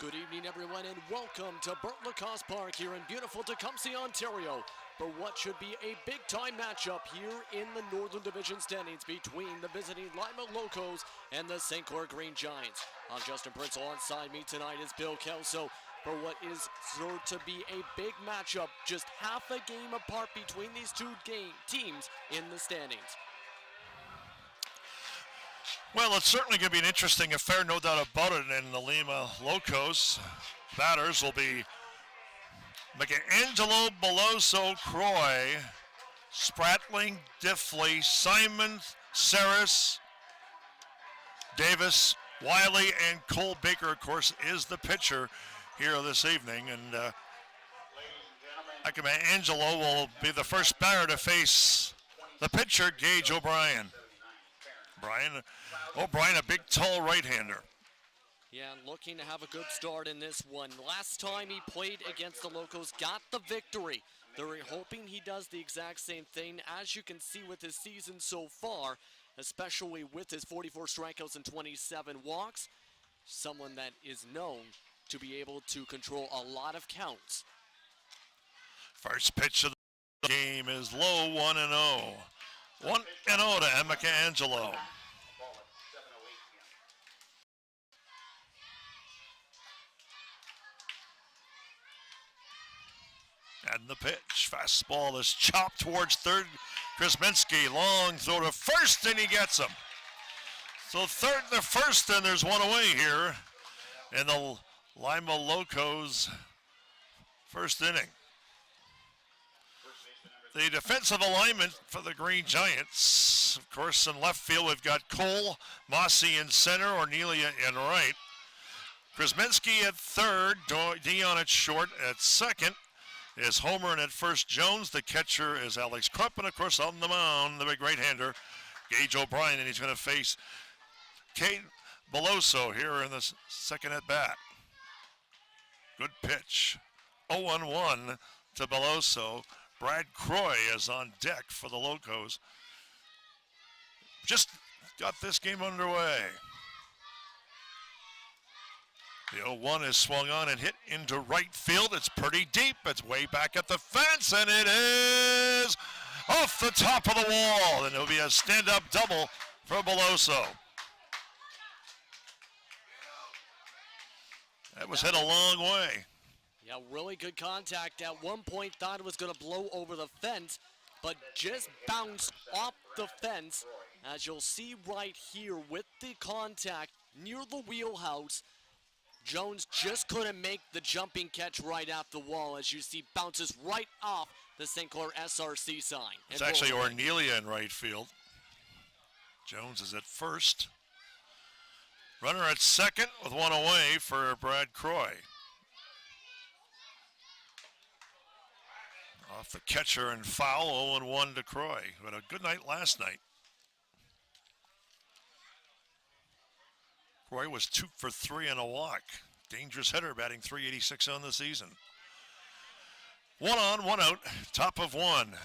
Good evening, everyone, and welcome to Lacasse Park here in beautiful Tecumseh, Ontario, for what should be a big-time matchup here in the Northern Division standings between the visiting Lima Locos and the St. Clair Green Giants. I'm Justin Prince. Alongside me tonight is Bill Kelso for what is sure to be a big matchup, just half a game apart between these two teams in the standings. Well, it's certainly going to be an interesting affair, no doubt about it, in the Lima Locos. Batters will be Michelangelo, Beloso, Croy, Spratling, Diffley, Simon, Saris, Davis, Wiley, and Cole Baker, of course, is the pitcher here this evening. And Michelangelo will be the first batter to face the pitcher, Gage O'Brien. O'Brien, a big, tall right-hander. Yeah, looking to have a good start in this one. Last time he played against the Locos, got the victory. They're hoping he does the exact same thing, as you can see with his season so far, especially with his 44 strikeouts and 27 walks. Someone that is known to be able to control a lot of counts. First pitch of the game is low, 1-0. 1-0 to Michelangelo. And the pitch, fastball is chopped towards third. KRZEMINSKI, long throw to first, and he gets him. So third to first, and there's one away here in the Lima Locos first inning. The defensive alignment for the Green Giants, of course, in left field, we've got Cole, MOSSEY in center, Ornelia in right. KRZEMINSKI at third, Dion at short. At second is Homer, and at first Jones. The catcher is Alex Krupp, and of course on the mound, the big right-hander, Gage O'Brien, and he's going to face Kate Beloso here in the second at bat. Good pitch, 0-1 to Beloso. Brad Croy is on deck for the Locos. Just got this game underway. The 0-1 is swung on and hit into right field. It's pretty deep. It's way back at the fence, and it is off the top of the wall. And it'll be a stand-up double for Beloso. That was hit a long way. Yeah, really good contact. At one point, thought it was going to blow over the fence, but just bounced off the fence. As you'll see right here with the contact near the wheelhouse, Jones just couldn't make the jumping catch right at the wall. As you see, bounces right off the St. Clair SRC sign. It's actually Ornelia in right field. Jones is at first. Runner at second with one away for Brad Croy. Off the catcher and foul, 0-1 to Croy, who had a good night last night. Croy was 2 for 3 and a walk. Dangerous hitter, batting .386 on the season. 1 on, 1 out, top of 1.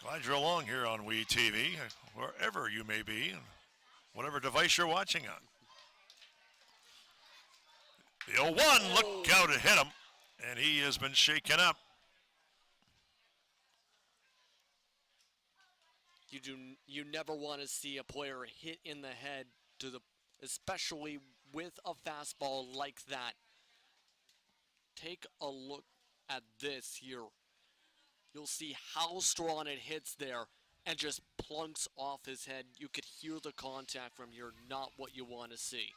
Glad you're along here on WE TV, wherever you may be, whatever device you're watching on. The 0-1, look out, it hit him, and he has been shaken up. You never want to see a player hit in the head especially with a fastball like that. Take a look at this here. You'll see how strong it hits there and just plunks off his head. You could hear the contact from here, not what you want to see.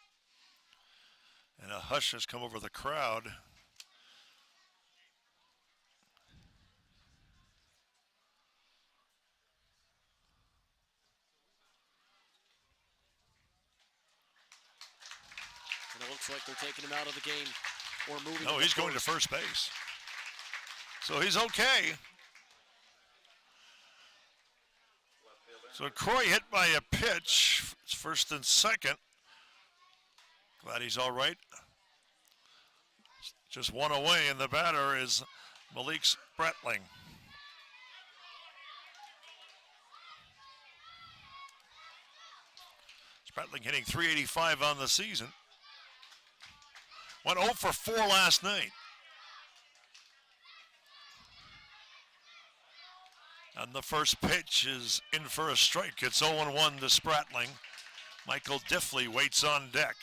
And a hush has come over the crowd. And it looks like they're taking him out of the game or moving. No, he's going to first base. So he's okay. So Croy hit by a pitch. It's first and second. Glad he's all right. Just one away, and the batter is Malik Spratling. Spratling hitting .385 on the season. Went 0 for 4 last night. And the first pitch is in for a strike. It's 0-1 to Spratling. Michael Diffley waits on deck.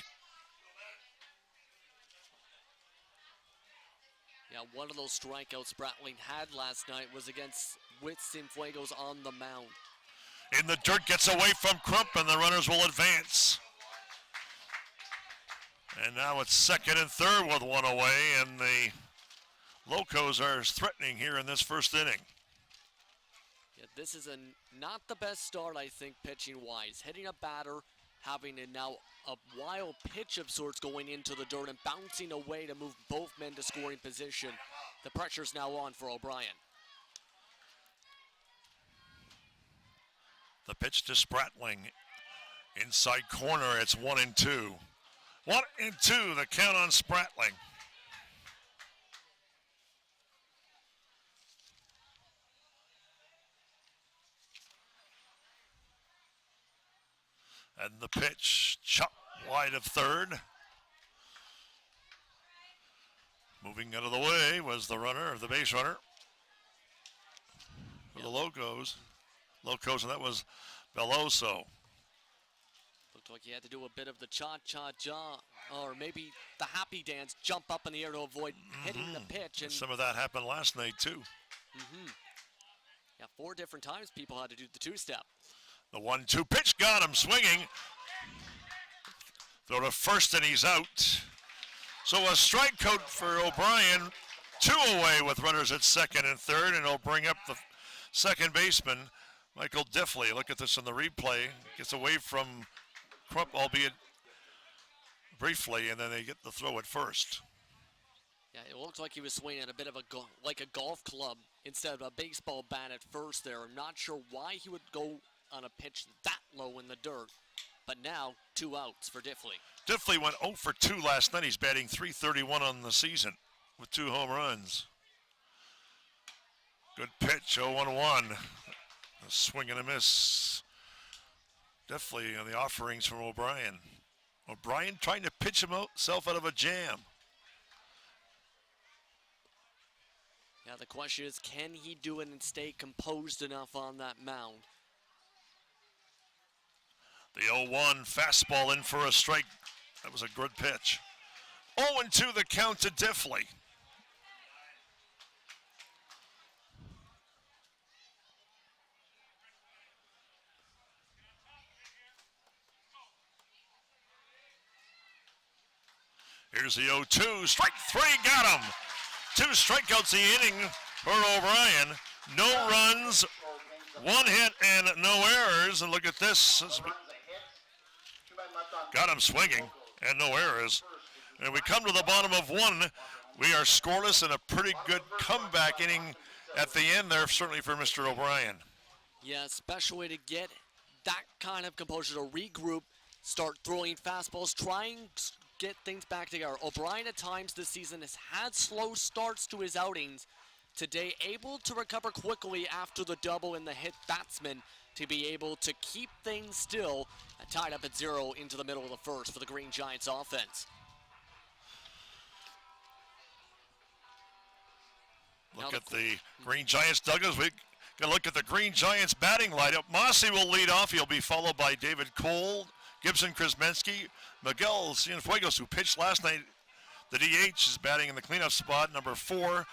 Yeah, one of those strikeouts Spratling had last night was against with Cienfuegos on the mound. In the dirt, gets away from Crump, and the runners will advance. And now it's second and third with one away, and the Locos are threatening here in this first inning. Yeah, this is not the best start, I think, pitching-wise. Hitting a batter, having now a wild pitch of sorts going into the dirt and bouncing away to move both men to scoring position. The pressure's now on for O'Brien. The pitch to Spratling. Inside corner, it's 1-2. 1-2, the count on Spratling. And the pitch, chop wide of third. Moving out of the way was the runner, the base runner for the Locos. And that was Beloso. Looked like he had to do a bit of the cha-cha-cha, or maybe the happy dance, jump up in the air to avoid hitting the pitch. And some of that happened last night, too. Yeah, 4 different times people had to do the two-step. The 1-2 pitch got him swinging. Throw to first and he's out. So a strikeout for O'Brien. 2 away with runners at second and third, and it'll bring up the second baseman, Michael Diffley. Look at this in the replay. Gets away from Crump, albeit briefly, and then they get the throw at first. Yeah, it looked like he was swinging at a bit of like a golf club instead of a baseball bat at first there. I'm not sure why he would go on a pitch that low in the dirt. But now, 2 outs for Diffley. Diffley went 0 for 2 last night. He's batting .331 on the season with 2 home runs. Good pitch, 0-1. A swing and a miss. Diffley on the offerings from O'Brien. O'Brien trying to pitch himself out of a jam. Yeah, the question is, can he do it and stay composed enough on that mound? The 0-1 fastball in for a strike. That was a good pitch. 0-2 the count to Diffley. Here's the 0-2. Strike 3, got him. 2 strikeouts the inning for O'Brien. No runs, 1 hit, and no errors. And look at this. Got him swinging, and no errors. And we come to the bottom of 1. We are scoreless and a pretty good comeback inning at the end there, certainly for Mr. O'Brien. Yeah, especially to get that kind of composure, to regroup, start throwing fastballs, trying to get things back together. O'Brien at times this season has had slow starts to his outings. Today, able to recover quickly after the double and the hit batsman to be able to keep things still, tied up at 0 into the middle of the first for the Green Giants offense. Look at the Green Giants dugouts. We can look at the Green Giants batting lineup. MOSSEY will lead off. He'll be followed by David Cole, Gibson, KRZEMINSKI, Miguel Cienfuegos, who pitched last night. The DH is batting in the cleanup spot, number 4.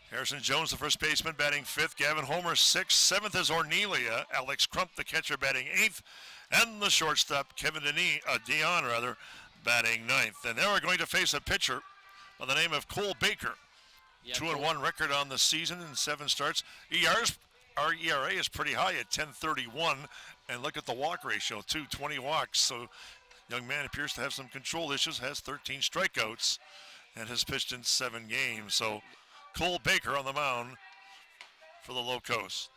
Harrison Jones, the first baseman, batting 5th. Gavin Homer, 6th. 7th is Ornelia. Alex Crump, the catcher, batting 8th. And the shortstop, Kevin Dion, batting 9th. And now we're going to face a pitcher by the name of Cole Baker. Yeah, 2-1 record on the season in 7 starts. Our ERA is pretty high at 10.31. And look at the walk ratio, 220 walks. So young man appears to have some control issues, has 13 strikeouts, and has pitched in 7 games. So Cole Baker on the mound for the Locos.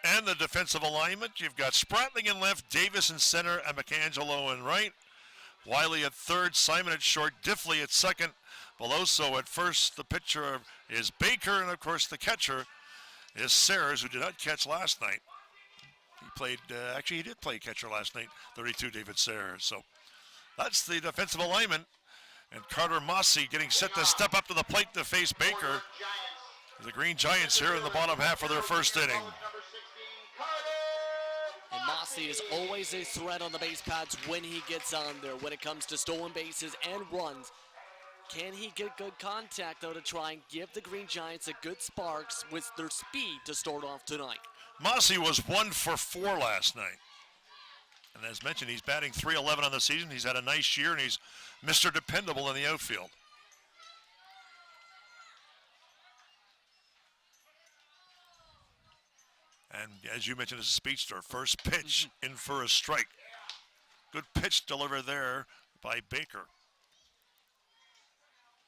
And the defensive alignment, you've got Spratling in left, Davis in center, and McAngelo in right. Wiley at third, Simon at short, Diffley at second, Beloso at first. The pitcher is Baker, and of course the catcher is Sayers, who did not catch last night. He played, actually he did play catcher last night, 32 David Sayers. So that's the defensive alignment. And Carter MOSSEY getting set to step up to the plate to face Baker. The Green Giants here in the bottom half of their first inning. And MOSSEY is always a threat on the base pads when he gets on there. When it comes to stolen bases and runs, can he get good contact, though, to try and give the Green Giants a good sparks with their speed to start off tonight? MOSSEY was 1 for 4 last night. And as mentioned, he's batting .311 on the season. He's had a nice year, and he's Mr. Dependable in the outfield. And as you mentioned, it's a speedster. First pitch in for a strike. Good pitch delivered there by Baker.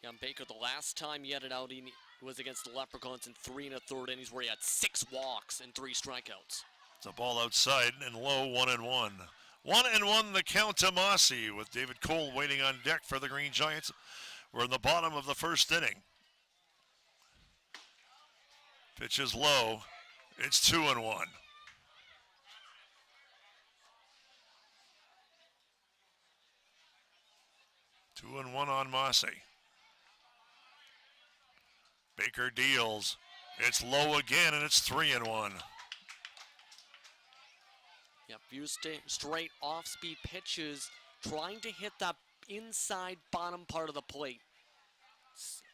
Yeah, Baker, the last time he had it out, he was against the Leprechauns in 3 1/3 innings where he had 6 walks and 3 strikeouts. It's a ball outside and low, 1-1. 1-1 the count to MOSSEY with David Cole waiting on deck for the Green Giants. We're in the bottom of the first inning. Pitch is low. It's 2-1. Two and one on MOSSEY. Baker deals. It's low again, and it's 3-1. Yep, few straight off-speed pitches, trying to hit that inside bottom part of the plate.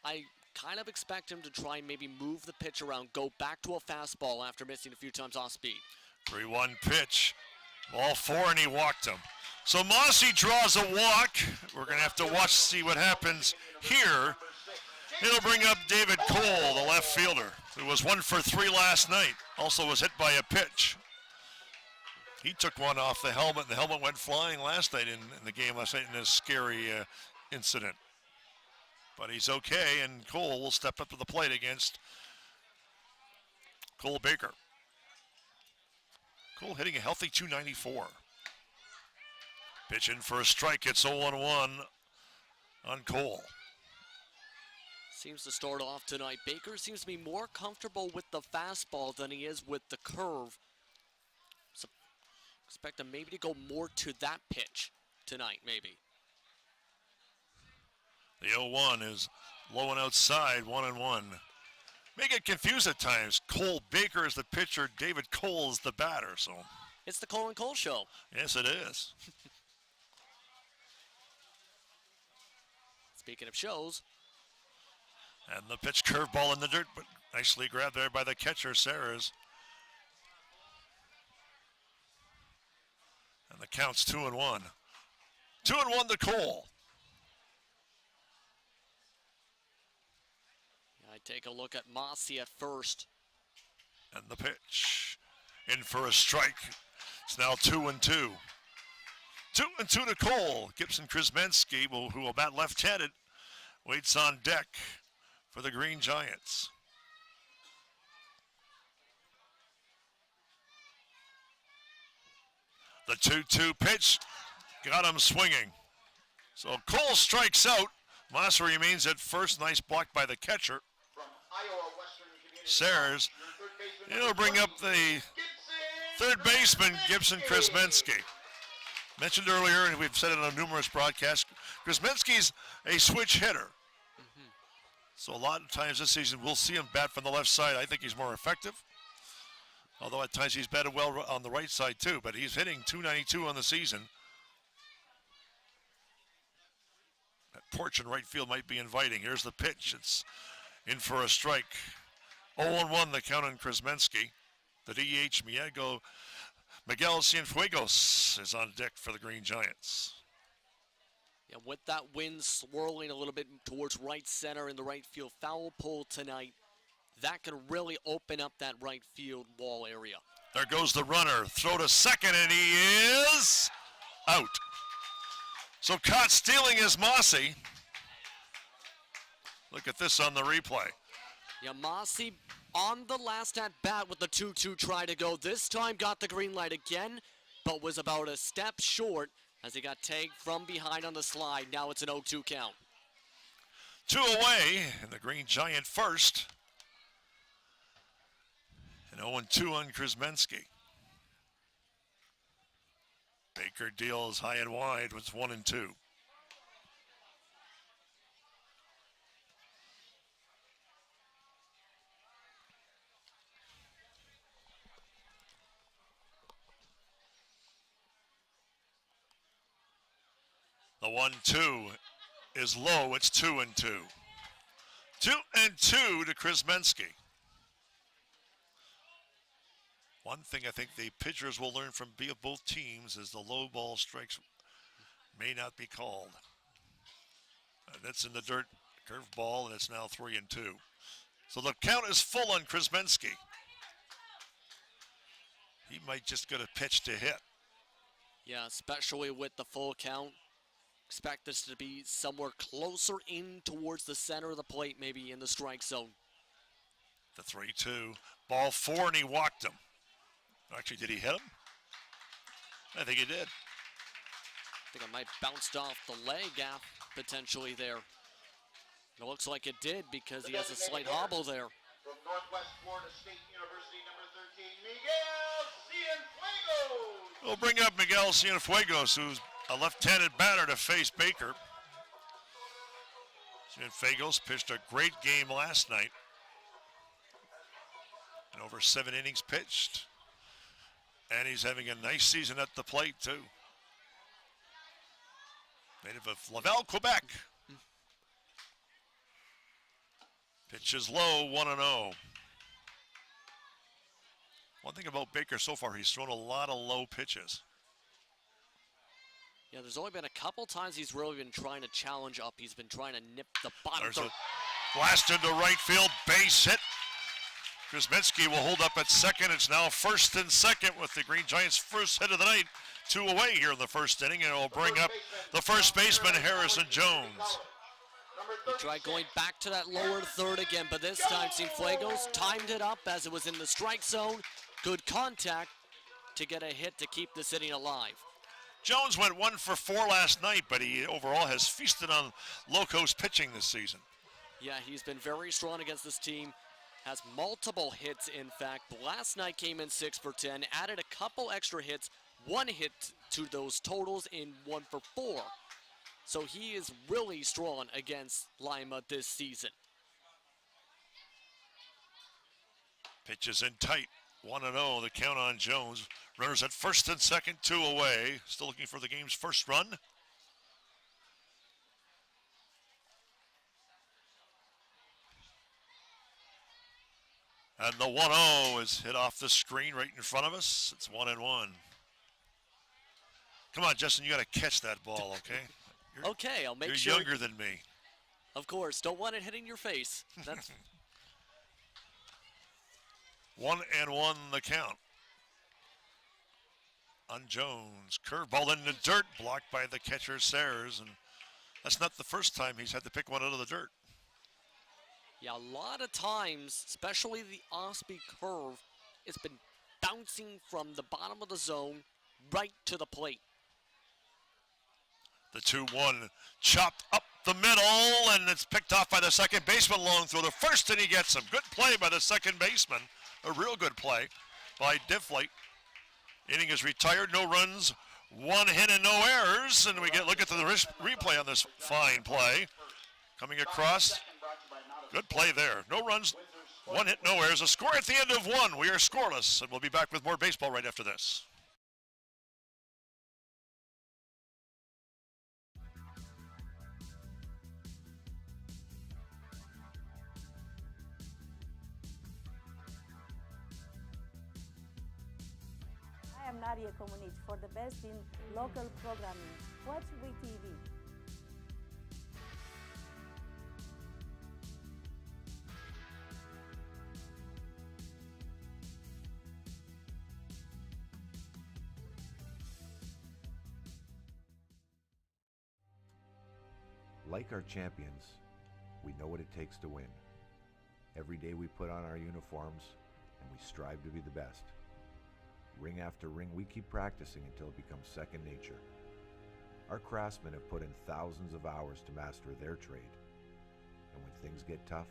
I kind of expect him to try and maybe move the pitch around, go back to a fastball after missing a few times off speed. 3-1 pitch. Ball 4, and he walked him. So MOSSEY draws a walk. We're going to have to watch to see what happens here. It'll bring up David Cole, the left fielder, who was 1 for 3 last night. Also was hit by a pitch. He took one off the helmet, and the helmet went flying last night in the game last night in a scary incident. But he's okay, and Cole will step up to the plate against Cole Baker. Cole hitting a healthy .294. Pitch in for a strike. It's 0-1 on Cole. Seems to start off tonight. Baker seems to be more comfortable with the fastball than he is with the curve. So expect him maybe to go more to that pitch tonight, maybe. The 0-1 is low and outside, 1-1. May get confused at times. Cole Baker is the pitcher, David Cole is the batter, so. It's the Cole and Cole show. Yes, it is. Speaking of shows. And the pitch curveball in the dirt, but nicely grabbed there by the catcher, Serres. And the count's 2-1. 2-1 to Cole. I take a look at MOSSEY at first. And the pitch in for a strike. It's now 2-2. 2-2 to Cole. Gibson KRZEMINSKI, who will bat left-handed, waits on deck for the Green Giants. The 2-2 pitch got him swinging. So Cole strikes out. MOSSEY remains at first. Nice block by the catcher. Serres. It'll bring up the third baseman, Gibson KRZEMINSKI. Mentioned earlier, and we've said it on numerous broadcasts, KRZEMINSKI's a switch hitter. So a lot of times this season we'll see him bat from the left side. I think he's more effective. Although at times he's batted well on the right side too, but he's hitting .292 on the season. That porch in right field might be inviting. Here's the pitch. It's in for a strike. 0-1 the count on KRZEMINSKI. The DH, Miguel Cienfuegos is on deck for the Green Giants. Yeah, with that wind swirling a little bit towards right center in the right field foul pole tonight, that can really open up that right field wall area. There goes the runner. Throw to second, and he is out. So caught stealing is MOSSEY. Look at this on the replay. Yeah, MOSSEY on the last at bat with the 2-2 try to go. This time got the green light again, but was about a step short as he got tagged from behind on the slide. Now it's an 0-2 count. 2 away, and the Green Giant first. And 0-2 on KRZEMINSKI. Baker deals high and wide with 1-2. The 1-2 is low. It's 2-2. 2-2 to KRZEMINSKI. One thing I think the pitchers will learn from both teams is the low ball strikes may not be called. That's in the dirt, curved ball, and it's now 3-2. So the count is full on KRZEMINSKI. He might just get a pitch to hit. Yeah, especially with the full count. Expect this to be somewhere closer in towards the center of the plate, maybe in the strike zone. The 3-2. Ball 4, and he walked him. Actually, did he hit him? I think he did. I think it might bounced off the leg gap potentially there. It looks like it did because he has a slight hobble there. From Northwest Florida State University, number 13, Miguel Cienfuegos. We'll bring up Miguel Cienfuegos, who's a left-handed batter to face Baker. Cienfuegos pitched a great game last night. And over 7 innings pitched. And he's having a nice season at the plate, too. Native of Laval, Quebec. Pitch is low, 1-0. One thing about Baker so far, he's thrown a lot of low pitches. Yeah, there's only been a couple times he's really been trying to challenge up. He's been trying to nip the bottom. There's a blast into right field, base hit. KRZEMINSKI will hold up at second. It's now first and second with the Green Giants' first hit of the night. 2 away here in the first inning, and it will bring up the first baseman, Harrison Jones. He tried going back to that lower third again, but this time Cienfuegos timed it up as it was in the strike zone. Good contact to get a hit to keep this inning alive. Jones went 1 for 4 last night, but he overall has feasted on Locos pitching this season. Yeah, he's been very strong against this team. Has multiple hits, in fact. Last night came in 6 for 10, added a couple extra hits, 1 hit to those totals in 1 for 4. So he is really strong against Lima this season. Pitch is in tight, 1-0, the count on Jones. Runners at first and second, 2 away. Still looking for the game's first run. And the 1-0 is hit off the screen right in front of us. It's 1-1. Come on, Justin, you got to catch that ball, okay? Okay, I'll make sure. You're younger than me. Of course, don't want it hitting your face. That's 1-1 the count. On Jones, curveball in the dirt, blocked by the catcher Sayers, and that's not the first time he's had to pick one out of the dirt. Yeah, a lot of times, especially the off-speed curve, it's been bouncing from the bottom of the zone right to the plate. The 2-1 chopped up the middle, and it's picked off by the second baseman long throw. The first, and he gets him. Good play by the second baseman. A real good play by Diffley. Inning is retired, no runs, 1 hit and no errors. And we look at the replay on this fine play. Coming across, good play there. No runs, 1 hit, no errors. A score at the end of 1. We are scoreless, and we'll be back with more baseball right after this. I am Nadia Komunic for the best in local programming. Watch WeTV. Like our champions, we know what it takes to win. Every day we put on our uniforms and we strive to be the best. Ring after ring, we keep practicing until it becomes second nature. Our craftsmen have put in thousands of hours to master their trade. And when things get tough,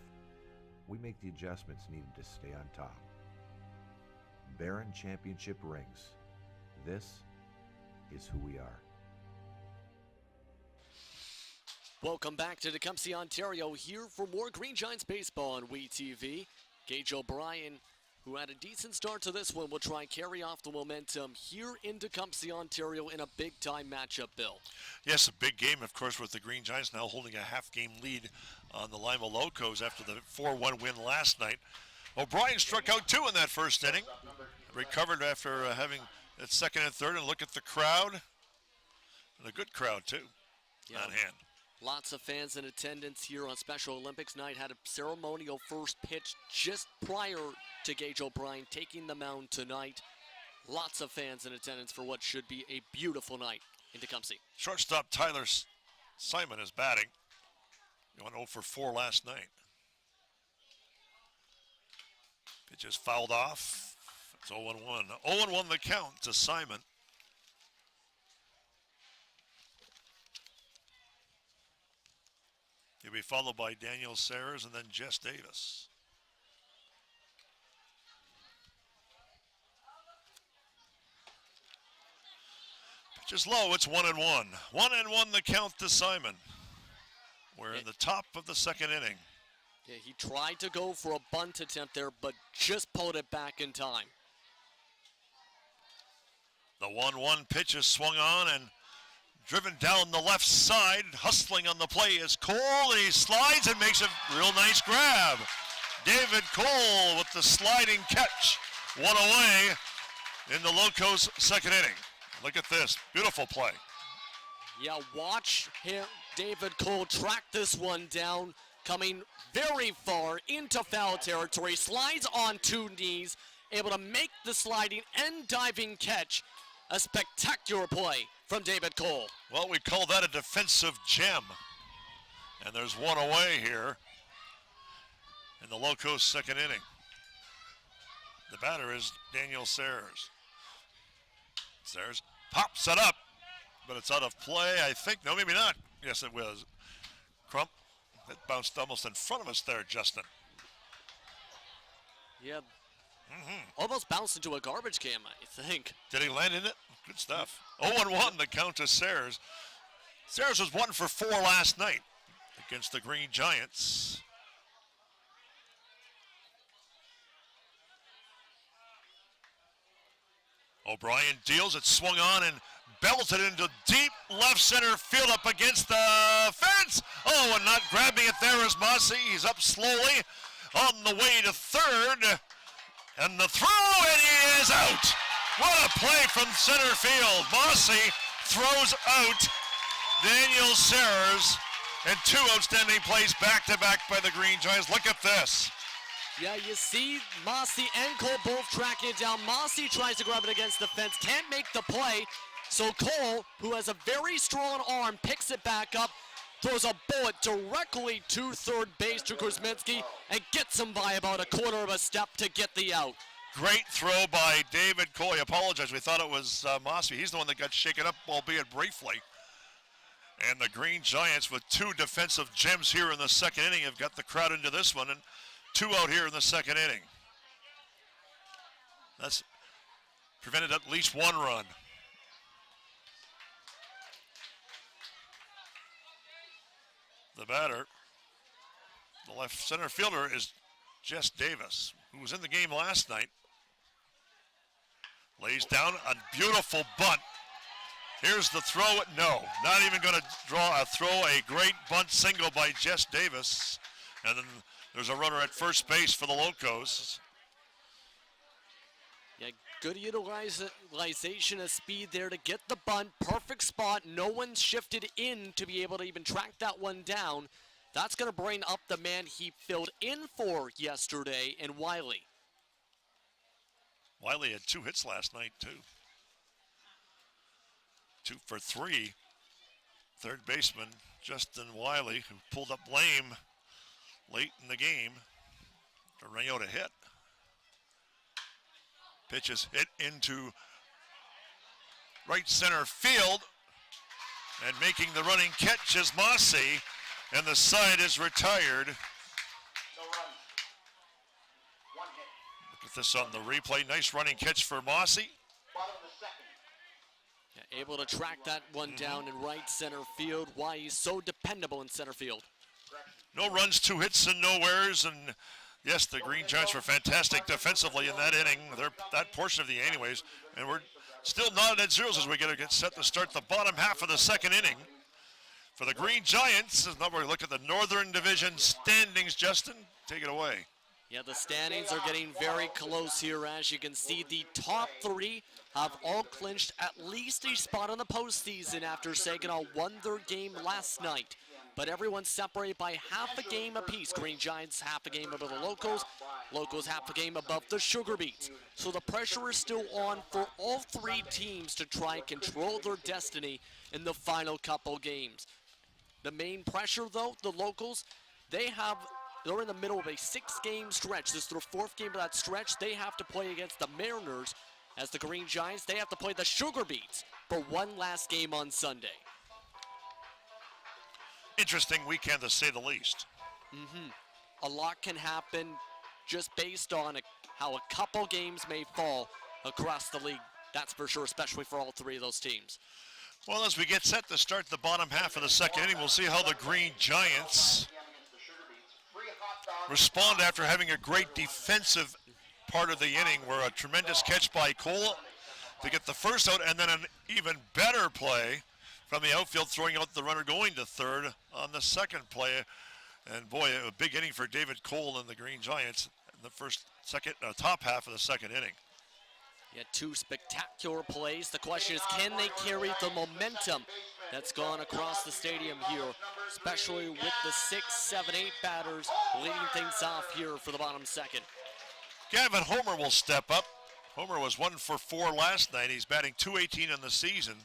we make the adjustments needed to stay on top. Baron Championship rings. This is who we are. Welcome back to Tecumseh, Ontario, here for more Green Giants baseball on WeTV. Gage O'Brien who had a decent start to this one, will try and carry off the momentum here in Tecumseh, Ontario in a big-time matchup, Bill. Yes, a big game, of course, with the Green Giants now holding a half-game lead on the Lima Locos after the 4-1 win last night. O'Brien struck out 2 in that first inning. Recovered after having that second and third, and look at the crowd. And a good crowd, too, on hand. Lots of fans in attendance here on Special Olympics night. Had a ceremonial first pitch just prior to Gage O'Brien taking the mound tonight. Lots of fans in attendance for what should be a beautiful night in Tecumseh. Shortstop Tyler Simon is batting. He went 0 for 4 last night. Pitch is fouled off. It's 0-1. 0-1 the count to Simon. He'll be followed by Daniel Sayers and then Jess Davis. Pitch is low, it's 1-1. 1-1 the count to Simon. We're in the top of the second inning. Yeah, he tried to go for a bunt attempt there, but just pulled it back in time. The 1-1 pitch is swung on and driven down the left side. Hustling on the play is Cole, and he slides and makes a real nice grab. David Cole with the sliding catch. One away in the Locos' second inning. Look at this, beautiful play. Yeah, watch him, David Cole track this one down, coming very far into foul territory, slides on 2 knees, able to make the sliding and diving catch. A spectacular play from David Cole. Well, we call that a defensive gem. And there's one away here in the Locos' second inning. The batter is Daniel Sayers. Sayers pops it up, but it's out of play, I think. No, maybe not. Yes, it was. Crump, it bounced almost in front of us there, Justin. Yeah, almost bounced into a garbage can, I think. Did he land in it? Good stuff. 0-1 the count to Sayers. Sayers was 1 for 4 last night against the Green Giants. O'Brien deals, it swung on and belted into deep left center field up against the fence. Oh, and not grabbing it there is MOSSEY. He's up slowly on the way to third. And the throw, and he is out. What a play from center field. MOSSEY throws out Daniel Sayers, and 2 outstanding plays back-to-back by the Green Giants. Look at this. Yeah, you see MOSSEY and Cole both tracking it down. MOSSEY tries to grab it against the fence, can't make the play. So Cole, who has a very strong arm, picks it back up, throws a bullet directly to third base to KRZEMINSKI, and gets him by about a quarter of a step to get the out. Great throw by David Cole. I apologize. We thought it was MOSSEY. He's the one that got shaken up, albeit briefly. And the Green Giants, with 2 defensive gems here in the second inning, have got the crowd into this one, and 2 out here in the second inning. That's prevented at least 1 run. The batter, the left center fielder, is Jess Davis, who was in the game last night. Lays down a beautiful bunt. Here's the throw. No, not even going to draw a throw. A great bunt single by Jess Davis. And then there's a runner at first base for the Locos. Yeah, good utilization of speed there to get the bunt. Perfect spot. No one shifted in to be able to even track that one down. That's going to bring up the man he filled in for yesterday in Wiley. Wiley had 2 hits last night, too. 2 for 3. Third baseman Justin Wiley, who pulled up lame late in the game to ring out a hit. Pitch is hit into right center field, and making the running catch is MOSSEY, and the side is retired. No runs. 1 hit. Look at this on the replay. Nice running catch for MOSSEY. Bottom of the second. Yeah, able to track that one down in right center field. Why he's so dependable in center field. No runs, 2 hits, and no errors, and Yes, the Green Giants were fantastic defensively in that inning, that portion of the anyways, and we're still knotted at zeros as we get set to start the bottom half of the second inning. For the Green Giants, as we look at the Northern Division standings, Justin, take it away. Yeah, the standings are getting very close here. As you can see, the top three have all clinched at least a spot in the postseason after Saginaw won their game last night. But everyone's separated by half a game apiece. Green Giants half a game above the Locos. Locos half a game above the Sugar Beets. So the pressure is still on for all three teams to try and control their destiny in the final couple games. The main pressure, though, the Locals, they're in the middle of a 6-game stretch. This is their 4th game of that stretch. They have to play against the Mariners. As the Green Giants, they have to play the Sugar Beets for one last game on Sunday. Interesting weekend, to say the least. A lot can happen just based on how a couple games may fall across the league. That's for sure, especially for all three of those teams. Well, as we get set to start the bottom half of the second inning, we'll see how the Green Giants respond after having a great defensive part of the inning, where a tremendous catch by Cole to get the first out, and then an even better play from the outfield, throwing out the runner going to third on the second play. And boy, a big inning for David Cole and the Green Giants in the top half of the second inning. Yeah, 2 spectacular plays. The question is, can they carry the momentum that's gone across the stadium here, especially with the 6, 7, 8 batters leading things off here for the bottom second. Gavin Homer will step up. Homer was 1 for 4 last night. He's batting .218 in the season,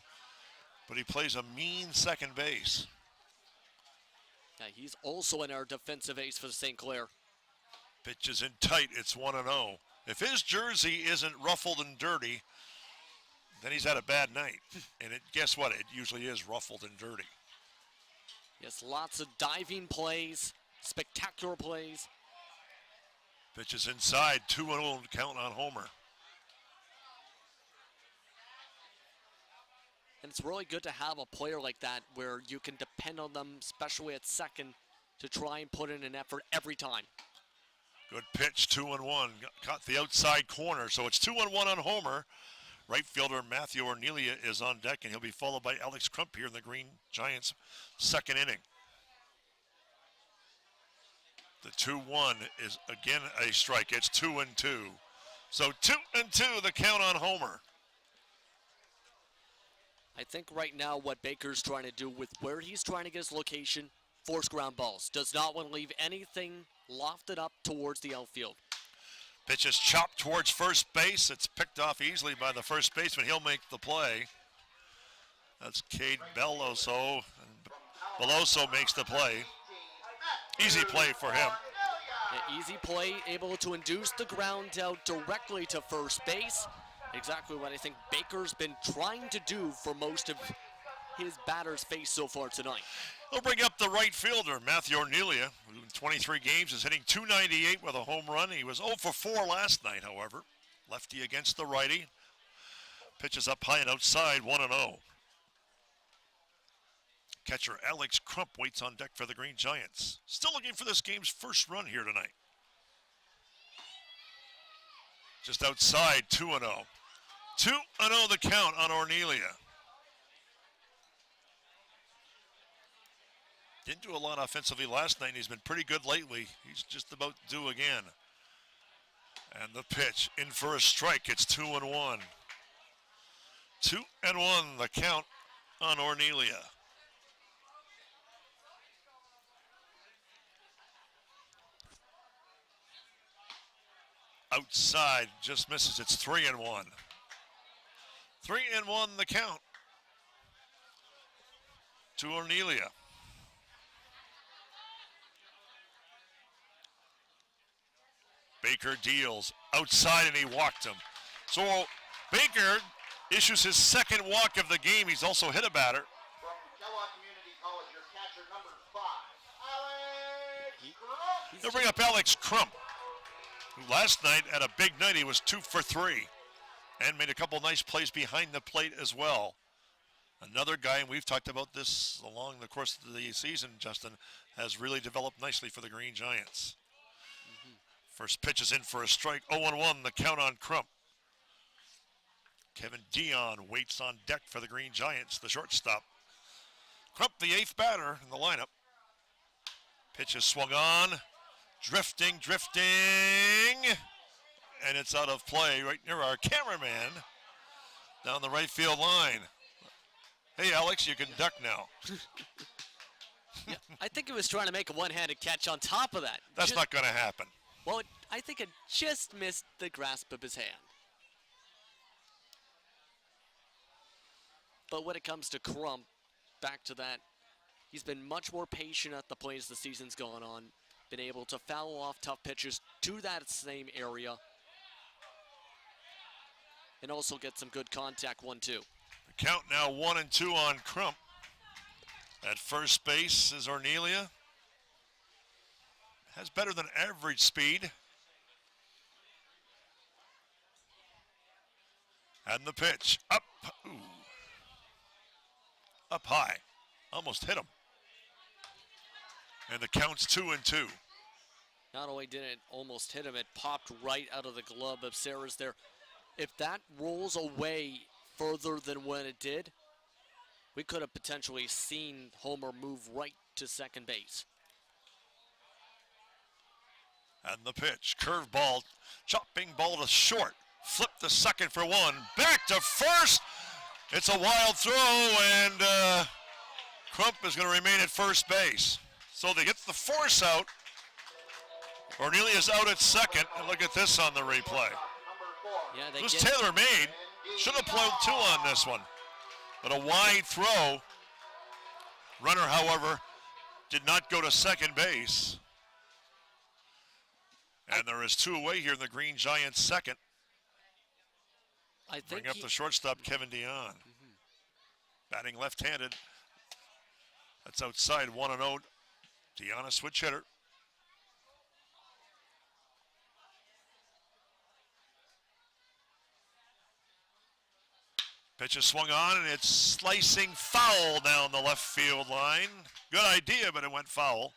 but he plays a mean second base. Yeah, he's also in our defensive ace for the St. Clair. Pitch is in tight. It's 1-0. If his jersey isn't ruffled and dirty, then he's had a bad night. And guess what? It usually is ruffled and dirty. Yes, lots of diving plays, spectacular plays. Pitch is inside. 2-0 count on Homer. And it's really good to have a player like that where you can depend on them, especially at second, to try and put in an effort every time. Good pitch, 2-1. Caught the outside corner, so it's 2-1 on Homer. Right fielder Matthew Ornelia is on deck, and he'll be followed by Alex Crump here in the Green Giants' second inning. The 2-1 is again a strike. It's 2-2. So 2-2 the count on Homer. I think right now what Baker's trying to do with where he's trying to get his location, force ground balls. Does not want to leave anything lofted up towards the outfield. Pitch is chopped towards first base. It's picked off easily by the first baseman. He'll make the play. That's CADE BELOSO. BELOSO makes the play. Easy play for him. An easy play, able to induce the ground out directly to first base. Exactly what I think Baker's been trying to do for most of his batters faced so far tonight. He'll bring up the right fielder, Matthew Ornelia, who in 23 games is hitting .298 with a home run. He was 0 for 4 last night, however. Lefty against the righty. Pitches up high and outside, 1-0. Catcher Alex Crump waits on deck for the Green Giants. Still looking for this game's first run here tonight. Just outside, 2-0. 2-0 the count on Ornelia. Didn't do a lot offensively last night, and he's been pretty good lately. He's just about due again. And the pitch in for a strike. It's 2-1. 2-1 the count on Ornelia. Outside, just misses. It's 3-1. 3-1 the count to Ornelia. Baker deals outside and he walked him. So Baker issues his second walk of the game. He's also hit a batter. From Kellogg Community College, your catcher number 5, Alex Crump. They'll bring up Alex Crump, who last night had a big night. He was 2 for 3 and made a couple nice plays behind the plate as well. Another guy, and we've talked about this along the course of the season, Justin, has really developed nicely for the Green Giants. First pitch is in for a strike. 0-1, the count on Crump. Kevin Dion waits on deck for the Green Giants, the shortstop. Crump, the 8th batter in the lineup. Pitch is swung on. Drifting. And it's out of play right near our cameraman down the right field line. Hey, Alex, you can duck now. Yeah, I think he was trying to make a one-handed catch on top of that. That's not going to happen. Well, I think it just missed the grasp of his hand. But when it comes to Crump, back to that, he's been much more patient at the plate as the season's gone on, been able to foul off tough pitches to that same area, and also get some good contact, 1-2. The count now 1-2 on Crump. At first base is Ornelia. Has better than average speed. And the pitch up, up high, almost hit him. And the count's 2-2. Not only did it almost hit him, it popped right out of the glove of Sarah's there. If that rolls away further than when it did, we could have potentially seen Homer move right to second base. And the pitch, curveball, chopping ball to short. Flip to second for 1, back to first. It's a wild throw, and Crump is going to remain at first base. So they get the force out. Ornelia's out at second, and look at this on the replay. Yeah, It was tailor-made. Should have played 2 on this one. But a wide throw. Runner, however, did not go to second base. And there is 2 away here in the Green Giants' second. I think Bring up the shortstop, Kevin Dion. Batting left-handed. That's outside, 1-0. Dion, a switch hitter. Pitch is swung on, and it's slicing foul down the left field line. Good idea, but it went foul.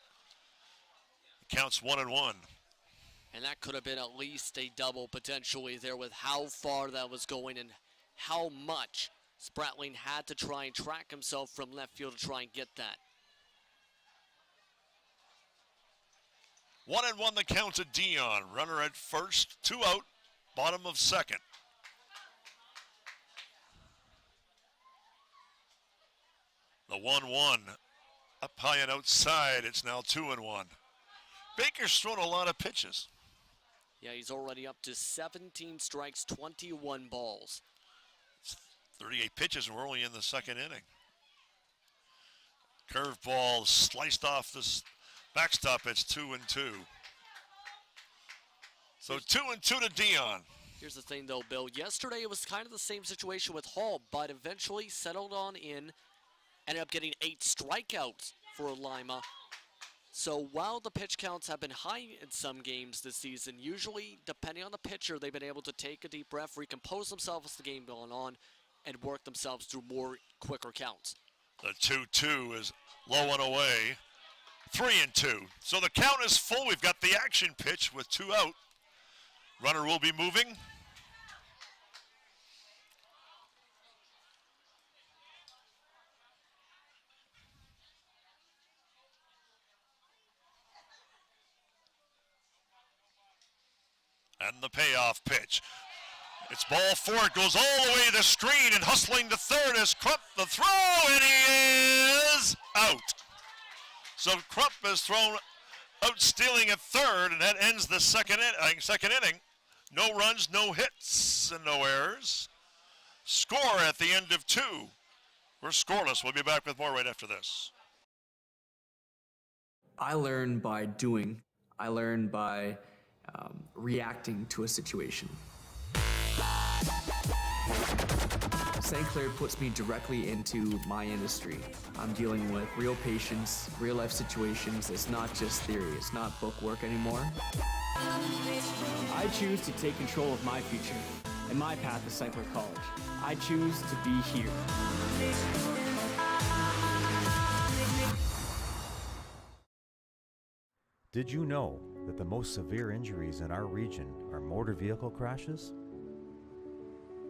It counts 1-1. And that could have been at least a double potentially there with how far that was going and how much Spratling had to try and track himself from left field to try and get that. 1-1 the count to Dion. Runner at first, 2 out, bottom of second. The 1-1 up high and outside. It's now 2-1. Baker's thrown a lot of pitches. Yeah, he's already up to 17 strikes, 21 balls. 38 pitches, and we're only in the second inning. Curveball sliced off this backstop. It's 2-2. So 2-2 to Dion. Here's the thing, though, Bill. Yesterday it was kind of the same situation with Hall, but eventually settled on in. Ended up getting 8 strikeouts for Lima. So while the pitch counts have been high in some games this season, usually, depending on the pitcher, they've been able to take a deep breath, recompose themselves as the game going on, and work themselves through more quicker counts. The 2-2 is low and away. 3-2. So the count is full. We've got the action pitch with 2 out. Runner will be moving. And the payoff pitch. It's ball 4. It goes all the way to the screen, and hustling to third is Crump. The throw, and he is out. So Crump is thrown out, stealing at third, and that ends the second inning. No runs, no hits, and no errors. Score at the end of 2. We're scoreless. We'll be back with more right after this. I learn by doing. I learn by reacting to a situation. St. Clair puts me directly into my industry. I'm dealing with real patients, real life situations. It's not just theory. It's not book work anymore. I choose to take control of my future and my path to St. Clair College. I choose to be here. Did you know that the most severe injuries in our region are motor vehicle crashes?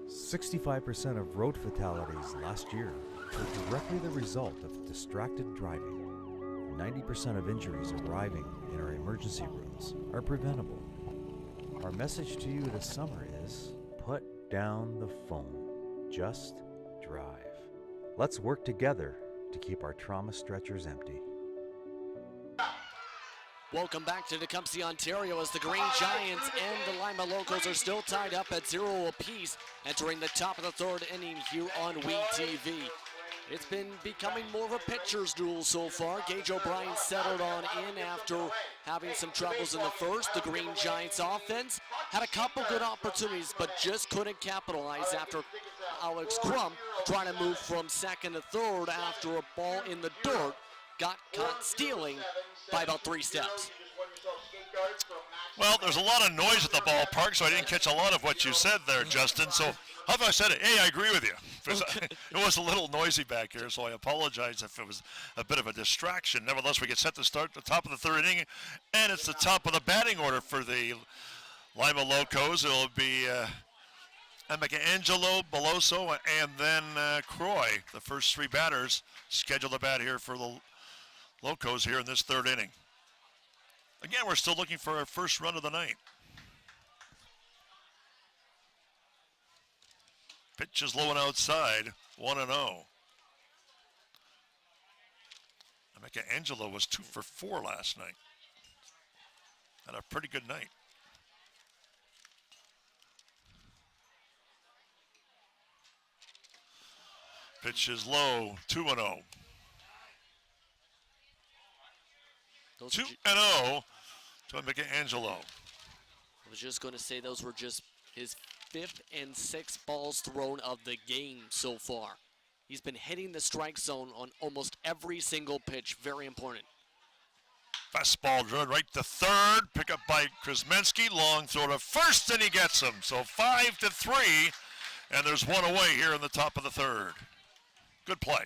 65% of road fatalities last year were directly the result of distracted driving. 90% of injuries arriving in our emergency rooms are preventable. Our message to you this summer is, put down the phone. Just drive. Let's work together to keep our trauma stretchers empty. Welcome back to Tecumseh, Ontario, as the Green Giants and the Lima Locos are still tied up at 0 apiece, entering the top of the third inning here on WeTV. It's been becoming more of a pitcher's duel so far. Gage O'Brien settled on in after having some troubles in the first. The Green Giants offense had a couple good opportunities, but just couldn't capitalize after Alex Crum trying to move from second to third after a ball in the dirt got caught stealing by about 3 steps. Well, there's a lot of noise at the ballpark, so I didn't catch a lot of what you said there, Justin. So how have I said it? Hey, I agree with you. It was a little noisy back here, so I apologize if it was a bit of a distraction. Nevertheless, we get set to start the top of the third inning, and it's the top of the batting order for the Lima Locos. It'll be Angelo, Beloso, and then Croy, the first 3 batters scheduled to bat here for the Locos here in this third inning. Again, we're still looking for our first run of the night. Pitch is low and outside, 1-0. Angelo was 2 for 4 last night. Had a pretty good night. Pitch is low, 2-0. 2-0 to Angelo. I was just going to say those were just his 5th and 6th balls thrown of the game so far. He's been hitting the strike zone on almost every single pitch. Very important. Fastball driven right to third. Pick up by KRZEMINSKI. Long throw to first, and he gets him. So 5-3, and there's 1 away here in the top of the third. Good play.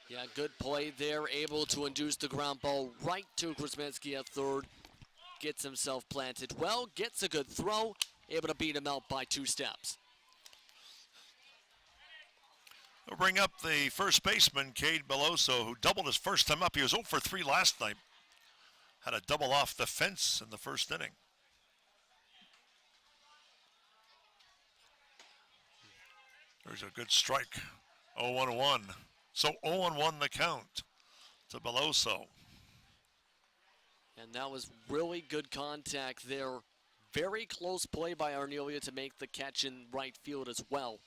Yeah, good play there. Able to induce the ground ball right to KRZEMINSKI at third. Gets himself planted well. Gets a good throw. Able to beat him out by 2 steps. We'll bring up the first baseman, Cade Beloso, who doubled his first time up. He was 0 for 3 last night. Had a double off the fence in the first inning. There's a good strike. 0-1-1. So 0-1 the count to Beloso. And that was really good contact there. Very close play by Ornelia to make the catch in right field as well.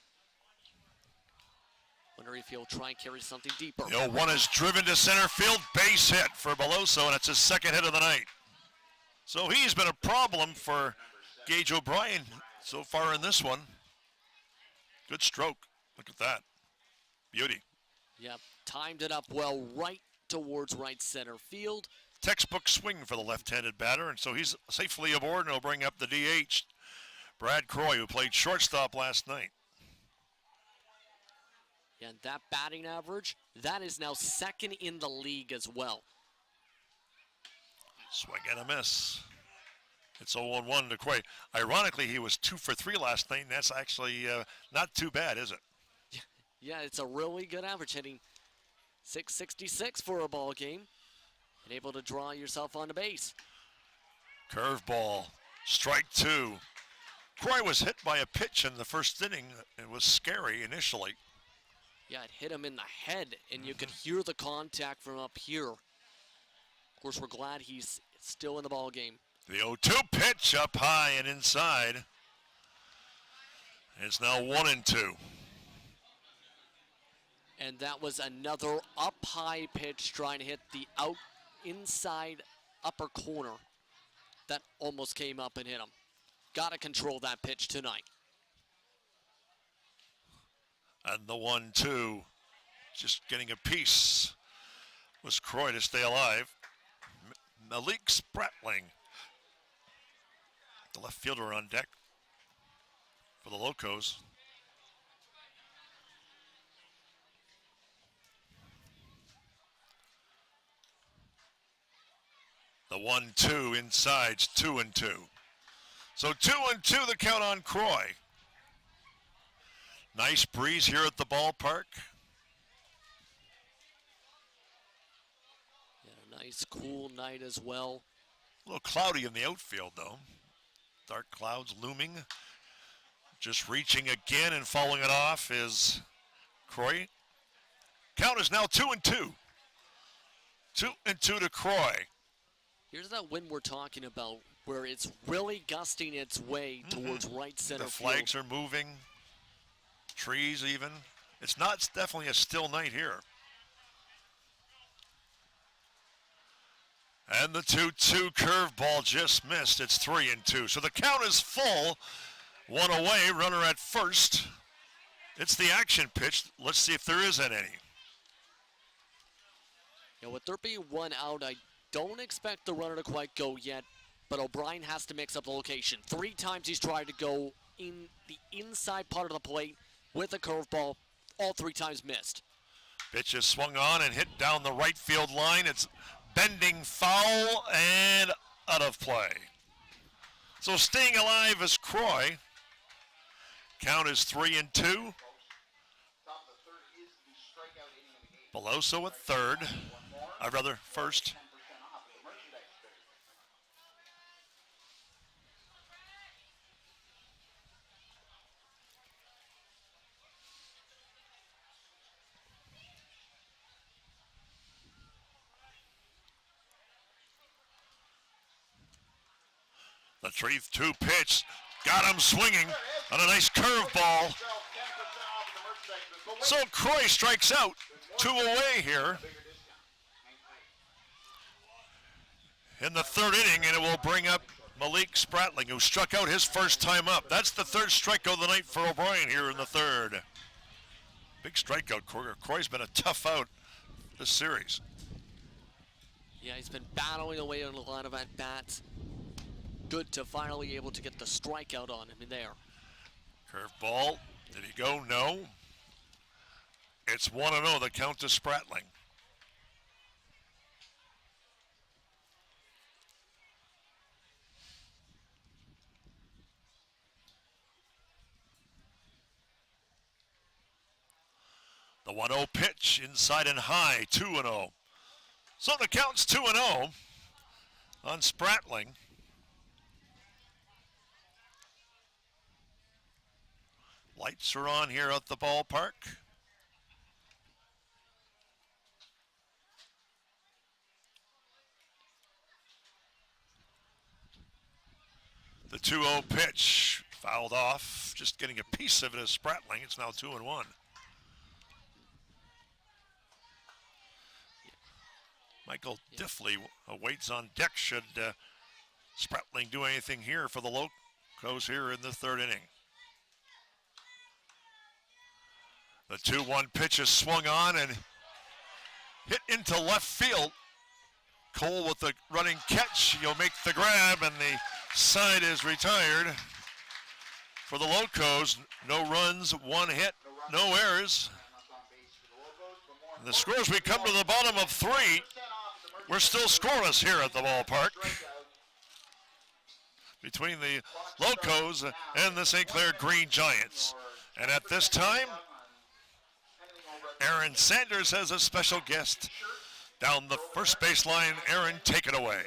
Wonder if he'll try and carry something deeper. The 0-1 is driven to center field. Base hit for Beloso, and it's his 2nd hit of the night. So he's been a problem for Gage O'Brien so far in this one. Good stroke. Look at that. Beauty. Yep, timed it up well right towards right center field. Textbook swing for the left-handed batter, and so he's safely aboard, and he'll bring up the DH, Brad Croy, who played shortstop last night. And that batting average, that is now 2nd in the league as well. Swing and a miss. It's 0-1 to Croy. Ironically, he was 2 for 3 last night, and that's actually not too bad, is it? Yeah, it's a really good average, hitting .666 for a ball game. And able to draw yourself on the base. Curveball, strike 2. Croy was hit by a pitch in the first inning. It was scary initially. Yeah, it hit him in the head, and you could hear the contact from up here. Of course, we're glad he's still in the ball game. The 0-2 pitch up high and inside. It's now 1-2. And that was another up high pitch trying to hit the inside upper corner. That almost came up and hit him. Got to control that pitch tonight. And the 1-2, just getting a piece, was Croy to stay alive. Malik Spratling, the left fielder on deck for the Locos. The 1-2 inside's 2-2. So 2-2 the count on Croy. Nice breeze here at the ballpark. Yeah, a nice cool night as well. A little cloudy in the outfield though. Dark clouds looming. Just reaching again and fouling it off is Croy. Count is now 2-2. 2-2 to Croy. Here's that wind we're talking about, where it's really gusting its way towards right center The flags field. are moving. Trees even. It's definitely a still night here. And the 2-2 curveball just missed. It's 3-2. So the count is full. One away, runner at first. It's the action pitch. Let's see if there is any. Yeah, with there being one out, I don't expect the runner to quite go yet, but O'Brien has to mix up the location. 3 times he's tried to go in the inside part of the plate with a curveball. All 3 times missed. Pitch is swung on and hit down the right field line. It's bending foul and out of play. So staying alive is Croy. Count is 3-2. Beloso at third. First. The 3-2 pitch got him swinging on a nice curveball. So Croy strikes out. 2 away here in the 3rd inning, and it will bring up Malik Spratling, who struck out his first time up. That's the 3rd strikeout of the night for O'Brien here in the 3rd. Big strikeout. Croy's been a tough out this series. Yeah, he's been battling away on a lot of at-bats. Good to finally able to get the strikeout on him in there. Curveball. Did he go? No. It's 1-0, the count to Spratling. The 1-0 pitch, inside and high, 2-0. So the count's 2-0 on Spratling. Lights are on here at the ballpark. The 2-0 pitch fouled off, just getting a piece of it as Spratling. It's now 2-1. Michael Diffley awaits on deck should Spratling do anything here for the Locos here in the 3rd inning. The 2-1 pitch is swung on and hit into left field. Cole with the running catch. He'll make the grab, and the side is retired for the Locos. No runs, 1 hit, no errors. And the scores, we come to the bottom of 3. We're still scoreless here at the ballpark between the Locos and the St. Clair Green Giants. And at this time, Aaron Sanders has a special guest down the first baseline. Aaron, take it away.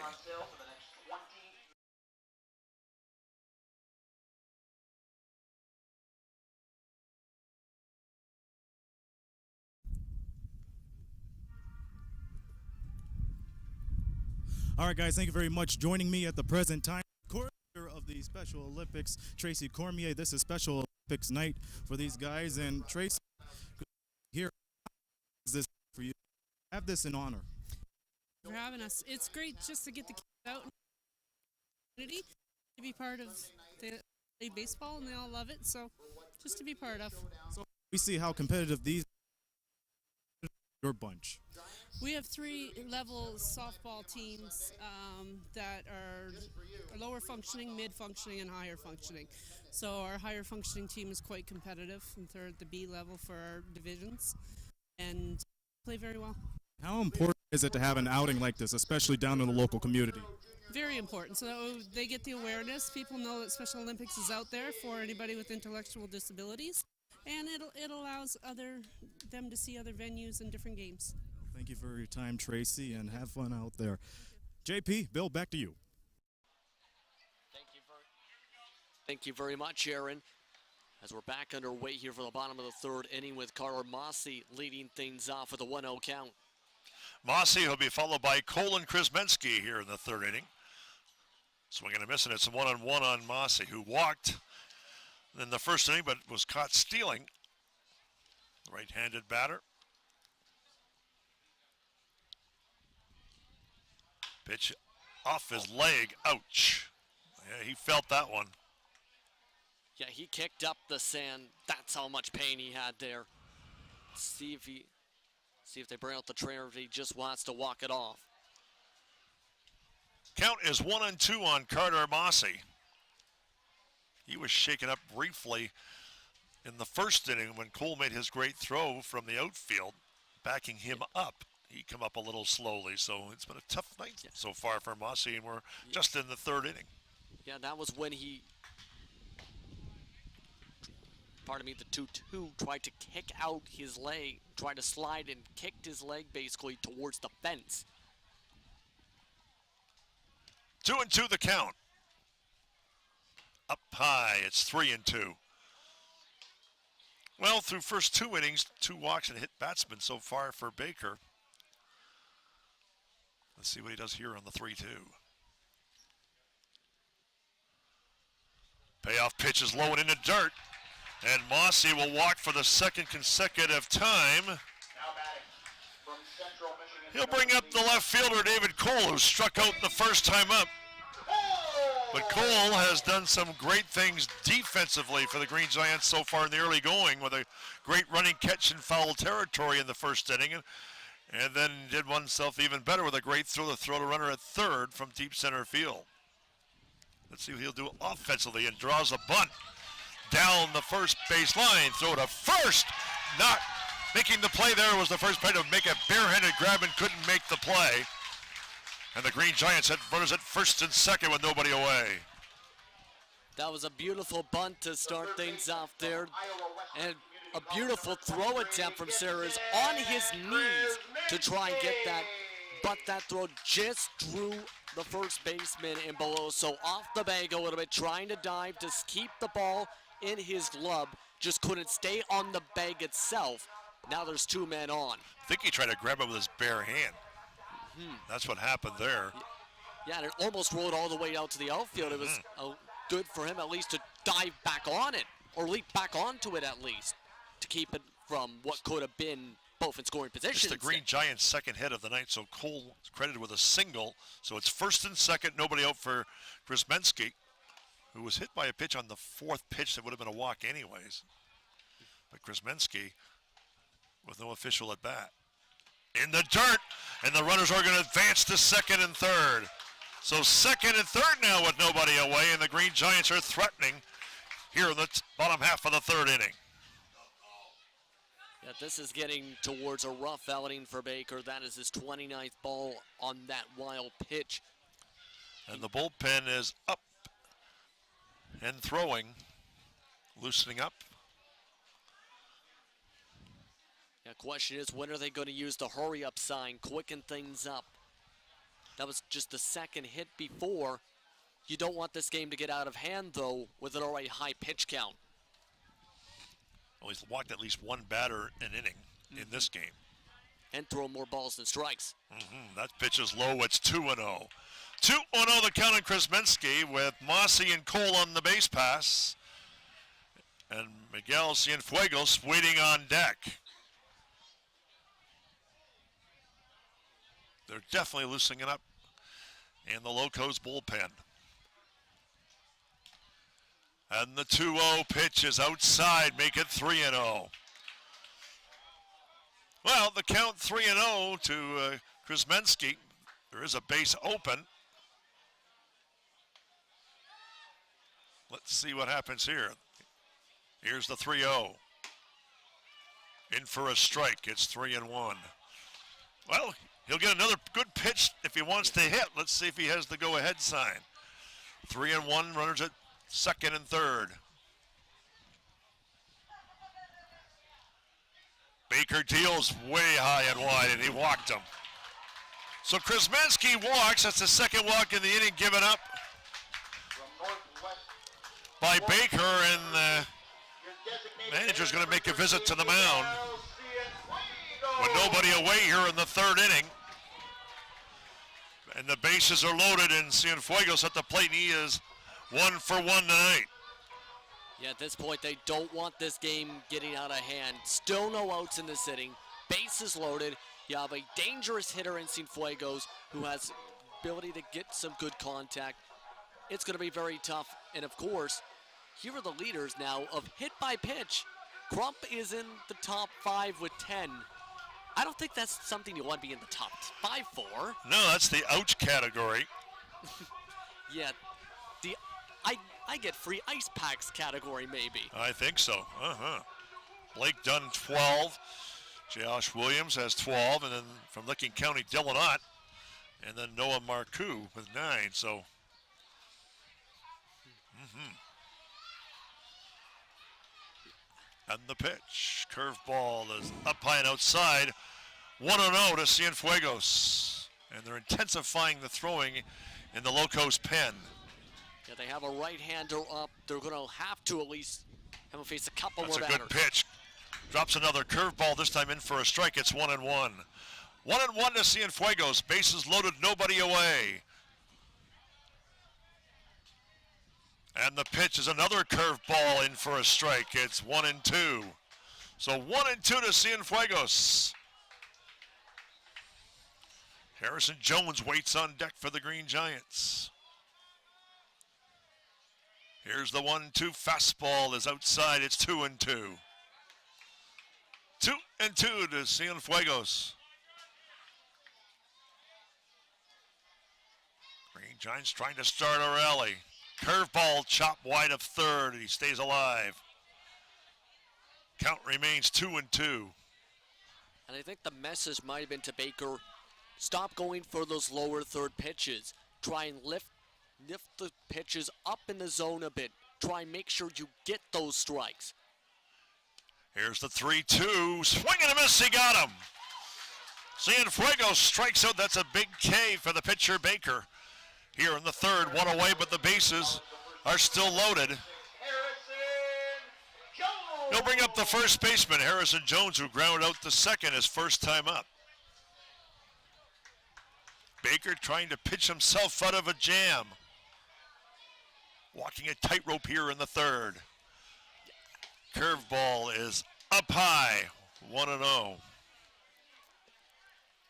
All right, guys, thank you very much. Joining me at the present time, coordinator of the Special Olympics, Tracy Cormier. This is Special Olympics night for these guys, and Tracy, here is this for you. Have this in honor. For having us. It's great just to get the kids out in the community, to be part of the baseball, and they all love it, so just to be part of. So we see how competitive these your bunch. We have 3 level softball teams that are lower functioning, mid functioning, and higher functioning. So our higher functioning team is quite competitive, and they're at the B level for our divisions, and play very well. How important is it to have an outing like this, especially down in the local community? Very important. So they get the awareness. People know that Special Olympics is out there for anybody with intellectual disabilities, and it allows them to see other venues and different games. Thank you for your time, Tracy, and have fun out there. JP, Bill, back to you. Thank you very much, Aaron. As we're back underway here for the bottom of the third inning with Carter MOSSEY leading things off with a 1-0 count. MOSSEY will be followed by Cole and KRZEMINSKI here in the third inning. Swinging and missing. It's a one-on-one on MOSSEY, who walked in the first inning but was caught stealing. Right-handed batter. Pitch off his leg. Ouch. Yeah, he felt that one. Yeah, he kicked up the sand. That's how much pain he had there. See if they bring out the trainer, if he just wants to walk it off. Count is 1-2 on Carter MOSSEY. He was shaken up briefly in the first inning when Cole made his great throw from the outfield, backing him up. He come up a little slowly, so it's been a tough night so far for MOSSEY, and we're just in the third inning. Yeah, that was when he, the 2-2, tried to kick out his leg, tried to slide and kicked his leg basically towards the fence. 2-2 the count. Up high, it's 3-2. Well, through first two innings, 2 walks and hit batsmen so far for Baker. Let's see what he does here on the 3-2. Payoff pitch is low and in the dirt. And MOSSEY will walk for the second consecutive time. He'll bring up the left fielder, David Cole, who struck out the first time up. But Cole has done some great things defensively for the Green Giants so far in the early going, with a great running catch in foul territory in the first inning. And then did oneself even better with a great throw to runner at third from deep center field. Let's see what he'll do offensively, and draws a bunt down the first base line. Throw to first. Not making the play there was the first play to make a barehanded grab and couldn't make the play. And the Green Giants had runners at first and second with nobody away. That was a beautiful bunt to start things off there. And a beautiful throw attempt from Sayers on his knees to try and get that. But that throw just drew the first baseman in BELOSO off the bag a little bit, trying to dive to keep the ball in his glove. Just couldn't stay on the bag itself. Now there's 2 men on. I think he tried to grab it with his bare hand. That's what happened there. Yeah, and it almost rolled all the way out to the outfield. It was good for him at least to dive back on it, or leap back onto it at least, to keep it from what could have been both in scoring positions. It's the Green Giants' second hit of the night, so Cole is credited with a single. So it's first and second, nobody out for KRZEMINSKI, who was hit by a pitch on the 4th pitch that would have been a walk anyways. But KRZEMINSKI with no official at bat. In the dirt, and the runners are going to advance to second and third. So second and third now with nobody away, and the Green Giants are threatening here in the bottom half of the third inning. Yeah, this is getting towards a rough outing for Baker. That is his 29th ball on that wild pitch. And the bullpen is up and throwing, loosening up. Yeah, question is, when are they going to use the hurry-up sign, quicken things up? That was just the second hit before. You don't want this game to get out of hand, though, with an already high pitch count. Well, he's walked at least 1 batter an inning in this game. And throw more balls than strikes. That pitch is low. It's 2-0. 2-0 the count on KRZEMINSKI, with MOSSEY and Cole on the base pass. And Miguel Cienfuegos waiting on deck. They're definitely loosening it up in the Locos bullpen. And the 2-0 pitch is outside, make it 3-0. Well, the count 3-0 to KRZEMINSKI. There is a base open. Let's see what happens here. Here's the 3-0. In for a strike, it's 3-1. Well, he'll get another good pitch if he wants to hit. Let's see if he has the go-ahead sign. 3-1, runners at second and third. Baker deals way high and wide, and he walked him. So KRZEMINSKI walks. That's the second walk in the inning given up by Baker, and the manager's going to make a visit to the mound with nobody away here in the third inning. And the bases are loaded, and Cienfuegos at the plate, and he is 1 for 1 tonight. Yeah, at this point, they don't want this game getting out of hand. Still no outs in this inning. Bases loaded. You have a dangerous hitter in Cienfuegos who has ability to get some good contact. It's going to be very tough. And of course, here are the leaders now of hit by pitch. Crump is in the top 5 with 10. I don't think that's something you want to be in the top 5 for. No, that's the ouch category. Yeah, I get free ice packs category maybe. I think so. Blake Dunn 12. Josh Williams has 12, and then from Licking County, Dylan Ott, and then Noah Marcoux with 9. So, and the pitch, curveball is up high and outside. 1-0 to Cienfuegos, and they're intensifying the throwing in the Locos pen. Yeah, they have a right-hander up. They're going to have to at least have him face a couple more batters. That's a good pitch. Drops another curveball, this time in for a strike. It's 1-1. 1-1 to Cienfuegos. Bases loaded, nobody away. And the pitch is another curveball in for a strike. It's 1-2. So 1-2 to Cienfuegos. Harrison Jones waits on deck for the Green Giants. Here's the 1-2 fastball is outside. It's 2-2. 2-2 to Cienfuegos. Green Giants trying to start a rally. Curveball chopped wide of third, and he stays alive. Count remains 2-2. And I think the message might have been to Baker, stop going for those lower third pitches. Try and lift the pitches up in the zone a bit. Try and make sure you get those strikes. Here's the 3-2, swing and a miss, he got him. Cienfuegos strikes out, that's a big K for the pitcher Baker. Here in the third, one away, but the bases are still loaded. He'll bring up the first baseman, Harrison Jones, who grounded out the second his first time up. Baker trying to pitch himself out of a jam. Walking a tightrope here in the third. Curveball is up high, 1-0.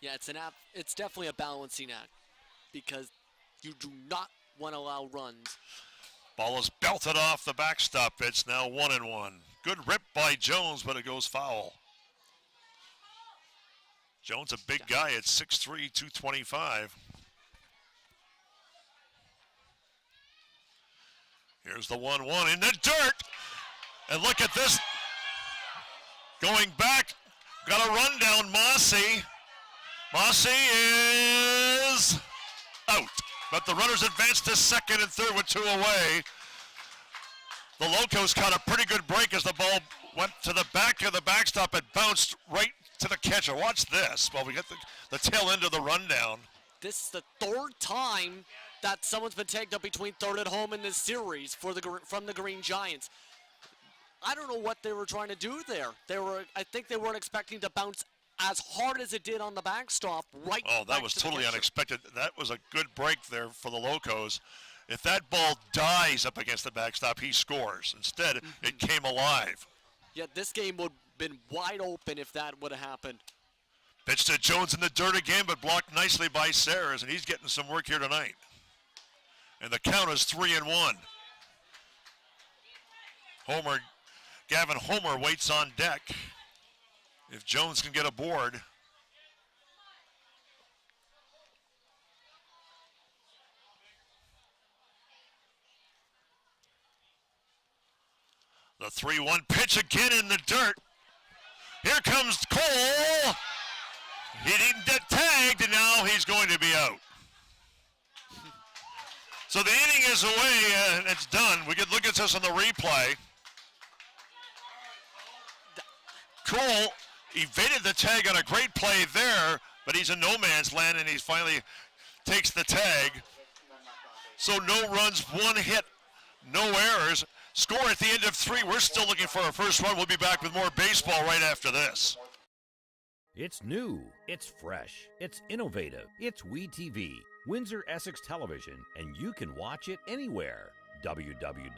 Yeah, it's definitely a balancing act because you do not want to allow runs. Ball is belted off the backstop. It's now 1-1. Good rip by Jones, but it goes foul. Jones, a big guy at 6'3", 225. Here's the 1-1 in the dirt. And look at this. Going back, got a run down, MOSSEY. MOSSEY is out. But the runners advance to second and third with 2 away. The Locos caught a pretty good break as the ball went to the back of the backstop. It bounced right to the catcher. Watch this while we get the tail end of the rundown. This is the third time that someone's been tagged up between third and home in this series from the Green Giants. I don't know what they were trying to do there. I think they weren't expecting to bounce as hard as it did on the backstop right. Oh, that was totally unexpected. That was a good break there for the Locos. If that ball dies up against the backstop, he scores. Instead, it came alive. Yeah, this game would have been wide open if that would have happened. Pitch to Jones in the dirt again, but blocked nicely by Sayers, and he's getting some work here tonight. And the count is 3-1. Gavin Homer waits on deck. If Jones can get aboard. The 3-1 pitch again in the dirt. Here comes Cole. He didn't get tagged, and now he's going to be out. So the inning is away, and it's done. We could look at this on the replay. Cole evaded the tag on a great play there, but he's in no man's land, and he finally takes the tag. So no runs, one hit, no errors. Score at the end of 3. We're still looking for our first run. We'll be back with more baseball right after this. It's new, it's fresh, it's innovative, it's WeTV, Windsor Essex Television, and you can watch it anywhere. www.we-tv.ca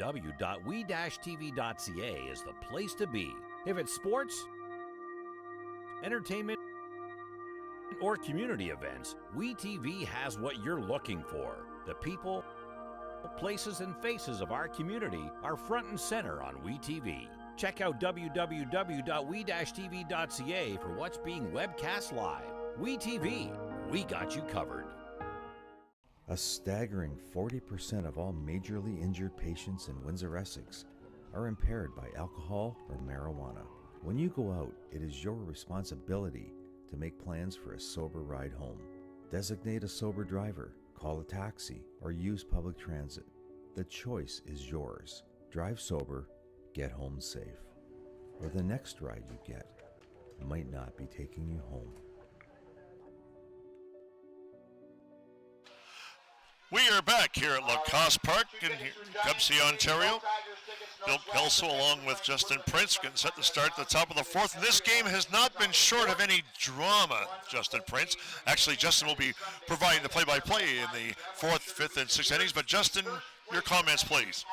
is the place to be. If it's sports, entertainment, or community events, WeTV has what you're looking for. The people, places, and faces of our community are front and center on WeTV. Check out www.we-tv.ca for what's being webcast live. WeTV, we got you covered. A staggering 40% of all majorly injured patients in Windsor, Essex are impaired by alcohol or marijuana. When you go out, it is your responsibility to make plans for a sober ride home. Designate a sober driver, call a taxi, or use public transit. The choice is yours. Drive sober, get home safe. Or the next ride you get might not be taking you home. We are back here at Lacasse Park in Tecumseh, Ontario. Bill Kelso along with Justin Prince getting set to start at the top of the 4th. And this game has not been short of any drama, Justin Prince. Actually, Justin will be providing the play-by-play in the 4th, 5th, and 6th innings. But Justin, your comments, please.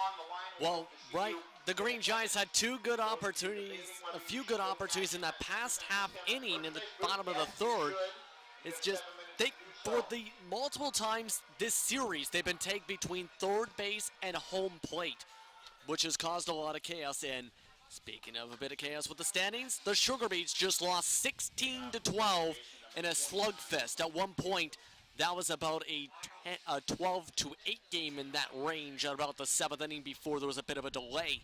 Well, right, the Green Giants had a few good opportunities in that past half inning in the bottom of the 3rd. It's just, for the multiple times this series, they've been tagged between 3rd base and home plate, which has caused a lot of chaos. And speaking of a bit of chaos with the standings, the Sugar Beets just lost 16-12 in a slugfest. At one point, that was about a 12-8 game in that range at about the 7th inning before there was a bit of a delay.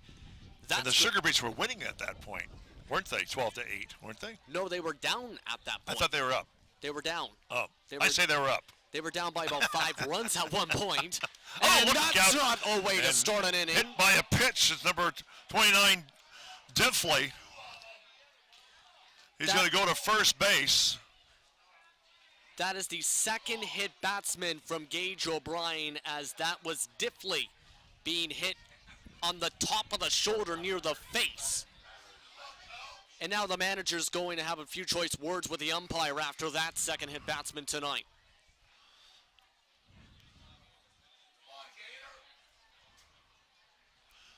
And the Sugar Beets were winning at that point, weren't they? 12-8, weren't they? No, they were down at that point. I thought they were up. They were down. Oh, I say they were up. They were down by about 5 runs at one point. Oh, and that's not a way to start an inning. Hit by a pitch. It's number 29, Diffley. He's going to go to first base. That is the second hit batsman from Gage O'Brien, as that was Diffley being hit on the top of the shoulder near the face. And now the manager's going to have a few choice words with the umpire after that second hit batsman tonight.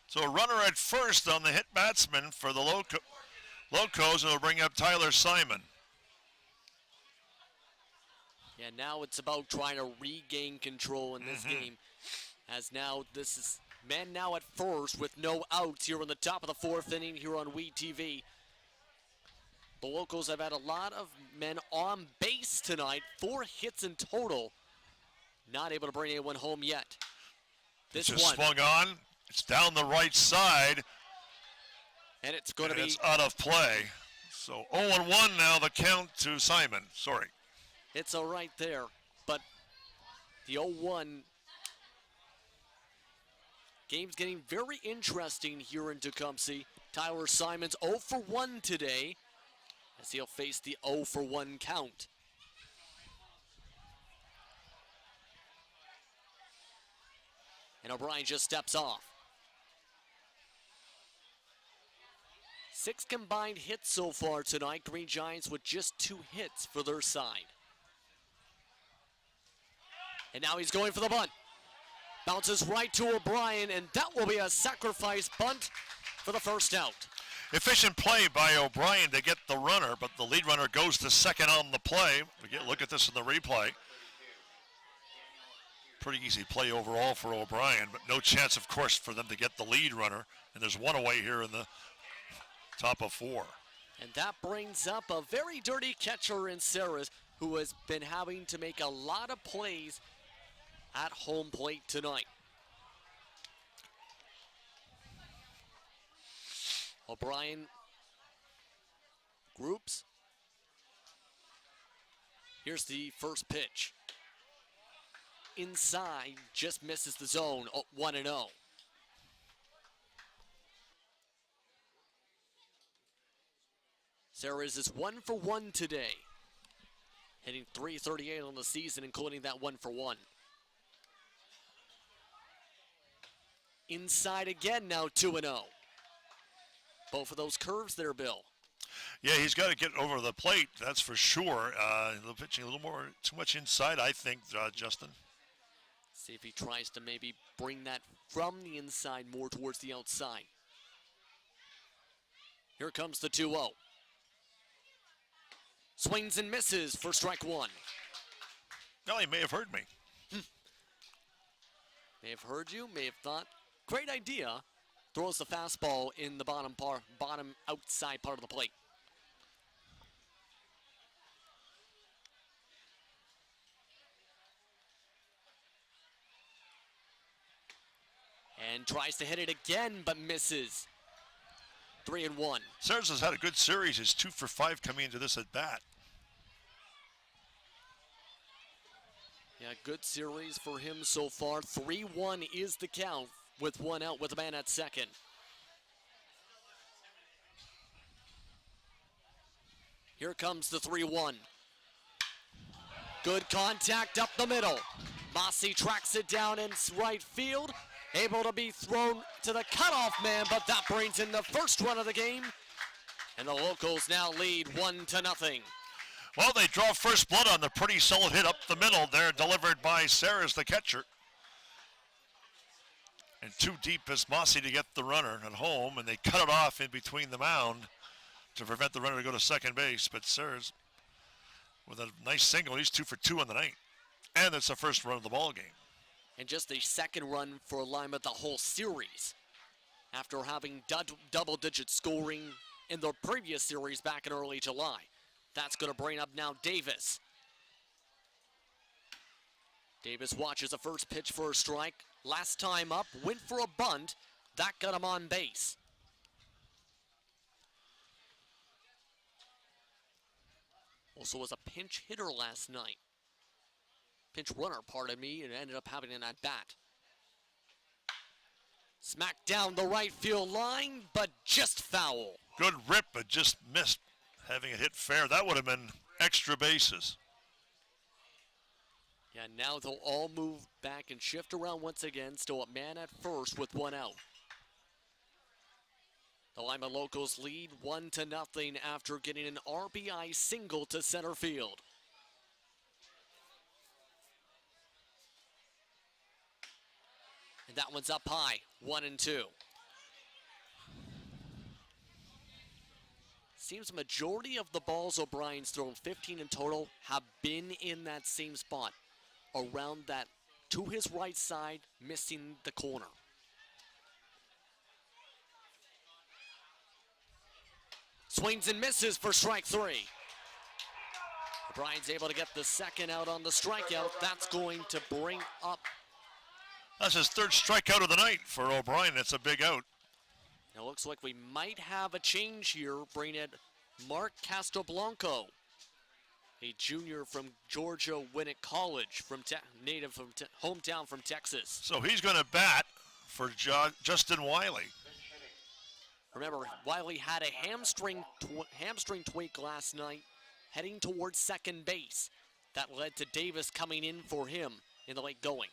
So a runner at first on the hit batsman for the Locos, and it'll bring up Tyler Simon. Yeah, now it's about trying to regain control in this game, as now this is man now at first with no outs here on the top of the 4th inning here on WeTV. The Locos have had a lot of men on base tonight, 4 hits in total. Not able to bring anyone home yet. This just swung on. It's down the right side. And it's going to be... It's out of play. So 0-1 now, the count to Simon. Sorry. It's all right there. But the 0-1 game's getting very interesting here in Tecumseh. Tyler Simon's 0-for-1 today, as he'll face the 0-for-1 count. And O'Brien just steps off. 6 combined hits so far tonight. Green Giants with just 2 hits for their side. And now he's going for the bunt. Bounces right to O'Brien, and that will be a sacrifice bunt for the first out. Efficient play by O'Brien to get the runner, but the lead runner goes to second on the play. Look at this in the replay. Pretty easy play overall for O'Brien, but no chance, of course, for them to get the lead runner. And there's one away here in the top of 4. And that brings up a very dirty catcher in Saras, who has been having to make a lot of plays at home plate tonight. O'Brien groups. Here's the first pitch. Inside, just misses the zone, 1-0. Sarah's is 1 for 1 today. Hitting .338 on the season, including that 1 for 1. Inside again now, 2-0. Both of those curves there, Bill. Yeah, he's got to get over the plate, that's for sure. The pitching a little more, too much inside, I think, Justin. See if he tries to maybe bring that from the inside more towards the outside. Here comes the 2-0. Swings and misses for strike one. Well, he may have heard me. May have heard you, may have thought. Great idea. Throws the fastball in the bottom outside part of the plate. And tries to hit it again, but misses. 3-1. Sears has had a good series. He's 2 for 5 coming into this at bat. Yeah, good series for him so far. 3-1 is the count with one out with a man at second. Here comes the 3-1. Good contact up the middle. MOSSEY tracks it down in right field. Able to be thrown to the cutoff man, but that brings in the first run of the game. And the Locals now lead 1-0. Well, they draw first blood on the pretty solid hit up the middle there, delivered by Sarah's the catcher. And too deep is MOSSEY to get the runner at home, and they cut it off in between the mound to prevent the runner to go to second base. But Sarah's with a nice single. He's 2 for 2 on the night. And it's the first run of the ball game. And just the second run for Lima the whole series. After having double-digit scoring in the previous series back in early July. That's going to bring up now Davis. Davis watches the first pitch for a strike. Last time up, went for a bunt. That got him on base. Also was a pinch hitter last night. Pinch runner, pardon me, and ended up having an at-bat. Smacked down the right field line, but just foul. Good rip, but just missed having it hit fair. That would have been extra bases. Yeah, now they'll all move back and shift around once again. Still a man at first with one out. The Lima Locos lead 1-0 after getting an RBI single to center field. And that one's up high, 1-2. Seems the majority of the balls O'Brien's thrown, 15 in total, have been in that same spot. Around that, to his right side, missing the corner. Swings and misses for strike three. O'Brien's able to get the second out on the strikeout. That's going to bring up. That's his third strikeout of the night for O'Brien. That's a big out. Now looks like we might have a change here. Bring in Mark Castoblanco, a junior from Georgia Winnick College, hometown from Texas. So he's going to bat for Justin Wiley. Remember, Wiley had a hamstring tweak last night, heading towards second base. That led to Davis coming in for him in the late going.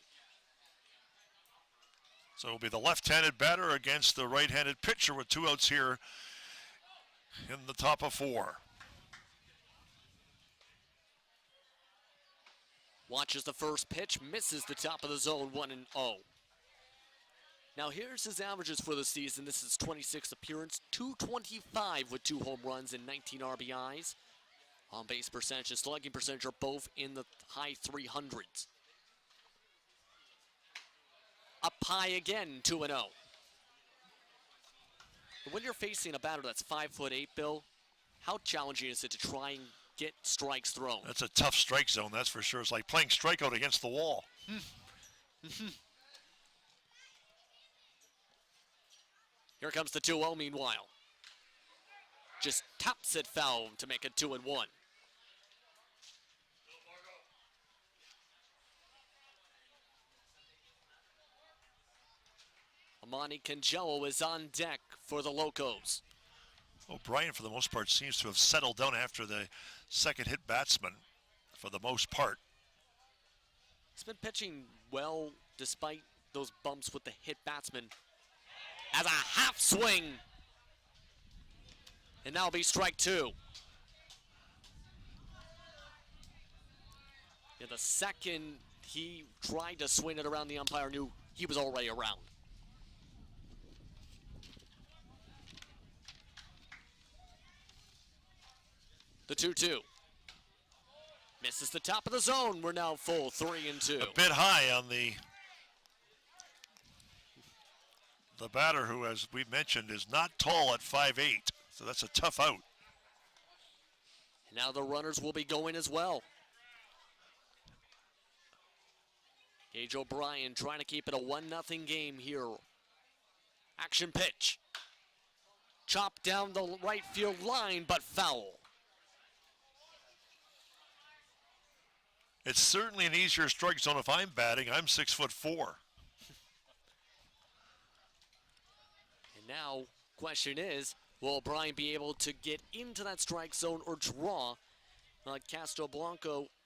So it'll be the left-handed batter against the right-handed pitcher with 2 outs here in the top of 4. Watches the first pitch, misses the top of the zone, 1-0. Now here's his averages for the season. This is 26th appearance, 225 with 2 home runs and 19 RBIs. On-base percentage and slugging percentage are both in the high 300s. Up high again, 2-0. When you're facing a batter that's 5'8", Bill, how challenging is it to try and get strikes thrown? That's a tough strike zone, that's for sure. It's like playing strikeout against the wall. Here comes the 2-0 meanwhile. Just taps it foul to make it 2-1. Amani Cangello is on deck for the Locos. O'Brien, for the most part, seems to have settled down after the second hit batsman for the most part. He's been pitching well despite those bumps with the hit batsman. As a half swing. And that'll be strike two. Yeah, the second he tried to swing it around, the umpire knew he was already around. The 2-2. Misses the top of the zone. We're now full 3-2. A bit high on the batter, who, as we mentioned, is not tall at 5'8", so that's a tough out. And now the runners will be going as well. Gage O'Brien trying to keep it a 1-0 game here. Action pitch. Chopped down the right field line, but foul. It's certainly an easier strike zone if I'm batting. I'm 6'4". And now, question is, will O'Brien be able to get into that strike zone or draw Castro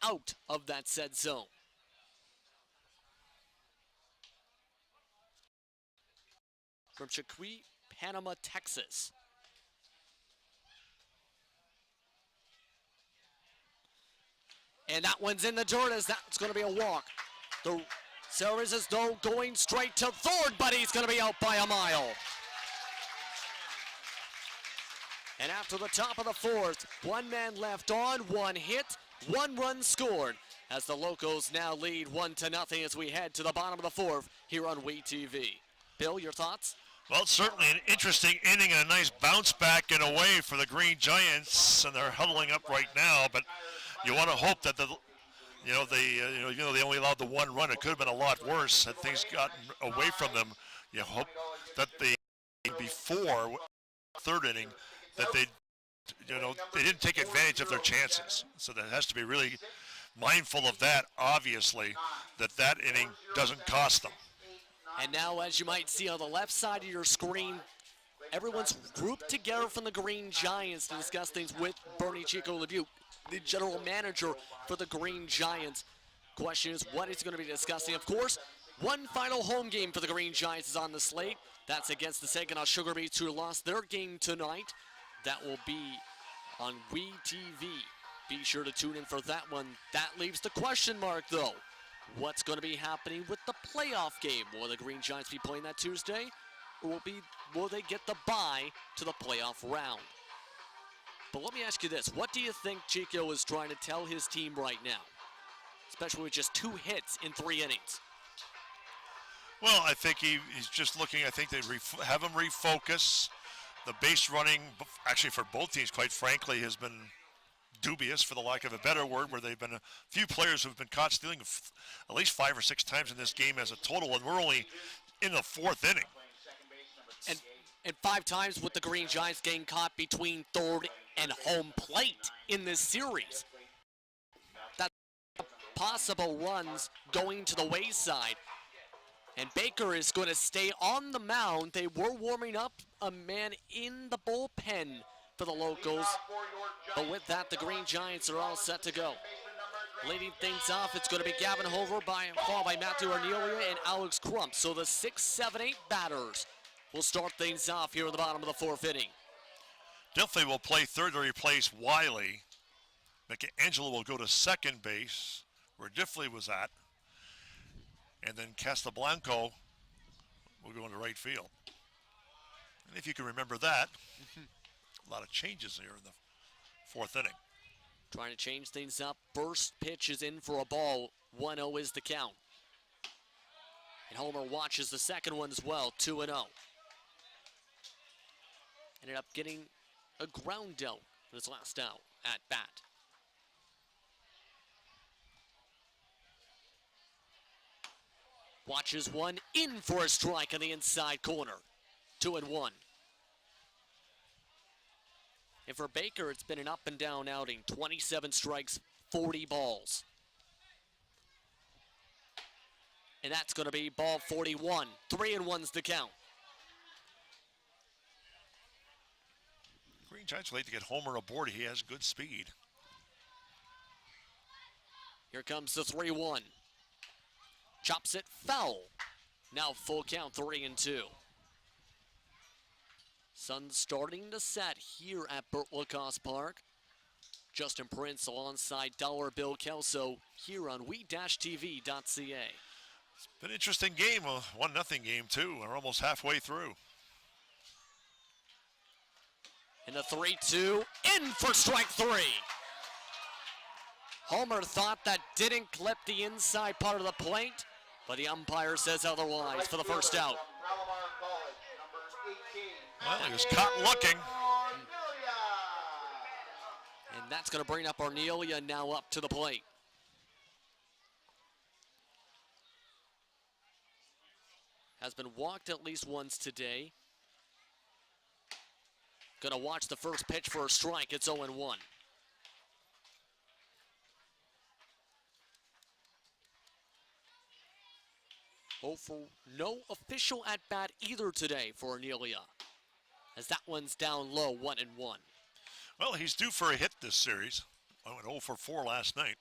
out of that said zone? From Chiqui, Panama, Texas. And that one's in the dirt as that's going to be a walk. The Sarahs as though going straight to third, but he's going to be out by a mile. And after the top of the fourth, one man left on, one hit, 1 run scored. As the Locos now lead 1-0 as we head to the bottom of the fourth here on WeTV. Bill, your thoughts? Well, certainly an interesting inning and a nice bounce back in a way for the Green Giants, and they're huddling up right now. But you want to hope that they only allowed the 1 run. It could have been a lot worse had things gotten away from them. You hope that before third inning that they didn't take advantage of their chances. So that has to be really mindful of that. Obviously, that inning doesn't cost them. And now, as you might see on the left side of your screen, everyone's grouped together from the Green Giants to discuss things with Bernie Chico Lebuc, the general manager for the Green Giants. Question is, what he's going to be discussing? Of course, one final home game for the Green Giants is on the slate. That's against the Saginaw Sugar Beets, who lost their game tonight. That will be on WeTV. Be sure to tune in for that one. That leaves the question mark, though. What's going to be happening with the playoff game? Will the Green Giants be playing that Tuesday? Or will they get the bye to the playoff round? But let me ask you this. What do you think Chico is trying to tell his team right now? Especially with just 2 hits in 3 innings. Well, I think he's just looking, I think they have him refocus. The base running, actually for both teams, quite frankly, has been dubious, for the lack of a better word, where they've been a few players who have been caught stealing at least 5 or 6 times in this game as a total, and we're only in the 4th inning. And 5 times with the Green Giants getting caught between third and home plate in this series. That's possible runs going to the wayside. And Baker is going to stay on the mound. They were warming up a man in the bullpen for the Locos. But with that, the Green Giants are all set to go. Leading things off, it's going to be Gavin Hover, followed by Matthew Ornelia and Alex Crump. So the 6, 7, 8 batters will start things off here in the bottom of the 4th inning. Diffley will play third to replace Wiley. Angelo will go to second base, where Diffley was at. And then Castablanco will go into right field. And if you can remember that, a lot of changes here in the 4th inning. Trying to change things up. First pitch is in for a ball. 1-0 is the count. And Homer watches the second one as well. 2-0. Ended up getting a ground out in his last out at bat. Watches one in for a strike on the inside corner. 2-1. And for Baker, it's been an up and down outing. 27 strikes, 40 balls. And that's going to be ball 41. 3-1's the count. Green Giants would like to get Homer aboard. He has good speed. Here comes the 3-1. Chops it foul. Now full count, 3-2. Sun starting to set here at Lacasse Park. Justin Prince alongside Dollar Bill Kelso here on we-tv.ca. It's been an interesting game, a 1-0 game too. We're almost halfway through. And the 3-2, in for strike 3. Homer thought that didn't clip the inside part of the plate, but the umpire says otherwise for the first out. Well, he was caught looking. And that's going to bring up Ornelia now up to the plate. Has been walked at least once today. Going to watch the first pitch for a strike. It's 0-1. Oh, for no official at-bat either today for Ornelia, as that one's down low, 1-1. Well, he's due for a hit this series. I went 0 for 4 last night.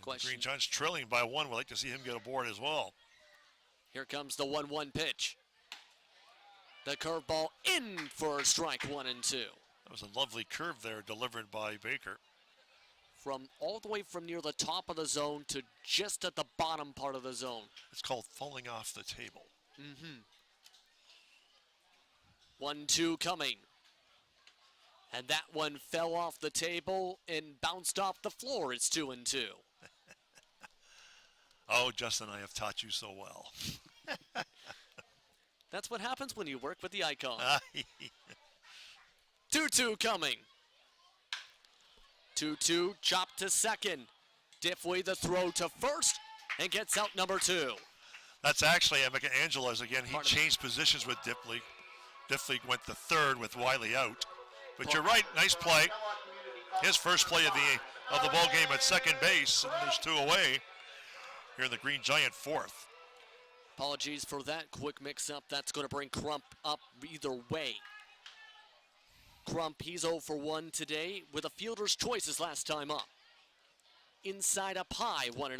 The Green Giants trailing by 1. We'd like to see him get aboard as well. Here comes the 1-1 pitch. The curveball in for a strike, 1-2. That was a lovely curve there delivered by Baker. From all the way from near the top of the zone to just at the bottom part of the zone. It's called falling off the table. 1-2 coming. And that one fell off the table and bounced off the floor. It's 2-2. Oh, Justin, I have taught you so well. That's what happens when you work with the icon. 2-2 coming. 2-2, chopped to second. Diffley the throw to first and gets out number 2. That's actually Angela's again. He changed positions with Diffley. Diffley went to third with Wiley out. But you're right, nice play. His first play of the ball game at second base, and there's 2 away. Here in the Green Giant 4th. Apologies for that quick mix-up. That's going to bring Crump up either way. Crump, he's 0 for 1 today with a fielder's choice his last time up. Inside up high, 1-0.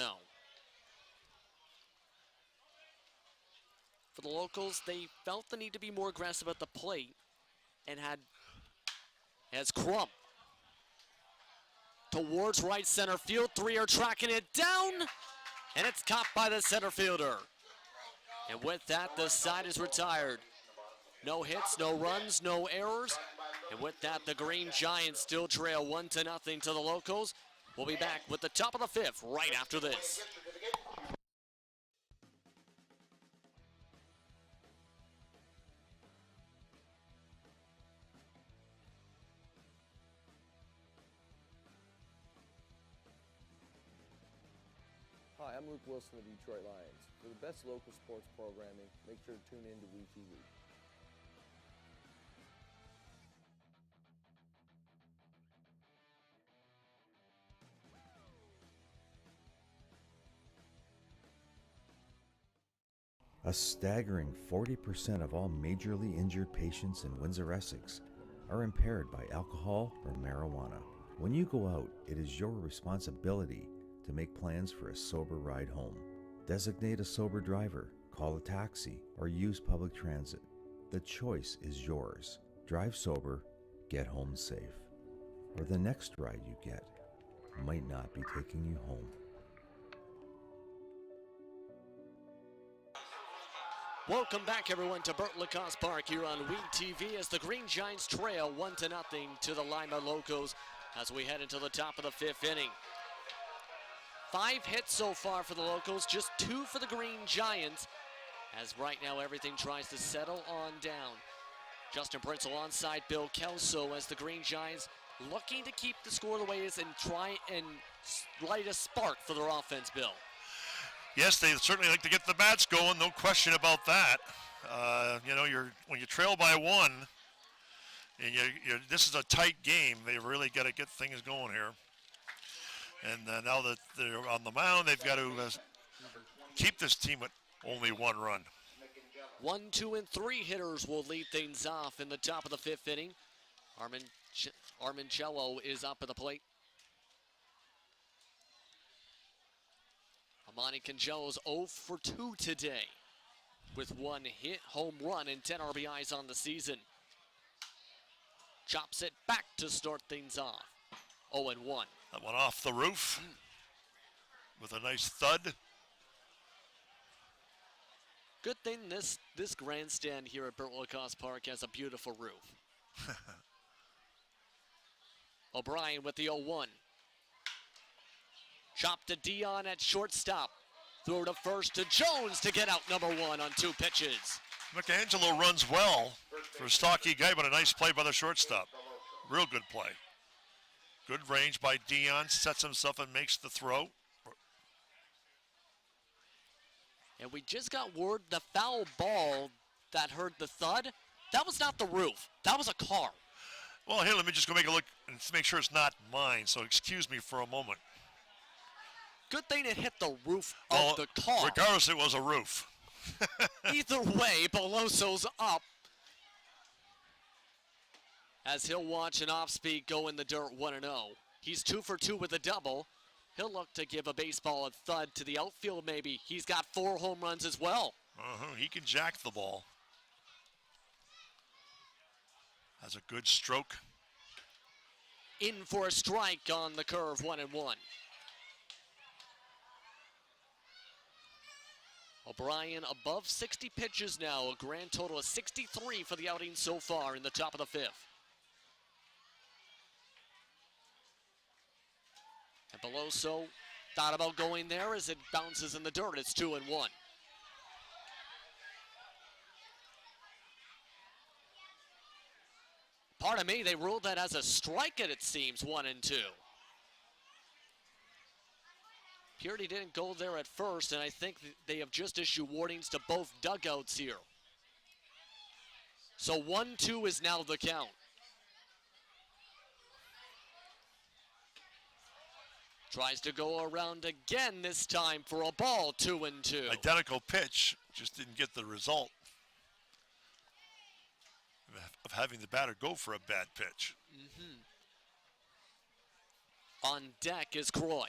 For the locals, they felt the need to be more aggressive at the plate and has Crump towards right center field. 3 are tracking it down, and it's caught by the center fielder. And with that, the side is retired. No hits, no runs, no errors. And with that, the Green Giants still trail 1-0 to the locals. We'll be back with the top of the 5th right after this. Hi, I'm Luke Wilson of Detroit Lions. For the best local sports programming, make sure to tune in to WeTV. A staggering 40% of all majorly injured patients in Windsor-Essex are impaired by alcohol or marijuana. When you go out, it is your responsibility to make plans for a sober ride home. Designate a sober driver, call a taxi, or use public transit. The choice is yours. Drive sober, get home safe. Or the next ride you get might not be taking you home. Welcome back, everyone, to Lacasse Park here on WeTV as the Green Giants trail 1-0 to the Lima Locos as we head into the top of the 5th inning. 5 hits so far for the Locals, just 2 for the Green Giants, as right now everything tries to settle on down. Justin Prince alongside Bill Kelso as the Green Giants looking to keep the score the way it is and try and light a spark for their offense, Bill. Yes, they certainly like to get the bats going, no question about that. You know, when you trail by 1, and this is a tight game, they really got to get things going here. And now that they're on the mound, they've got to keep this team at only 1 run. 1, 2, and 3 hitters will lead things off in the top of the 5th inning. Armancello is up at the plate. Amani Cangelo's 0 for 2 today, with 1 hit, home run, and 10 RBIs on the season. Chops it back to start things off. 0-1. That one off the roof with a nice thud. Good thing this grandstand here at Lacasse Park has a beautiful roof. O'Brien with the 0-1. Chop to Dion at shortstop. Throw to first to Jones to get out number 1 on 2 pitches. McAngelo runs well for a stocky guy, but a nice play by the shortstop. Real good play. Good range by Dion, sets himself and makes the throw. And we just got word the foul ball that heard the thud, that was not the roof. That was a car. Well, here, let me just go make a look and make sure it's not mine, so excuse me for a moment. Good thing it hit the roof of the car. Regardless, it was a roof. Either way, Beloso's up, as he'll watch an off-speed go in the dirt 1-0. He's 2 for 2 with a double. He'll look to give a baseball a thud to the outfield maybe. He's got 4 home runs as well. He can jack the ball. Has a good stroke. In for a strike on the curve, 1-1. O'Brien above 60 pitches now, a grand total of 63 for the outing so far in the top of the 5th. And Beloso thought about going there as it bounces in the dirt. It's 2-1. Pardon me, they ruled that as a strike, it seems, 1-2. Purity didn't go there at first, and I think they have just issued warnings to both dugouts here. So 1-2 is now the count. Tries to go around again this time for a ball, 2-2. Identical pitch, just didn't get the result of having the batter go for a bad pitch. On deck is Croy.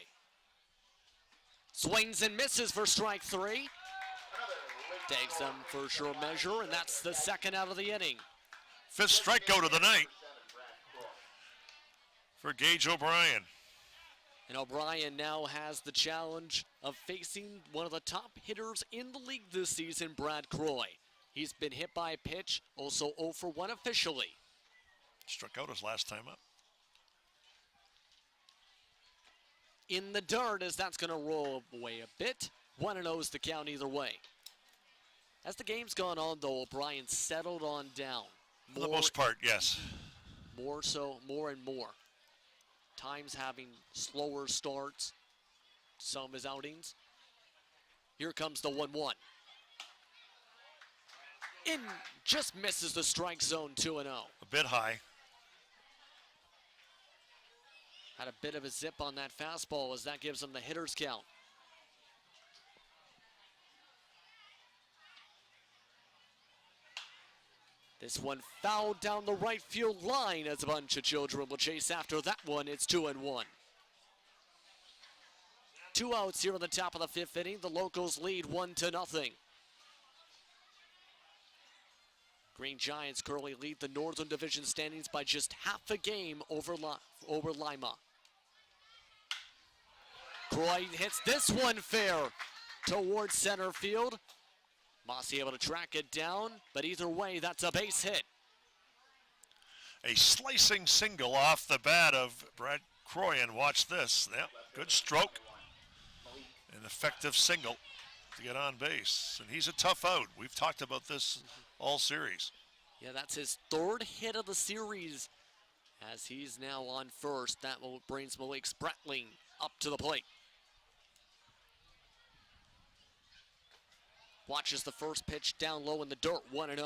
Swings and misses for strike 3. Takes them for sure measure, and that's the second out of the inning. 5th strikeout of the night for Gage O'Brien. And O'Brien now has the challenge of facing one of the top hitters in the league this season, Brad Croy. He's been hit by a pitch, also 0 for 1 officially. Struck out his last time up. In the dirt, as that's going to roll away a bit. 1-0 is the count either way. As the game's gone on, though, O'Brien settled on down. For the most part, yes. More so, more and more. Times having slower starts, some of his outings. Here comes the 1-1. In, just misses the strike zone, 2-0. A bit high. Had a bit of a zip on that fastball as that gives him the hitter's count. This one fouled down the right field line as a bunch of children will chase after that one. It's 2-1. 2 outs here in the top of the 5th inning. The Locos lead 1-0. Green Giants currently lead the Northern Division standings by just half a game over Lima. Croy hits this one fair towards center field. MOSSEY able to track it down, but either way, that's a base hit. A slicing single off the bat of Brad Croy, and watch this. Yep, good stroke. An effective single to get on base. And he's a tough out. We've talked about this all series. Yeah, that's his 3rd hit of the series as he's now on first. That brings Malik Spratling up to the plate. Watches the first pitch down low in the dirt, 1-0.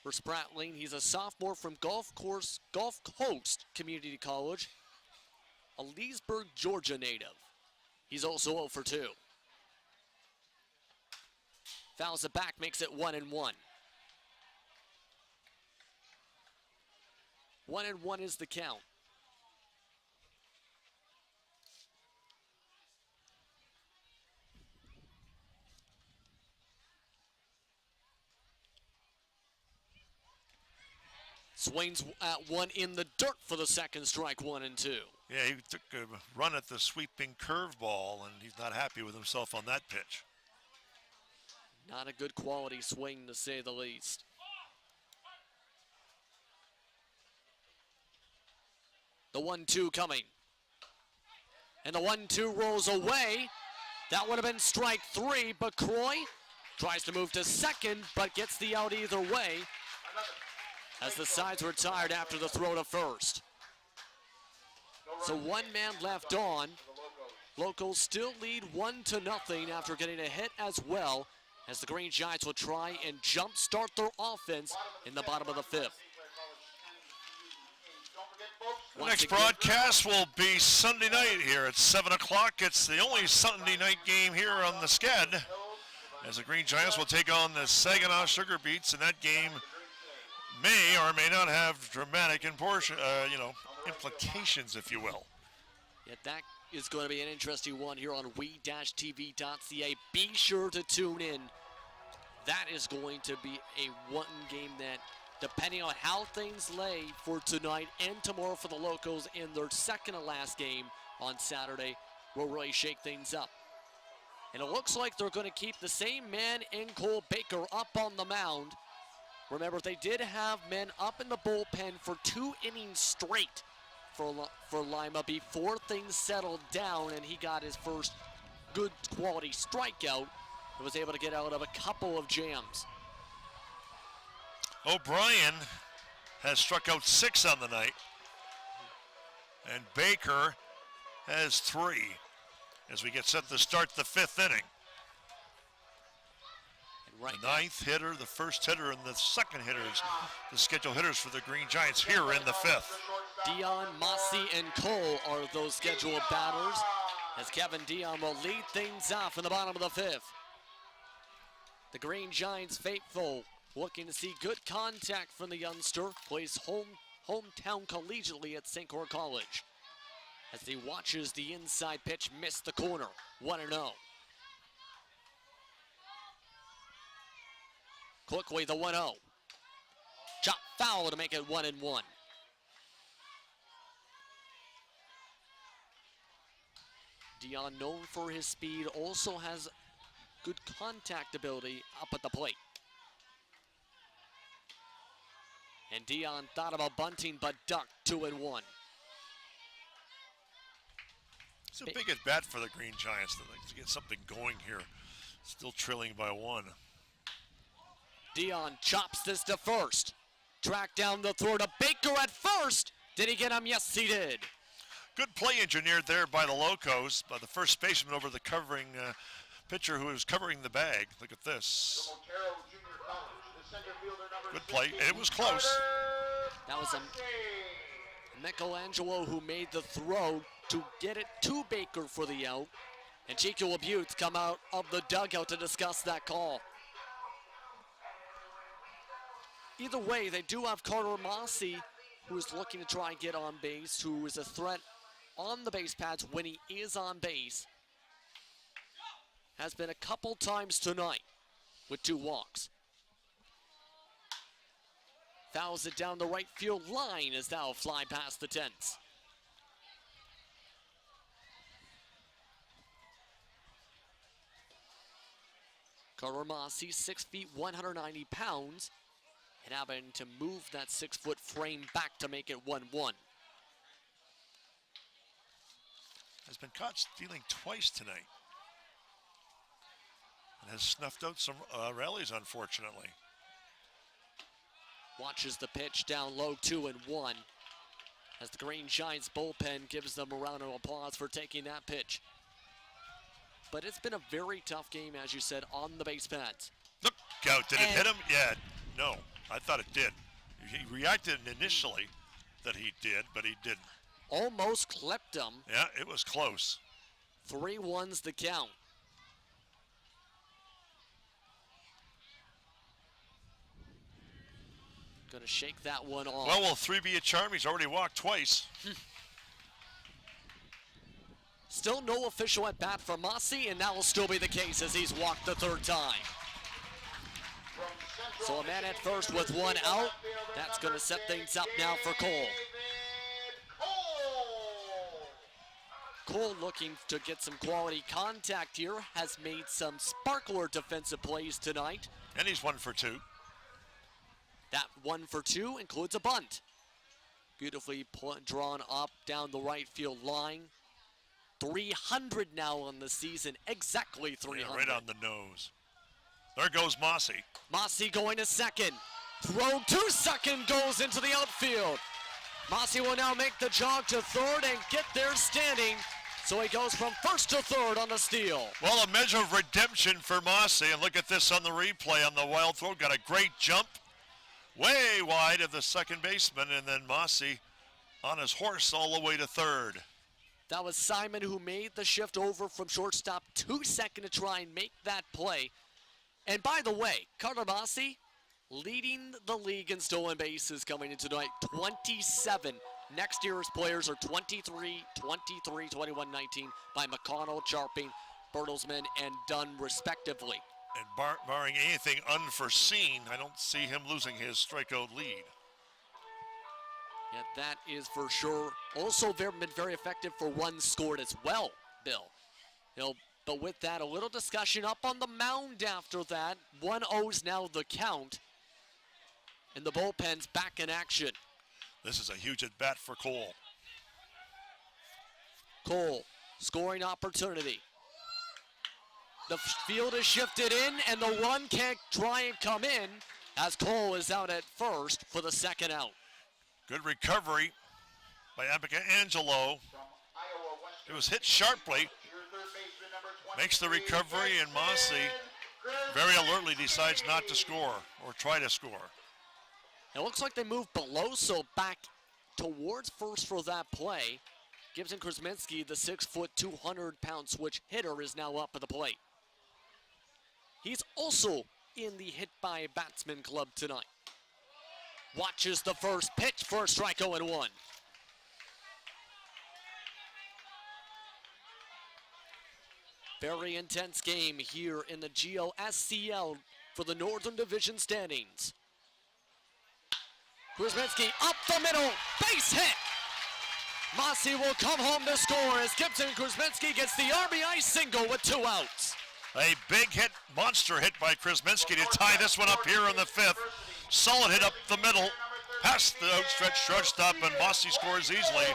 For Spratling, he's a sophomore from Gulf Coast Community College, a Leesburg, Georgia native. He's also 0 for 2. Fouls it back, makes it 1-1. 1-1 is the count. Swings at one in the dirt for the second strike, 1-2. Yeah, he took a run at the sweeping curveball, and he's not happy with himself on that pitch. Not a good quality swing, to say the least. The 1-2 coming. And the 1-2 rolls away. That would have been strike 3, but Croy tries to move to second, but gets the out either way, as the sides were tired after the throw to first. So one man left on. Locals still lead 1-0 after getting a hit as well, as the Green Giants will try and jumpstart their offense in the bottom of the fifth. The next broadcast will be Sunday night here at 7 o'clock. It's the only Sunday night game here on the Sched, as the Green Giants will take on the Saginaw Sugar Beets, and that game may or may not have dramatic implications, if you will. Yet that is going to be an interesting one here on we-tv.ca. Be sure to tune in. That is going to be a one game that, depending on how things lay for tonight and tomorrow for the Locos in their second to last game on Saturday, will really shake things up. And it looks like they're going to keep the same man in Cole Baker up on the mound. Remember, they did have men up in the bullpen for 2 innings straight for Lima before things settled down, and he got his first good quality strikeout and was able to get out of a couple of jams. O'Brien has struck out 6 on the night, and Baker has 3 as we get set to start the 5th inning. Right the 9th hitter, the first hitter, and the second hitters, the scheduled hitters for the Green Giants here in the 5th. Dion, Mossey, and Cole are those scheduled batters, as Kevin Dion will lead things off in the bottom of the 5th. The Green Giants faithful looking to see good contact from the youngster, plays hometown collegiately at St. Clair College, as he watches the inside pitch miss the corner. 1-0. Quickly, the 1-0. Chop foul to make it 1-1. Dion, known for his speed, also has good contact ability up at the plate. And Dion thought about bunting, but ducked. 2-1. It's a big at bat for the Green Giants to get something going here. Still trailing by 1. Dion chops this to first. Track down the throw to Baker at first. Did he get him? Yes, he did. Good play engineered there by the Locos, by the first baseman over the covering pitcher who was covering the bag. Look at this. Good play. It was close. That was a Michelangelo who made the throw to get it to Baker for the out. And Chico Abutes come out of the dugout to discuss that call. Either way, they do have Carter Mossey, who is looking to try and get on base, who is a threat on the base pads when he is on base. Has been a couple times tonight with 2 walks. Fouls it down the right field line as that'll fly past the tents. Carter Mossey, 6 feet, 190 pounds. And having to move that 6-foot frame back to make it 1-1. Has been caught stealing twice tonight. And has snuffed out some rallies, unfortunately. Watches the pitch down low, 2-1. As the Green Giants bullpen gives them a round of applause for taking that pitch. But it's been a very tough game, as you said, on the base pads. Look out, did it hit him? Yeah, no. I thought it did. He reacted initially that he did, but he didn't. Almost clipped him. Yeah, it was close. 3-1's the count. Gonna shake that one off. Well, will 3 be a charm? He's already walked twice. Still no official at bat for MOSSEY, and that will still be the case as he's walked the third time. So a man at first with one out. That's going to set things up now for Cole. Cole looking to get some quality contact here, has made some sparkler defensive plays tonight. And he's 1 for 2. That 1 for 2 includes a bunt. Beautifully drawn up down the right field line. 300 now on the season, exactly 300. Yeah, right on the nose. There goes MOSSEY. MOSSEY going to second. Throw to second, goes into the outfield. MOSSEY will now make the jog to third and get there standing. So he goes from first to third on the steal. Well, a measure of redemption for MOSSEY. And look at this on the replay on the wild throw. Got a great jump way wide of the second baseman. And then MOSSEY on his horse all the way to third. That was Simon who made the shift over from shortstop to second to try and make that play. And by the way, Carter MOSSEY leading the league in stolen bases coming into tonight, 27. Next year's players are 23, 23, 21, 19 by McConnell, Charping, Bertelsmann, and Dunn respectively. And barring anything unforeseen, I don't see him losing his strikeout lead. Yeah, that is for sure. Also been very effective for runs scored as well, Bill. But with that, a little discussion up on the mound after that. 1-0's now the count. And the bullpen's back in action. This is a huge at-bat for Cole. Cole, scoring opportunity. The field is shifted in, and the run can't try and come in as Cole is out at first for the second out. Good recovery by Abica Angelo. It was hit sharply. Makes the recovery, and MOSSEY very alertly decides not to score or try to score. It looks like they moved BELOSO back towards first for that play. Gibson KRZEMINSKI, the 6-foot, 200-pound switch hitter, is now up at the plate. He's also in the hit by batsman club tonight. Watches the first pitch for a strike 0-1. Very intense game here in the GOSCL for the Northern Division standings. KRZEMINSKI up the middle, base hit. MOSSEY will come home to score as Gibson KRZEMINSKI gets the RBI single with 2 outs. A big hit, monster hit by KRZEMINSKI to tie this one up here in the 5th. Solid hit up the middle, past the outstretched shortstop, and MOSSEY scores easily.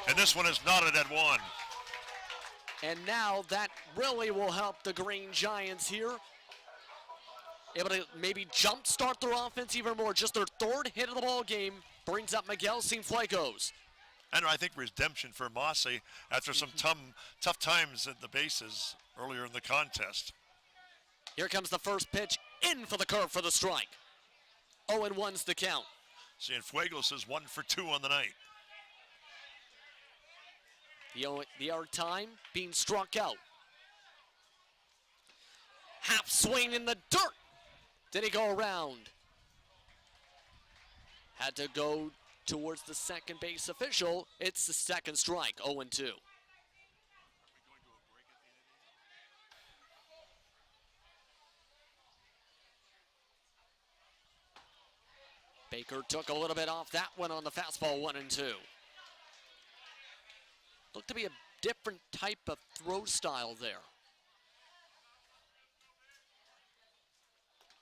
And this one is knotted at 1. And now that really will help the Green Giants here. Able to maybe jumpstart their offense even more. Just their third hit of the ball game brings up Miguel Cienfuegos. And I think redemption for MOSSEY after some tough times at the bases earlier in the contest. Here comes the first pitch, in for the curve for the strike. 0-1's the count. Cienfuegos is 1 for 2 on the night. The other time being struck out. Half swing in the dirt. Did he go around? Had to go towards the second base official. It's the second strike, 0-2. Baker took a little bit off that one on the fastball, 1-2. Looked to be a different type of throw style there.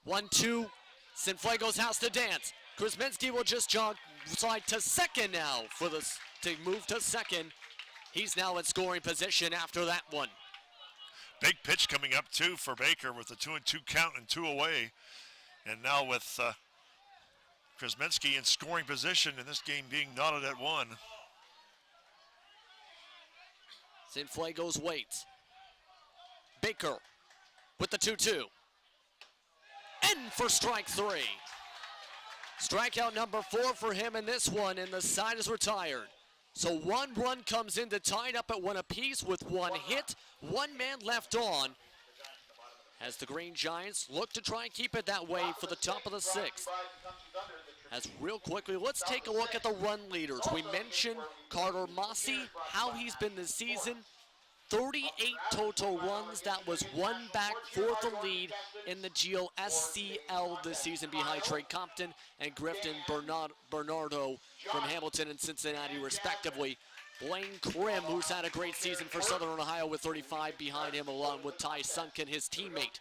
1-2, Cienfuegos has to dance. KRZEMINSKI will just jog slide to second now to move to second. He's now in scoring position after that one. Big pitch coming up too for Baker with a 2-2 count and 2 away. And now with KRZEMINSKI in scoring position and this game being knotted at 1. Cienfuegos waits. Baker with the 2-2. In for strike 3. Strikeout number 4 for him in this one, and the side is retired. So 1 run comes in to tie it up at 1 apiece with 1 hit, 1 man left on. as the Green Giants look to try and keep it that way for the top of the sixth. As real quickly, let's take a look at the run leaders. We mentioned Carter MOSSEY, how he's been this season. 38 total runs. That was one back for the lead in the GOSCL this season behind Trey Compton and Griffin Bernardo from Hamilton and Cincinnati, respectively. Blaine Krim, who's had a great season for Southern Ohio with 35 behind him, along with Ty Sunken, his teammate.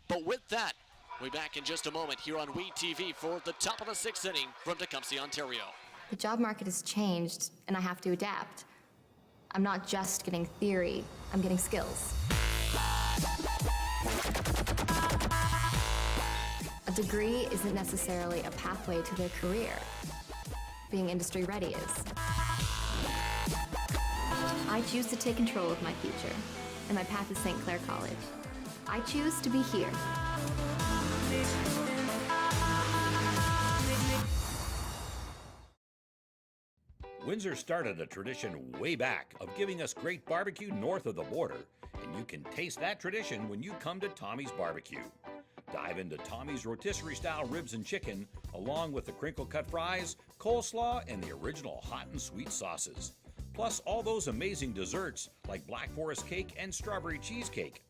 But with that, we'll be back in just a moment here on WeTV for the top of the sixth inning from Tecumseh, Ontario. The job market has changed, and I have to adapt. I'm not just getting theory, I'm getting skills. A degree isn't necessarily a pathway to their career. Being industry ready is. I choose to take control of my future, and my path is St. Clair College. I choose to be here. Windsor started a tradition way back of giving us great barbecue north of the border, and you can taste that tradition when you come to Tommy's Barbecue. Dive into Tommy's rotisserie-style ribs and chicken, along with the crinkle-cut fries, coleslaw, and the original hot and sweet sauces. Plus all those amazing desserts like Black Forest cake and strawberry cheesecake.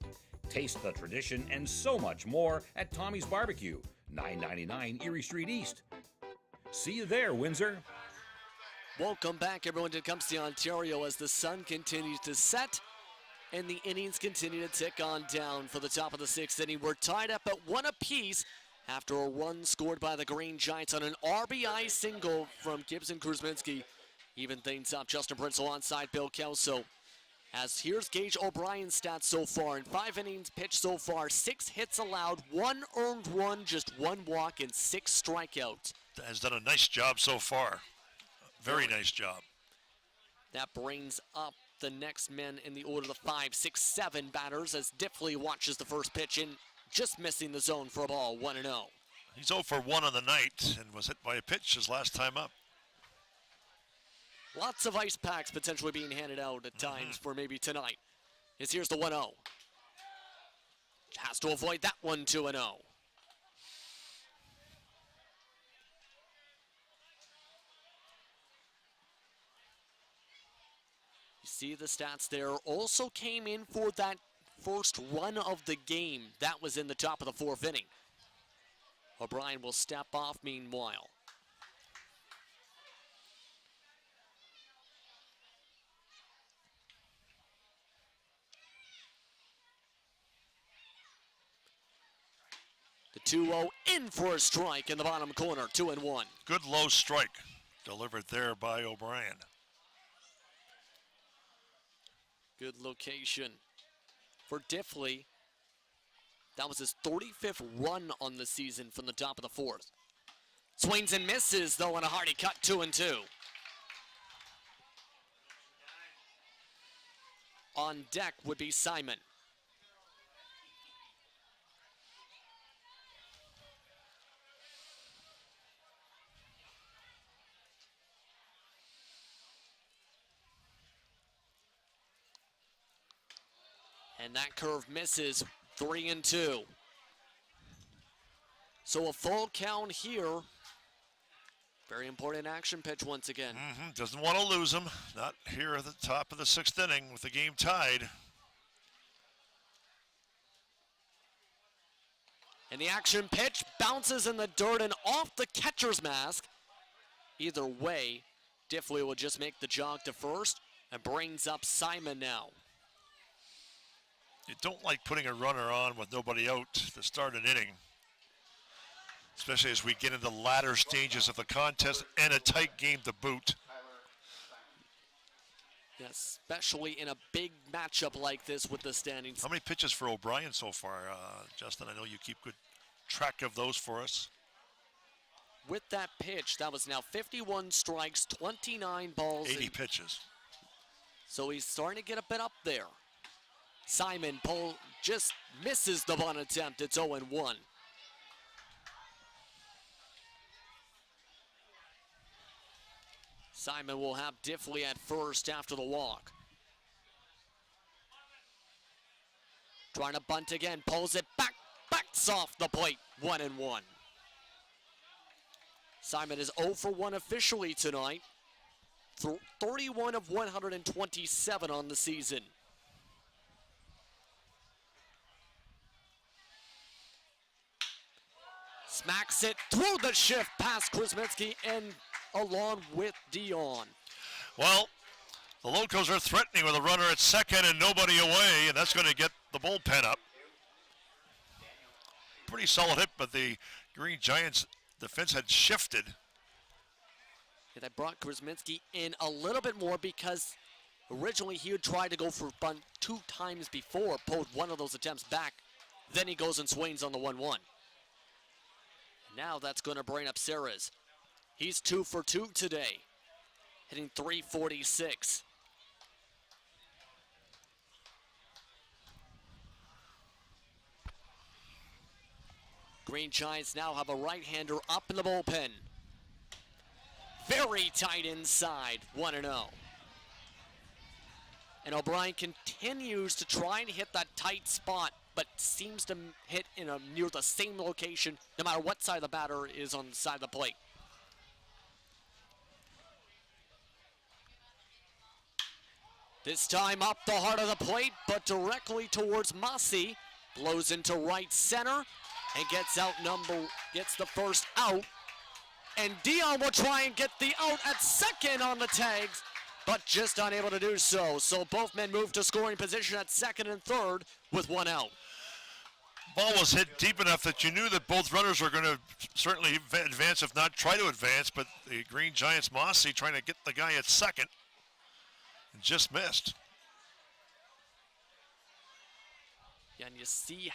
Taste the tradition and so much more at Tommy's Barbecue, 999 Erie Street East. See you there, Windsor. Welcome back, everyone, to Tecumseh, Ontario, as the sun continues to set and the innings continue to tick on down for the top of the sixth inning. We're tied up at one apiece after a run scored by the Green Giants on an RBI single from Gibson KRZEMINSKI. Even things up, Justin Prinzel onside, Bill Kelso. As here's Gage O'Brien's stats so far. In 5 innings pitched so far, 6 hits allowed, 1 earned run, just 1 walk, and 6 strikeouts. Has done a nice job so far. Very nice job. That brings up the next men in the order, the 5, 6, 7 batters, as Diffley watches the first pitch in, just missing the zone for a ball, 1-0. He's 0 for 1 on the night and was hit by a pitch his last time up. Lots of ice packs potentially being handed out at times for maybe tonight. Here's the 1-0. Has to avoid that one, 2-0. You see the stats there. Also came in for that first run of the game. That was in the top of the 4th inning. O'Brien will step off meanwhile. The 2-0 in for a strike in the bottom corner, 2-1. Good low strike delivered there by O'Brien. Good location for Diffley. That was his 35th run on the season from the top of the 4th. Swings and misses, though, on a hearty cut, 2-2. On deck would be Simon. And that curve misses, 3-2. So a full count here. Very important action pitch once again. Doesn't want to lose him. Not here at the top of the 6th inning with the game tied. And the action pitch bounces in the dirt and off the catcher's mask. Either way, Diffley will just make the jog to first and brings up Simon now. You don't like putting a runner on with nobody out to start an inning, especially as we get into the latter stages of the contest and a tight game to boot. Yes, especially in a big matchup like this with the standings. How many pitches for O'Brien so far, Justin? I know you keep good track of those for us. With that pitch, that was now 51 strikes, 29 balls. 80 pitches. So he's starting to get a bit up there. Simon just misses the bunt attempt. It's 0-1. Simon will have Diffley at first after the walk. Trying to bunt again, pulls it back, backs off the plate, 1-1. Simon is 0 for 1 officially tonight. 31 of 127 on the season. Smacks it through the shift past KRZEMINSKI and along with Dion. Well, the Locos are threatening with a runner at second and nobody away, and that's going to get the bullpen up. Pretty solid hit, but the Green Giants defense had shifted. Yeah, that brought KRZEMINSKI in a little bit more because originally he would try to go for bunt 2 times before, pulled one of those attempts back. Then he goes and swings on the 1-1. Now that's going to bring up Serres. He's 2 for 2 today, hitting .346. Green Giants now have a right-hander up in the bullpen. Very tight inside, 1-0. And O'Brien continues to try and hit that tight spot, but seems to hit in near the same location, no matter what side the batter is on the side of the plate. This time up the heart of the plate, but directly towards MOSSEY. Blows into right center and gets the first out. And Dion will try and get the out at second on the tags, but just unable to do so. So both men move to scoring position at second and third with 1 out. Ball was hit deep enough that you knew that both runners were going to certainly advance, if not try to advance, but the Green Giants, MOSSEY, trying to get the guy at second and just missed. Yeah, and you see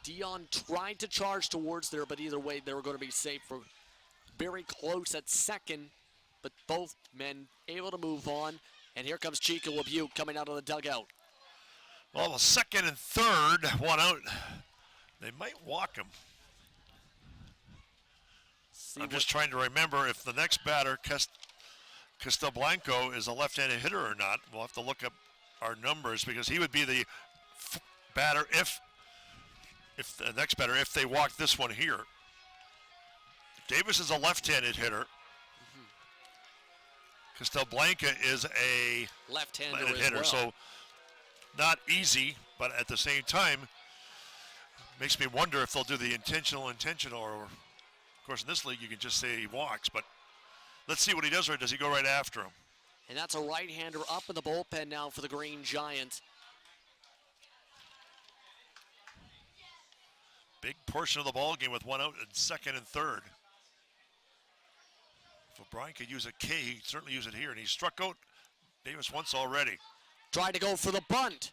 Dion tried to charge towards there, but either way, they were going to be safe for very close at second, but both men able to move on. And here comes Chico LeBuc coming out of the dugout. Well, the second and third, 1 out. They might walk him. I'm just trying to remember if the next batter, Castelblanco, is a left-handed hitter or not. We'll have to look up our numbers because he would be the batter if the next batter, if they walk this one here. Davis is a left-handed hitter. Castelblanca is a left-handed hitter, well. so not easy, but at the same time, makes me wonder if they'll do the intentional, or of course in this league you can just say he walks, but let's see what he does, or does he go right after him? And that's a right-hander up in the bullpen now for the Green Giants. Big portion of the ball game with 1 out in second and third. If O'Brien could use a K, he'd certainly use it here, and he struck out Davis once already. Tried to go for the bunt,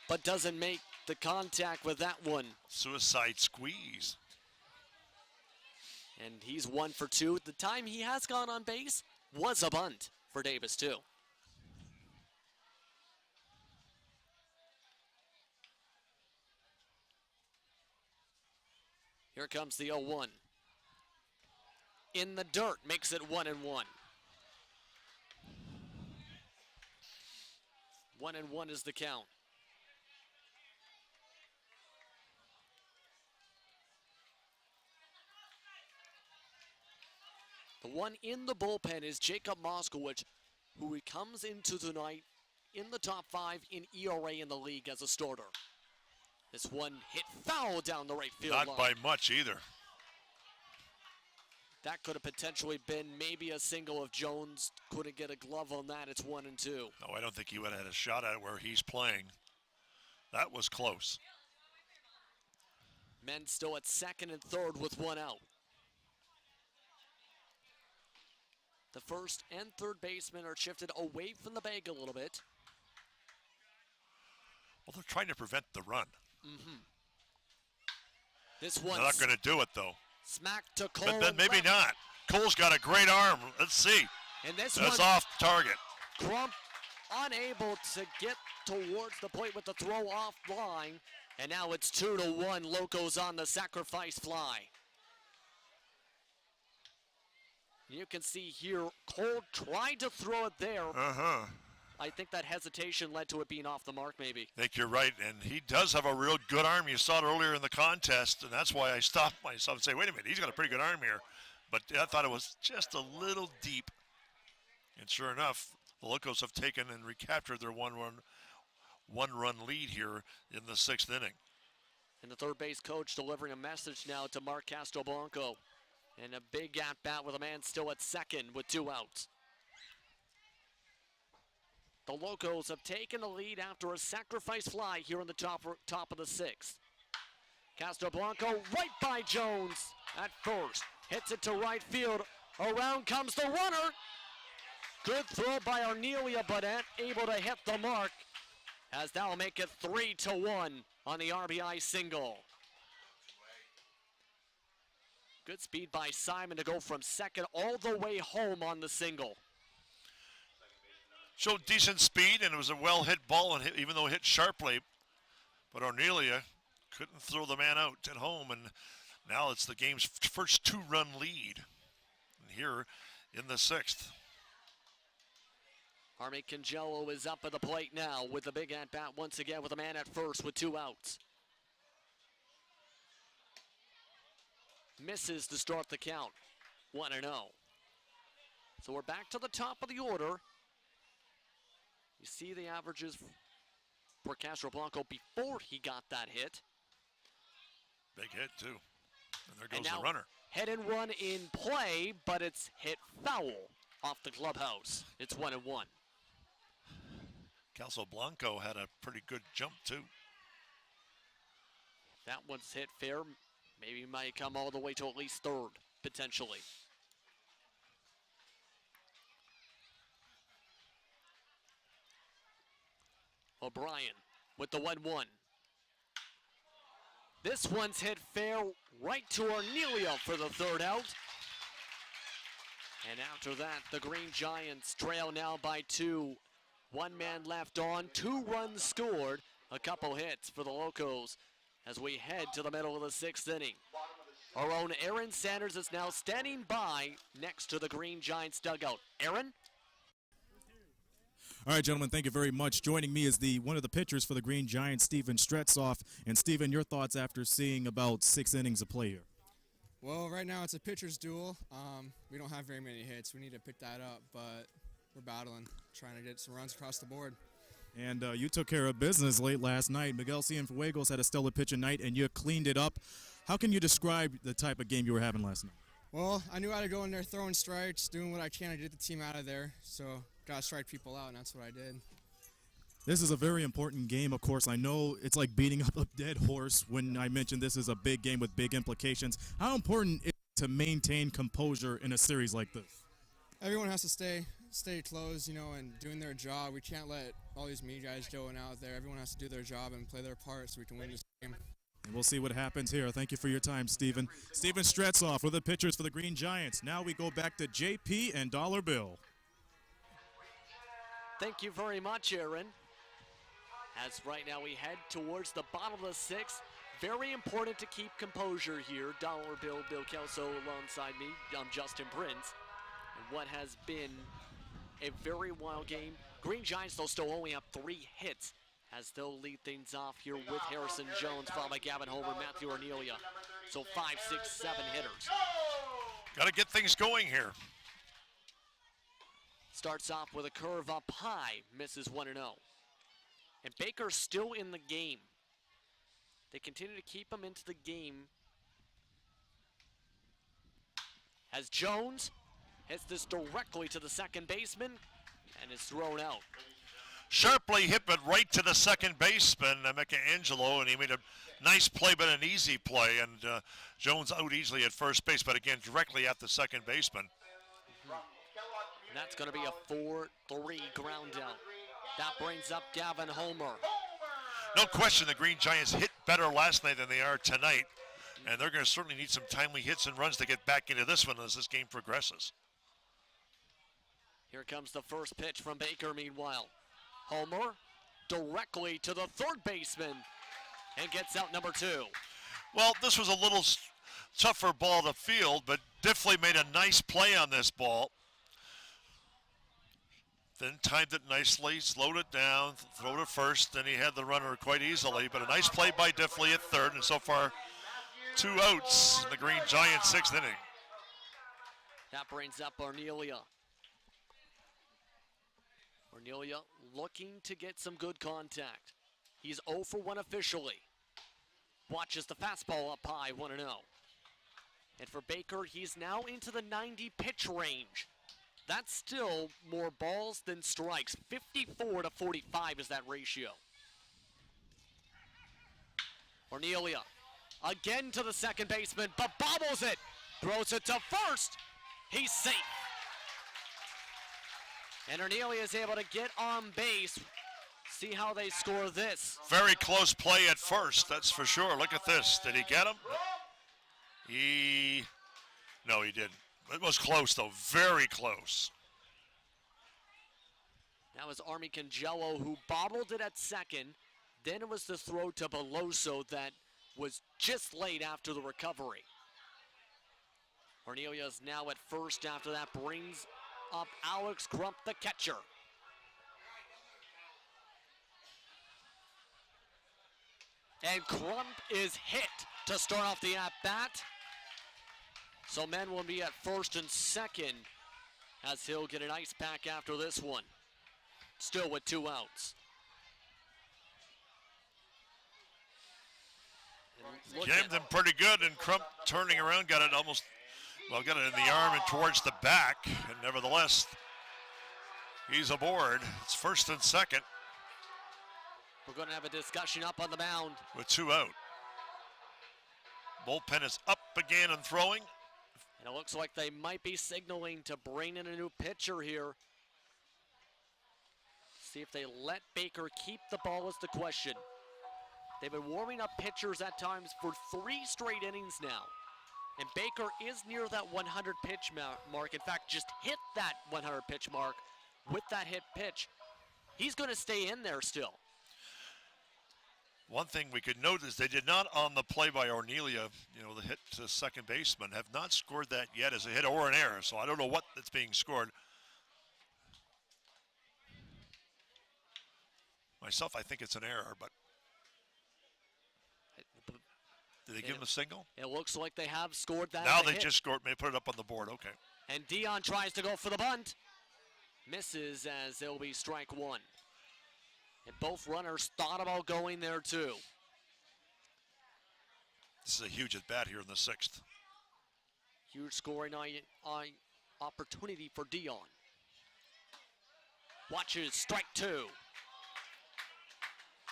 but doesn't make the contact with that one. Suicide squeeze. And he's 1 for 2. The time he has gone on base was a bunt for Davis too. Here comes the 0-1. In the dirt, makes it 1-1. 1-1 is the count. The one in the bullpen is Jacob Moskowitz, who comes into tonight in the top 5 in ERA in the league as a starter. This one hit foul down the right field line. Not by much either. That could have potentially been maybe a single if Jones couldn't get a glove on that. It's 1-2. No, I don't think he would have had a shot at it where he's playing. That was close. Men still at second and third with 1 out. The first and third basemen are shifted away from the bag a little bit. Well, they're trying to prevent the run. This one. They're not going to do it, though. Smack to Cole. But then maybe not. Cole's got a great arm. Let's see. And this That's one, off target. Crump unable to get towards the plate with the throw off line. And now it's 2-1. Locos on the sacrifice fly. You can see here, Cole tried to throw it there. I think that hesitation led to it being off the mark, maybe. I think you're right, and he does have a real good arm. You saw it earlier in the contest, and that's why I stopped myself and say, wait a minute, he's got a pretty good arm here. But I thought it was just a little deep. And sure enough, the Locos have taken and recaptured their one-run lead here in the 6th inning. And the third base coach delivering a message now to Mark Castroblanco. And a big at-bat with a man still at second with 2 outs. The Locos have taken the lead after a sacrifice fly here in the top of the 6th. Castroblanco right by Jones at first. Hits it to right field. Around comes the runner. Good throw by Ornelia, but able to hit the mark, as that'll make it 3-1 on the RBI single. Good speed by Simon to go from second all the way home on the single. Showed decent speed, and it was a well-hit ball, and even though it hit sharply, but Ornelia couldn't throw the man out at home, and now it's the game's first 2-run lead here in the 6th. Army Cangello is up at the plate now with the big at-bat once again with a man at first with 2 outs. Misses to start the count, 1-0. So we're back to the top of the order. You see the averages for Castroblanco before he got that hit. Big hit, too. And there goes the runner. Hit and run in play, but it's hit foul off the clubhouse. It's 1-1. Castroblanco had a pretty good jump, too. That one's hit fair. Maybe he might come all the way to at least third, potentially. O'Brien with the 1-1. This one's hit fair right to Ornelia for the 3rd out. And after that, the Green Giants trail now by 2. 1 man left on, 2 runs scored, a couple hits for the Locos as we head to the middle of the 6th inning. Our own Aaron Sanders is now standing by next to the Green Giants dugout. Aaron? All right, gentlemen, thank you very much. Joining me is one of the pitchers for the Green Giants, Steven Stretzoff. And Steven, your thoughts after seeing about 6 innings of play here? Well, right now it's a pitcher's duel. We don't have very many hits. We need to pick that up, but we're battling, trying to get some runs across the board. And you took care of business late last night. Miguel Cienfuegos had a stellar pitching night, and you cleaned it up. How can you describe the type of game you were having last night? Well, I knew how to go in there throwing strikes, doing what I can to get the team out of there. So got to strike people out, and that's what I did. This is a very important game, of course. I know it's like beating up a dead horse when I mentioned this is a big game with big implications. How important is it to maintain composure in a series like this? Everyone has to stay close, and doing their job. We can't let all these media guys going out there. Everyone has to do their job and play their part so we can win this game. And we'll see what happens here. Thank you for your time, Steven. Steven Stretzoff with the pitchers for the Green Giants. Now we go back to JP and Dollar Bill. Thank you very much, Aaron. As right now we head towards the bottom of the 6th. Very important to keep composure here. Dollar Bill, Bill Kelso alongside me. I'm Justin Prince. And what has been a very wild game. Green Giants, though, still only have 3 hits as they'll lead things off here with Harrison Jones, followed by Gavin Homer, Matthew Ornelia. So 5, 6, 7 hitters. Got to get things going here. Starts off with a curve up high, misses 1-0. And Baker's still in the game. They continue to keep him into the game. As Jones hits this directly to the second baseman and is thrown out. Sharply hit, but right to the second baseman, Michelangelo, and he made a nice play, but an easy play. And Jones out easily at first base, but again, directly at the second baseman. And that's going to be a 4-3 ground out. That brings up Gavin Homer. No question the Green Giants hit better last night than they are tonight. And they're going to certainly need some timely hits and runs to get back into this one as this game progresses. Here comes the first pitch from Baker, meanwhile. Homer directly to the third baseman and gets out number 2. Well, this was a little tougher ball to field, but Diffley made a nice play on this ball. then timed it nicely, slowed it down, threw it first, then he had the runner quite easily, but a nice play by Diffley at third, and so far 2 outs in the Green Giants' 6th inning. That brings up Ornelia. Ornelia looking to get some good contact. He's 0 for 1 officially. Watches the fastball up high, 1-0. And for Baker, he's now into the 90 pitch range. That's still more balls than strikes. 54 to 45 is that ratio. Ornelia again to the second baseman, but bobbles it. Throws it to first. He's safe. And Ornelia is able to get on base. See how they score this. Very close play at first, that's for sure. Look at this. Did he get him? No, he didn't. It was close, though. Very close. That was Army Cangello who bobbled it at second. Then it was the throw to Beloso that was just late after the recovery. Ornelia is now at first after that. Brings up Alex Crump, the catcher. And Crump is hit to start off the at-bat. So men will be at first and second as he'll get an ice pack after this one. Still with 2 outs. Jammed him pretty good, and Crump turning around, got it almost, well, got it in the arm and towards the back, and nevertheless, he's aboard. It's first and second. We're going to have a discussion up on the mound. With 2 out. Bullpen is up again and throwing. And it looks like they might be signaling to bring in a new pitcher here. See if they let Baker keep the ball is the question. They've been warming up pitchers at times for 3 straight innings now. And Baker is near that 100 pitch mark. In fact, just hit that 100 pitch mark with that hit pitch. He's going to stay in there still. One thing we could note is they did not, on the play by Ornelia, the hit to second baseman, have not scored that yet as a hit or an error. So I don't know what that's being scored. Myself, I think it's an error, but did they give him a single? It looks like they have scored that. Now they just scored. May put it up on the board. Okay. And Dion tries to go for the bunt. Misses as it'll be strike 1. And both runners thought about going there too. This is a huge at-bat here in the 6th. Huge scoring opportunity for Dion. Watches strike 2.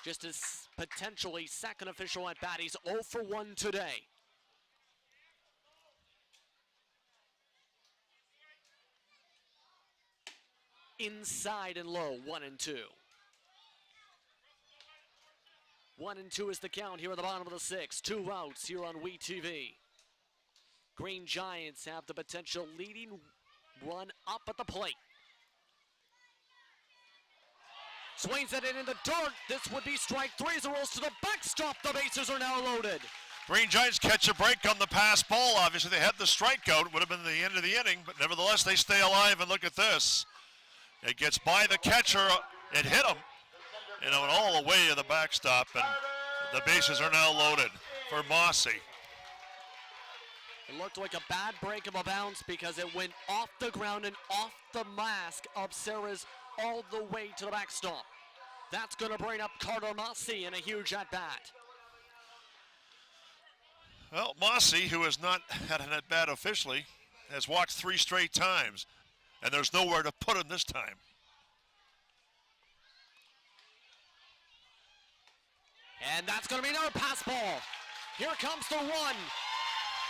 Just his potentially second official at bat. He's 0 for 1 today. Inside and low, 1-2. 1-2 is the count here at the bottom of the 6th. 2 outs here on WeTV. Green Giants have the potential leading run up at the plate. Swings it in the dirt. This would be strike 3 as it rolls to the backstop. The bases are now loaded. Green Giants catch a break on the pass ball. Obviously, they had the strikeout. It would have been the end of the inning, but nevertheless, they stay alive. And look at this. It gets by the catcher. It hit him. And all the way to the backstop, and the bases are now loaded for MOSSEY. It looked like a bad break of a bounce because it went off the ground and off the mask of Sarah's all the way to the backstop. That's going to bring up Carter MOSSEY in a huge at-bat. Well, MOSSEY, who has not had an at-bat officially, has walked 3 straight times, and there's nowhere to put him this time. And that's going to be another pass ball. Here comes the 1.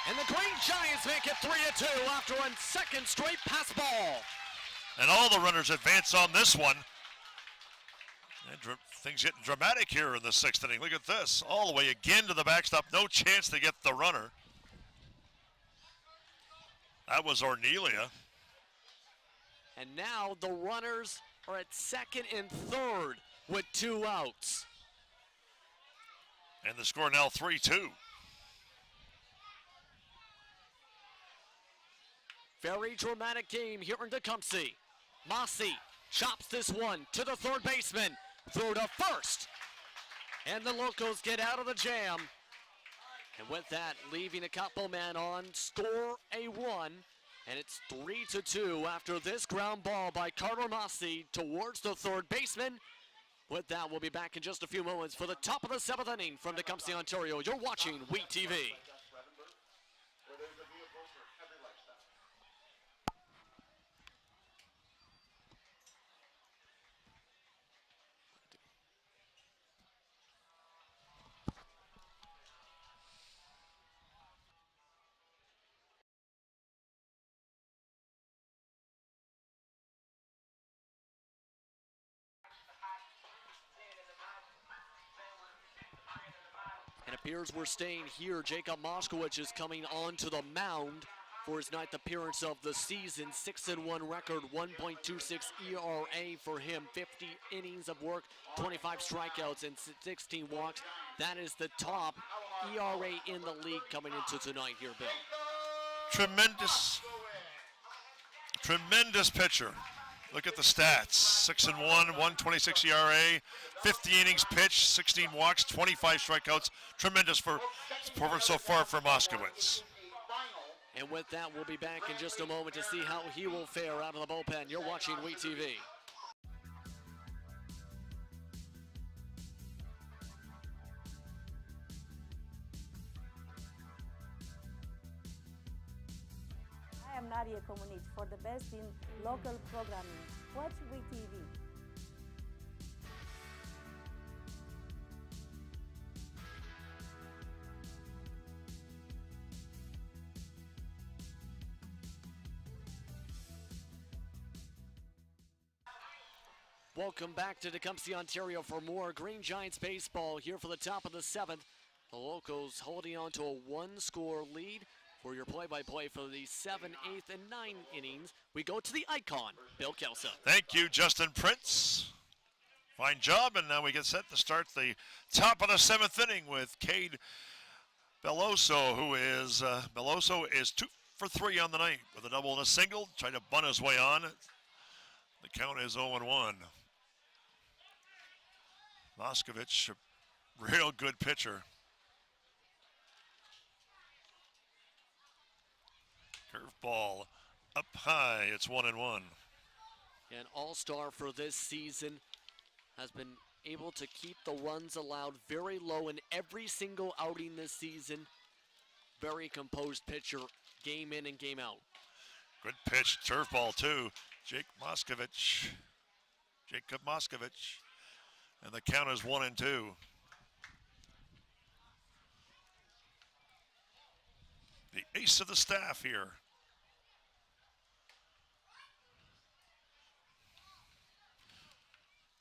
And the Green Giants make it 3-2 after a second straight pass ball. And all the runners advance on this one. And things getting dramatic here in the 6th inning. Look at this. All the way again to the backstop. No chance to get the runner. That was Ornelia. And now the runners are at second and third with 2 outs. And the score now 3-2. Very dramatic game here in Tecumseh. MOSSEY chops this one to the third baseman, through to first. And the Locos get out of the jam. And with that, leaving a couple men on, score a run. And it's 3-2 after this ground ball by Carter MOSSEY towards the third baseman. With that, we'll be back in just a few moments for the top of the 7th inning from Tecumseh, Ontario. You're watching WHEAT TV. It appears we're staying here. Jacob Moskowitz is coming onto the mound for his 9th appearance of the season. 6-1 record, 1.26 ERA for him. 50 innings of work, 25 strikeouts, and 16 walks. That is the top ERA in the league coming into tonight here, Bill. Tremendous pitcher. Look at the stats. 6-1, 1.26 ERA, 50 innings pitched, 16 walks, 25 strikeouts. Tremendous for so far for Moskowitz. And with that, we'll be back in just a moment to see how he will fare out of the bullpen. You're watching WHEAT TV. I am Nadia Komunic for the best in local programming. Watch WHEAT TV. Welcome back to Tecumseh, Ontario for more Green Giants baseball here for the top of the 7th. The Locos holding on to a 1-score lead. For your play-by-play for the 7, 8, and 9 innings, we go to the icon, Bill Kelso. Thank you, Justin Prince. Fine job, and now we get set to start the top of the 7th inning with CADE BELOSO, who is, BELOSO is 2 for 3 on the night with a double and a single, trying to bunt his way on. The count is 0-1. Moskowitz, a real good pitcher. Curveball up high, it's 1-1. An all-star for this season, has been able to keep the runs allowed very low in every single outing this season. Very composed pitcher, game in and game out. Good pitch, curveball too. Jacob Moskowitz. And the count is 1-2. The ace of the staff here.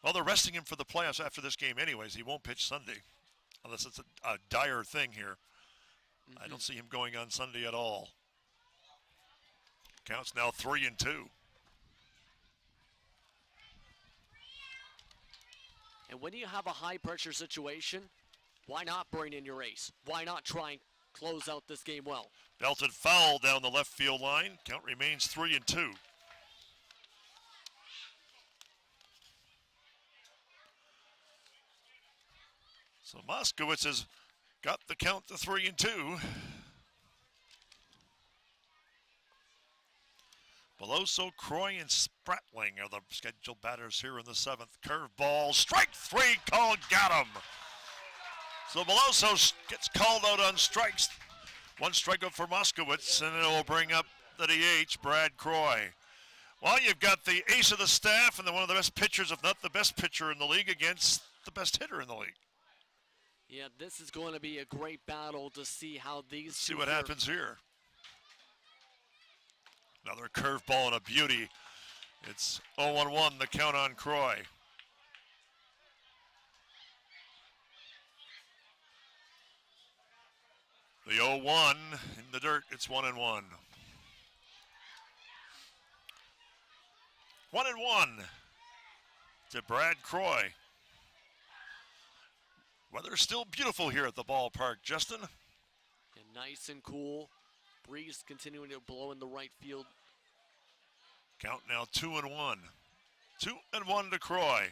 Well, they're resting him for the playoffs after this game anyways. He won't pitch Sunday, unless it's a dire thing here. I don't see him going on Sunday at all. Count's now 3-2. And when you have a high-pressure situation, why not bring in your ace? Why not try and close out this game well? Belted foul down the left field line. Count remains 3-2. So Moskowitz has got the count to 3-2. Beloso, Croy, and Spratling are the scheduled batters here in the 7th. Curveball, strike 3, call, got him. So Beloso gets called out on strikes. 1 strikeout for Moskowitz, and it will bring up the DH, Brad Croy. Well, you've got the ace of the staff and one of the best pitchers, if not the best pitcher in the league, against the best hitter in the league. Yeah, this is going to be a great battle to see how these Let's see what happens here. Another curveball and a beauty. It's 0-1, the count on Croy. The 0-1 in the dirt, it's 1-1. 1-1 to Brad Croy. Weather's still beautiful here at the ballpark, Justin. And nice and cool. Breeze continuing to blow in the right field. Count now 2-1. 2-1 to Croy.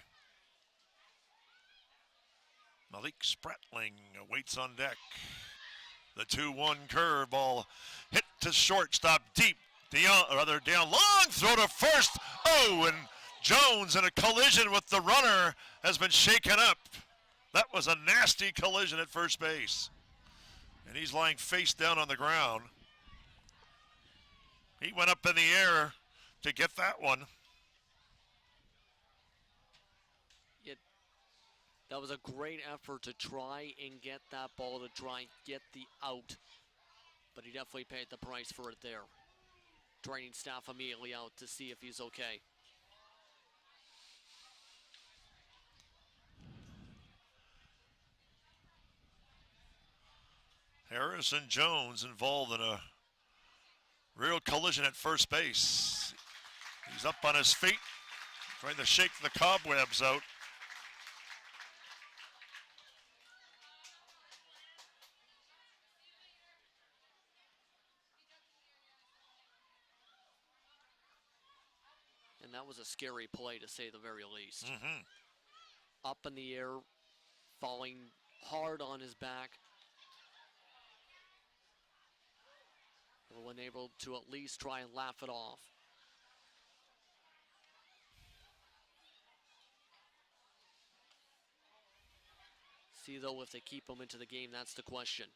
Malik Spratling waits on deck. The 2-1 curve ball hit to shortstop deep. Down long throw to first. Oh, and Jones in a collision with the runner has been shaken up. That was a nasty collision at first base. And he's lying face down on the ground. He went up in the air to get that one. That was a great effort to try and get that ball to try and get the out. But he definitely paid the price for it there. Training staff immediately out to see if he's okay. Harrison Jones involved in a real collision at first base. He's up on his feet, trying to shake the cobwebs out. And that was a scary play, to say the very least. Up in the air, falling hard on his back. Unable to at least try and laugh it off. See, though, if they keep him into the game, that's the question.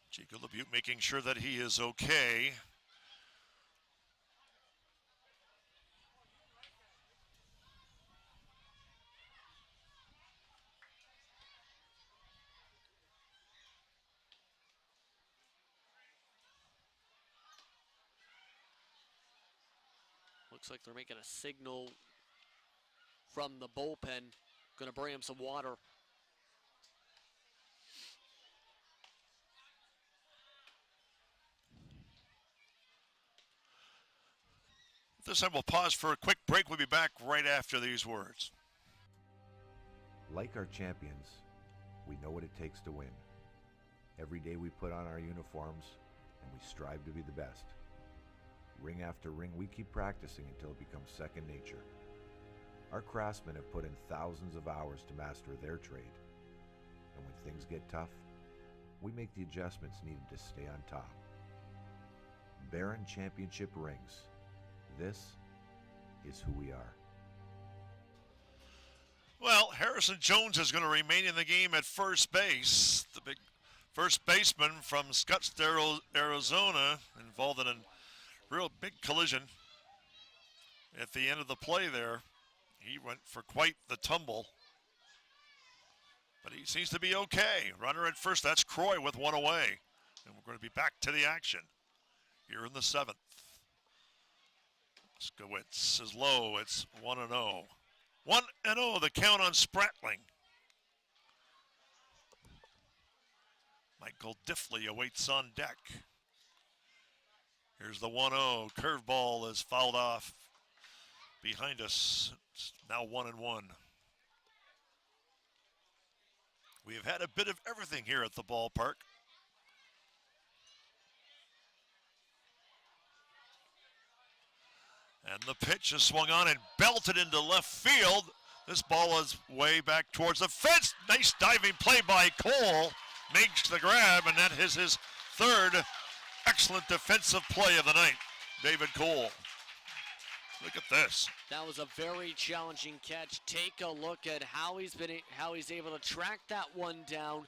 Chico LeBute making sure that he is okay. Looks like they're making a signal from the bullpen. Going to bring him some water. This time we'll pause for a quick break. We'll be back right after these words. Like our champions, we know what it takes to win. Every day we put on our uniforms and we strive to be the best. Ring after ring, we keep practicing until it becomes second nature. Our craftsmen have put in thousands of hours to master their trade. And when things get tough, we make the adjustments needed to stay on top. Baron Championship rings. This is who we are. Well, Harrison Jones is going to remain in the game at first base. The big first baseman from Scottsdale, Arizona, involved in a real big collision at the end of the play there. He went for quite the tumble, but he seems to be okay. Runner at first, that's Croy with one away. And we're going to be back to the action here in the seventh. Skowitz is low, it's 1-0. 1-0, the count on Spratling. Michael Diffley awaits on deck. Here's the 1-0. Curveball is fouled off behind us. It's now 1-1. We have had a bit of everything here at the ballpark. And the pitch is swung on and belted into left field. This ball is way back towards the fence. Nice diving play by Cole. Makes the grab, and that is his third excellent defensive play of the night. David Cole. Look at this. That was a very challenging catch. Take a look at how he's able to track that one down.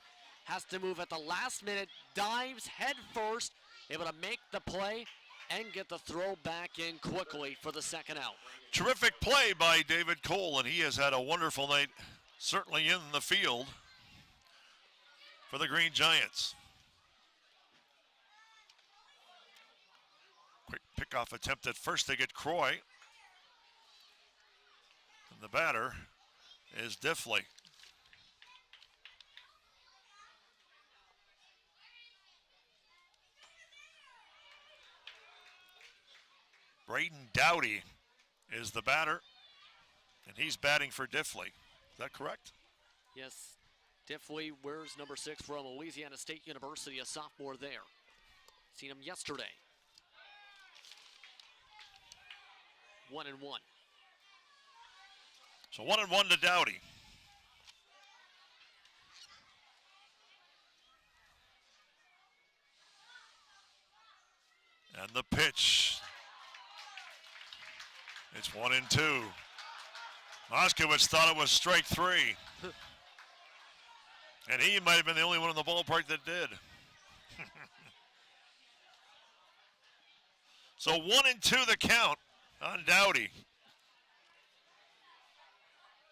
Has to move at the last minute. Dives head first. Able to make the play and get the throw back in quickly for the second out. Terrific play by David Cole, and he has had a wonderful night, certainly in the field for the Green Giants. Quick pickoff attempt at first. They get Croy. And the batter is Diffley. Braden Dowdy is the batter, and he's batting for Diffley. Is that correct? Yes, Diffley wears number 6 from Louisiana State University, a sophomore there. Seen him yesterday. 1-1. So 1-1 to Dowdy. And the pitch. It's 1-2. Moskowitz thought it was strike 3. And he might have been the only one in the ballpark that did. So 1-2 the count on Dowdy.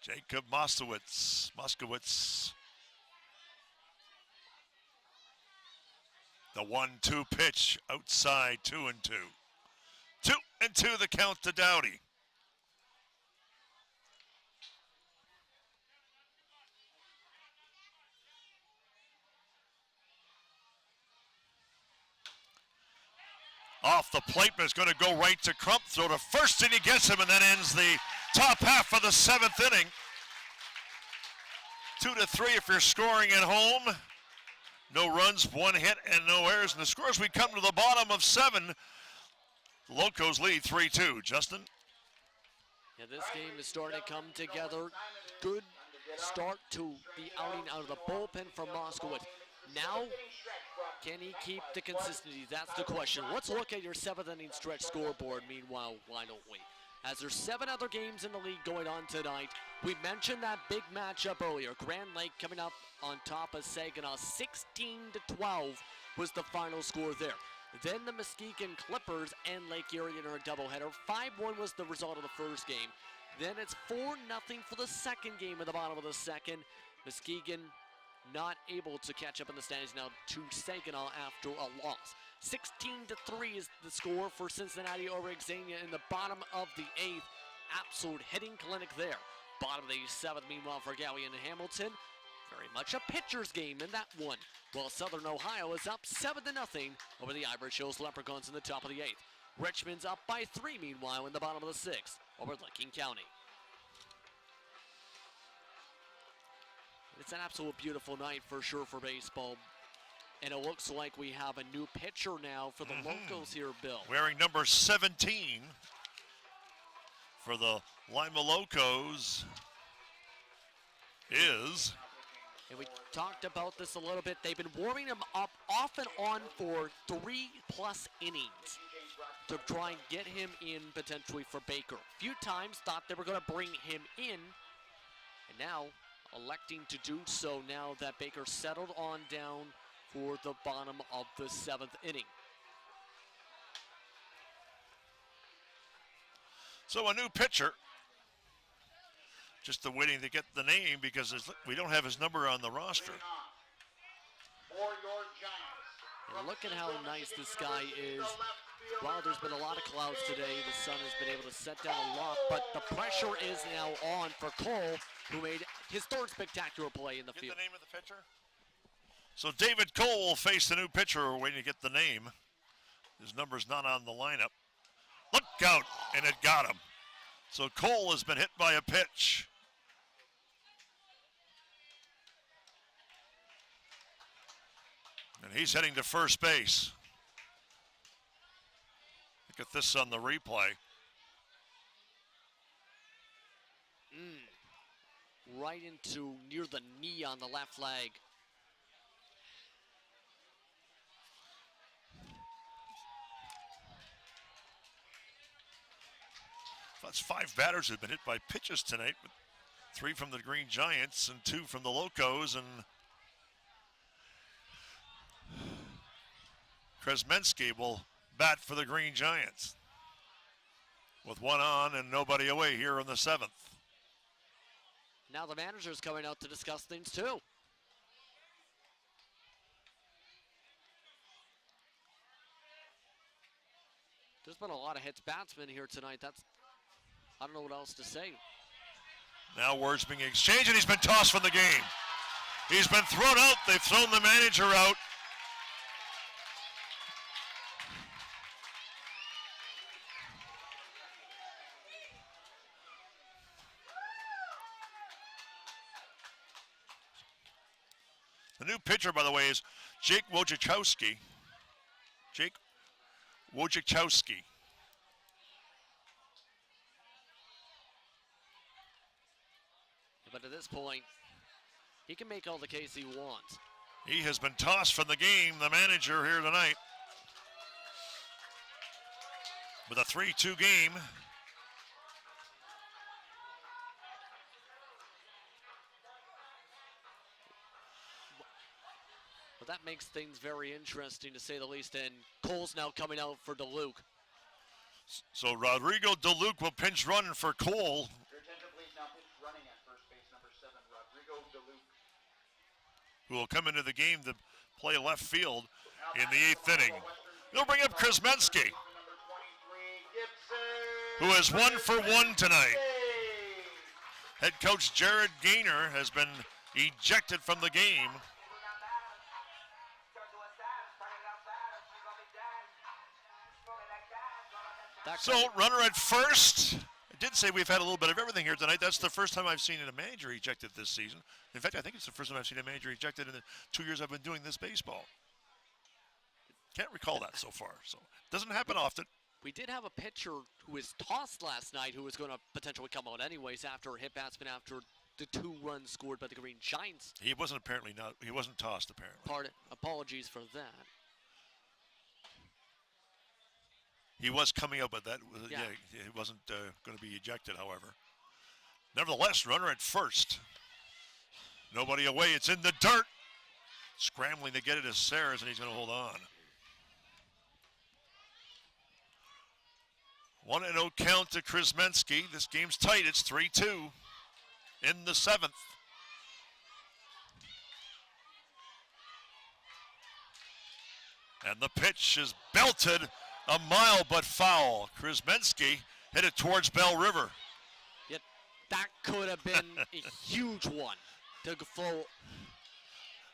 Jacob Moskowitz. The 1-2 pitch outside, 2-2. 2-2 the count to Dowdy. Off the plate, but it's going to go right to Crump. Throw to first, and he gets him, and that ends the top half of the 7th inning. 2-3 if you're scoring at home. No runs, 1 hit, and no errors. And the scores, we come to the bottom of 7. Locos lead 3-2. Justin? Yeah, this game is starting to come together. Good start to the outing out of the bullpen from Moskowitz. Now, can he keep the consistency? That's the question. Let's look at your 7th inning stretch scoreboard. Meanwhile, why don't we? As there's 7 other games in the league going on tonight. We mentioned that big matchup earlier. Grand Lake coming up on top of Saginaw. 16-12 was the final score there. Then the Muskegon Clippers and Lake Erie in a doubleheader. 5-1 was the result of the first game. Then it's 4-0 for the second game at the bottom of the second. Muskegon not able to catch up in the standings now to Saginaw after a loss. 16-3 is the score for Cincinnati over Xenia in the bottom of the 8th. Absolute hitting clinic there. Bottom of the 7th, meanwhile, for Gowie and Hamilton. Very much a pitcher's game in that one. While Southern Ohio is up 7-0 over the Irish Hills Leprechauns in the top of the 8th. Richmond's up by 3, meanwhile, in the bottom of the 6th over Licking County. It's an absolute beautiful night for sure for baseball. And it looks like we have a new pitcher now for the Locos here, Bill. Wearing number 17 for the Lima Locos is... And we talked about this a little bit. They've been warming him up off and on for 3+ innings to try and get him in potentially for Baker. A few times thought they were going to bring him in. And now electing to do so now that Baker settled on down for the bottom of the 7th inning. So a new pitcher. Just waiting to get the name because we don't have his number on the roster. And look at how nice this guy is. While there's been a lot of clouds today, the sun has been able to set down a lot, but the pressure is now on for Cole, who made his 3rd spectacular play in the field. Get the name of the pitcher? So David Cole will face the new pitcher. We're waiting to get the name. His number's not on the lineup. Look out, and it got him. So Cole has been hit by a pitch. And he's heading to first base. Look at this on the replay. Right into near the knee on the left leg. That's 5 batters who've been hit by pitches tonight, but 3 from the Green Giants and 2 from the Locos, and KRZEMINSKI will bat for the Green Giants with 1 on and nobody away here in the 7th. Now the manager's coming out to discuss things too. There's been a lot of hits batsmen here tonight. I don't know what else to say. Now words being exchanged, and he's been tossed from the game. He's been thrown out. They've thrown the manager out. The new pitcher, by the way, is Jake Wojciechowski. Jake Wojciechowski. But at this point, he can make all the case he wants. He has been tossed from the game, the manager here tonight. With a 3-2 game. Well, that makes things very interesting, to say the least, and Cole's now coming out for DeLuke. So Rodrigo DeLuke will pinch run for Cole. Your attention, please. Now pitch running at first base, number 7, Rodrigo DeLuke. Who will come into the game to play left field in the 8th inning. He'll bring up KRZEMINSKI, who has 1 for 1 tonight. Head coach Jared Gaynor has been ejected from the game. So runner at first. I did say we've had a little bit of everything here tonight. That's the first time I've seen a manager ejected this season. In fact, I think it's the first time I've seen a manager ejected in the 2 years I've been doing this baseball. Can't recall that so far. So doesn't happen often. We did have a pitcher who was tossed last night who was going to potentially come out anyways after a hit batsman after the 2 runs scored by the Green Giants. He wasn't tossed apparently. Apologies for that. He was coming up, but that he wasn't going to be ejected, however. Nevertheless, runner at first. Nobody away. It's in the dirt. Scrambling to get it to Sayers, and he's going to hold on. 1-0 count to KRZEMINSKI. This game's tight. It's 3-2 in the 7th. And the pitch is belted. A mile but foul. KRZEMINSKI hit it towards Bell River. Yet that could have been a huge one to flow.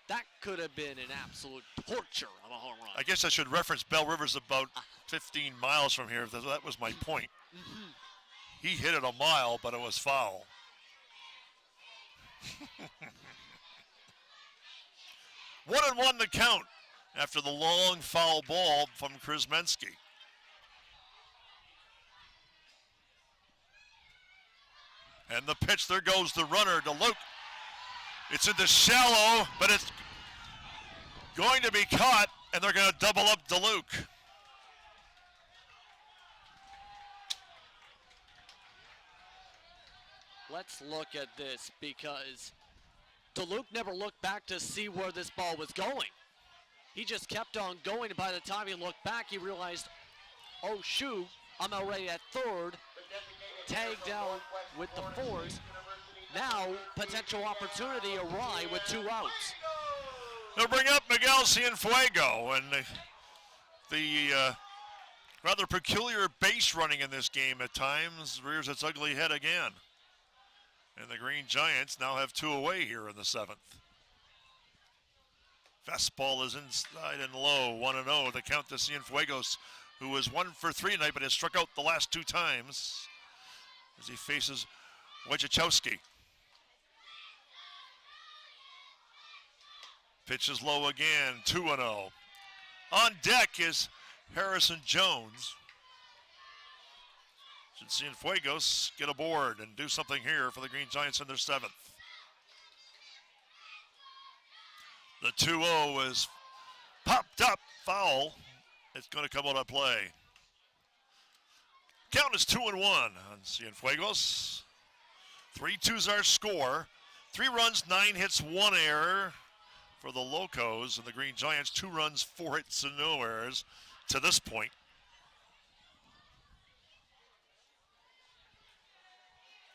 That could have been an absolute torture of a home run. I guess I should reference Bell River's about 15 miles from here. That was my point. He hit it a mile, but it was foul. 1-1 the count after the long foul ball from KRZEMINSKI. And the pitch, there goes the runner to Luke. It's into shallow, but it's going to be caught, and they're going to double up DeLuke. Let's look at this, because DeLuke never looked back to see where this ball was going. He just kept on going, and by the time he looked back, he realized, oh shoot, I'm already at third, tagged down with the 4s. Now, potential opportunity awry with 2 outs. They'll bring up Miguel Cienfuego, and the rather peculiar base running in this game at times rears its ugly head again. And the Green Giants now have 2 away here in the 7th. Fastball is inside and low, 1-0. The count to Cienfuegos, who was 1 for 3 tonight, but has struck out the last 2 times as he faces Wojciechowski. Pitch is low again, 2-0. On deck is Harrison Jones. Should Cienfuegos get aboard and do something here for the Green Giants in their 7th. The 2-0 is popped up, foul. It's going to come out of play. Count is 2-1 on Cienfuegos. 3-2's our score. 3 runs, 9 hits, 1 error for the Locos, and the Green Giants 2 runs, 4 hits, and no errors to this point.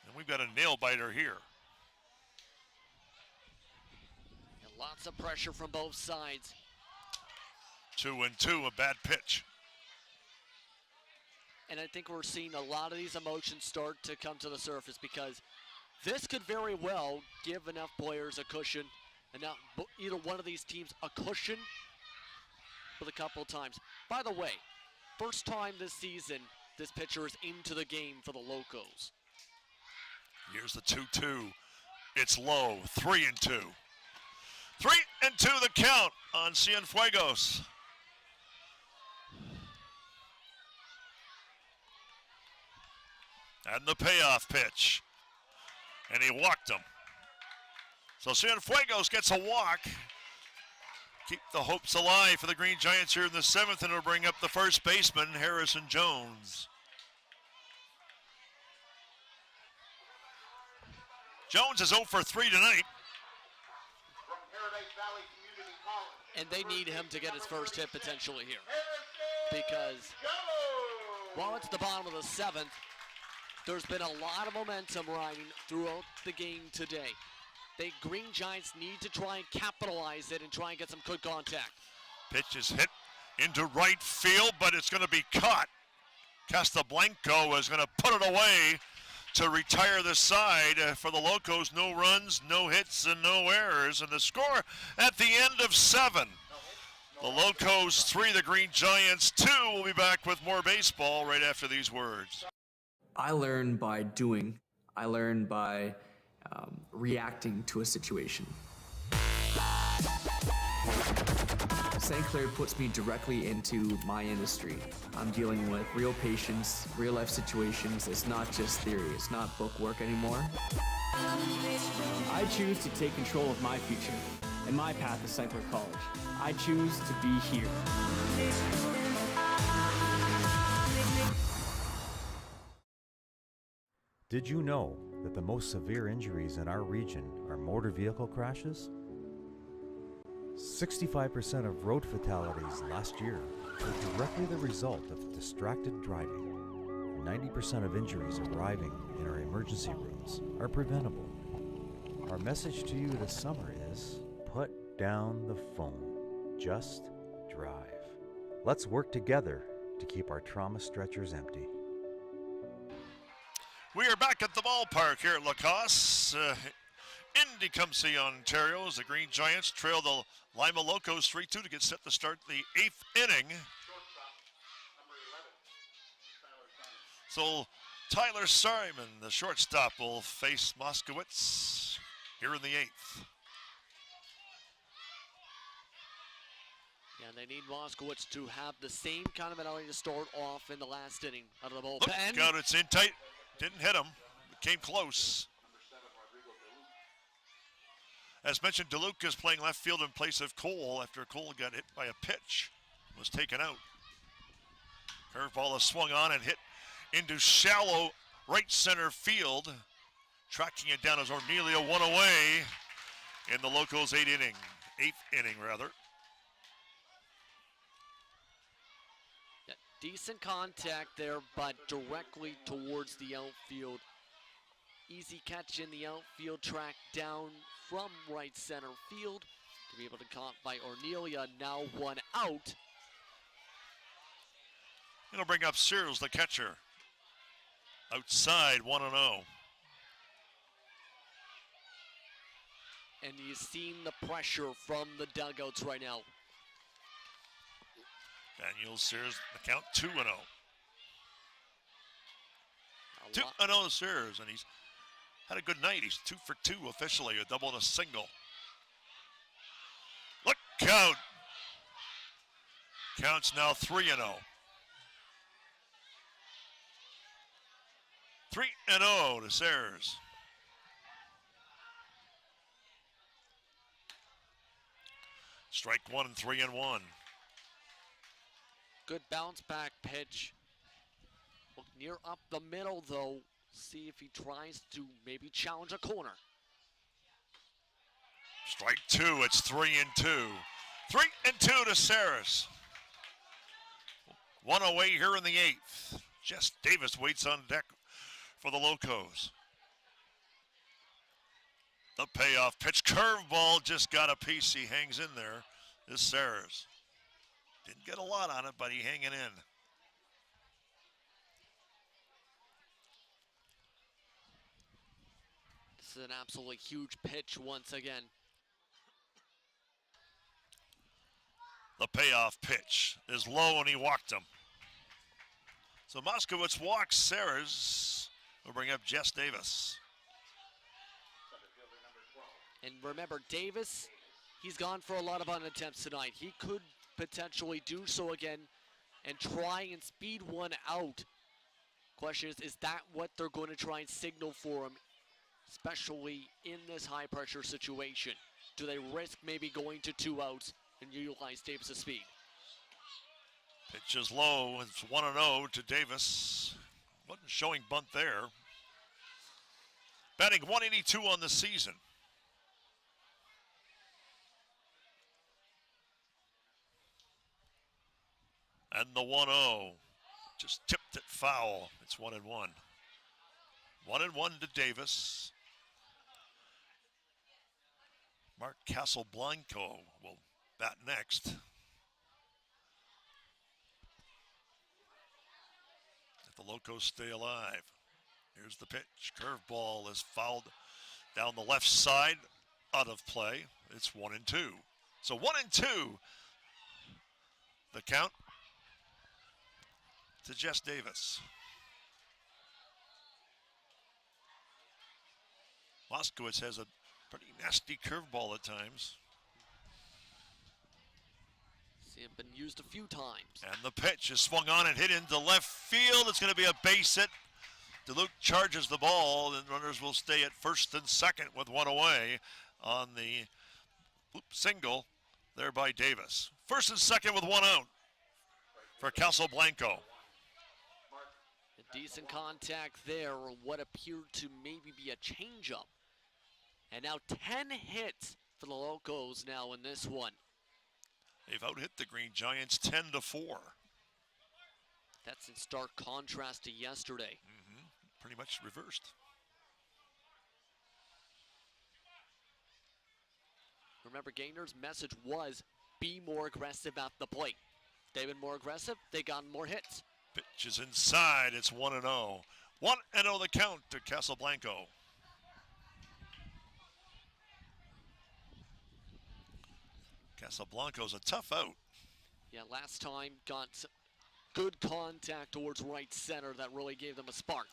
And we've got a nail biter here. And lots of pressure from both sides. 2-2, a bad pitch. And I think we're seeing a lot of these emotions start to come to the surface, because this could very well give enough players a cushion, and now either one of these teams a cushion with a couple of times. By the way, first time this season this pitcher is into the game for the Locos. Here's the 2-2. It's low, 3-2. 3-2 the count on Cienfuegos. And the payoff pitch. And he walked him. So Cienfuegos gets a walk. Keep the hopes alive for the Green Giants here in the 7th, and it'll bring up the first baseman, Harrison Jones. Jones is 0 for 3 tonight. And they need him to get his first hit potentially here. Because while it's the bottom of the 7th, there's been a lot of momentum riding throughout the game today. The Green Giants need to try and capitalize it and try and get some good contact. Pitch is hit into right field, but it's going to be caught. Castablanco is going to put it away to retire the side for the Locos. No runs, no hits, and no errors. And the score at the end of 7. The Locos 3, the Green Giants 2. We'll be back with more baseball right after these words. I learn by doing. I learn by reacting to a situation. St. Clair puts me directly into my industry. I'm dealing with real patients, real life situations. It's not just theory, it's not book work anymore. I choose to take control of my future and my path to St. Clair College. I choose to be here. Did you know that the most severe injuries in our region are motor vehicle crashes? 65% of road fatalities last year were directly the result of distracted driving. 90% of injuries arriving in our emergency rooms are preventable. Our message to you this summer is, put down the phone. Just drive. Let's work together to keep our trauma stretchers empty. We are back at the ballpark here at Lacasse in Tecumseh, Ontario, as the Green Giants trail the Lima Locos 3-2 to get set to start the 8th inning. So Tyler Simon, the shortstop, will face Moskowitz here in the 8th. Yeah, they need Moskowitz to have the same kind of mentality to start off in the last inning out of the bullpen. Look out, it's in tight. Didn't hit him. It came close. As mentioned, DeLuca is playing left field in place of Cole after Cole got hit by a pitch. Was taken out. Curveball is swung on and hit into shallow right center field. Tracking it down as Ornelia one away in the Locos 8th inning rather. Yeah, decent contact there, but directly towards the outfield. Easy catch in the outfield, track down from right center field to be able to caught by Ornelia. Now one out. It'll bring up Sears, the catcher. Outside, 1-0. And you've seen the pressure from the dugouts right now. Daniel Sears, the count 2-0. 2-0 Sears, and he's had a good night. He's 2 for 2 officially, a double and a single. Look out! Counts now 3-0. 3-0 to Sears. Strike 1 and 3-1. Good bounce back pitch. Look near up the middle though. See if he tries to maybe challenge a corner. Strike 2, it's 3-2. 3-2 to Saris. One away here in the 8th. Jess Davis waits on deck for the Locos. The payoff pitch, curveball, just got a piece. He hangs in there. This Saris. Didn't get a lot on it, but he hanging in. This is an absolutely huge pitch once again. The payoff pitch is low and he walked him. So Moskowitz walks Saris. Will bring up Jess Davis. And remember, Davis, he's gone for a lot of bunt attempts tonight. He could potentially do so again and try and speed one out Question is that what they're going to try and signal for him, especially in this high-pressure situation? Do they risk maybe going to 2 outs and utilize Davis' speed? Pitch is low. It's 1-0 to Davis. Wasn't showing bunt there. Batting .182 on the season. And the 1-0. Just tipped it foul. It's 1-1. 1-1 to Davis. Mark Casablanco will bat next. If the Locos stay alive. Here's the pitch. Curveball is fouled down the left side. Out of play. It's 1-2. So 1-2. The count to Jess Davis. Moskowitz has a pretty nasty curveball at times. See it been used a few times. And the pitch is swung on and hit into left field. It's going to be a base hit. DeLuke charges the ball, and runners will stay at first and second with 1 away on the single there by Davis. First and second with 1 out for Casablanco. A decent contact there, or what appeared to maybe be a changeup. And now 10 hits for the Locos now in this one. They've out-hit the Green Giants 10-4. That's in stark contrast to yesterday. Pretty much reversed. Remember, Gainer's message was be more aggressive at the plate. They've been more aggressive, they got more hits. Pitch is inside, it's 1-0. 1-0 the count to Casablanco. Casablanco's a tough out. Yeah, last time got good contact towards right center that really gave them a spark.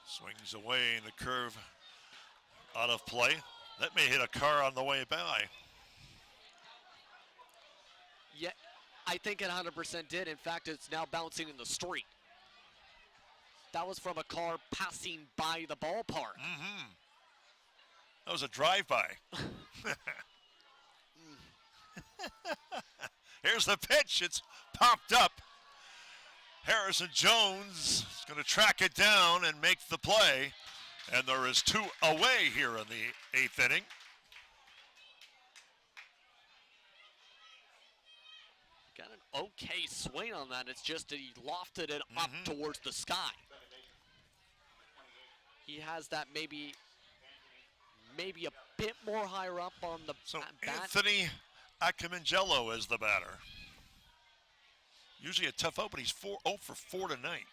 Swings away and the curve out of play. That may hit a car on the way by. Yeah, I think it 100% did. In fact, it's now bouncing in the street. That was from a car passing by the ballpark. That was a drive-by. Here's the pitch. It's popped up. Harrison Jones is going to track it down and make the play. And there is 2 away here in the 8th inning. Got an okay swing on that. It's just that he lofted it up towards the sky. He has that maybe a bit more higher up on the bat. Anthony Acamangelo is the batter. Usually a tough out, but he's 0 for 4 tonight.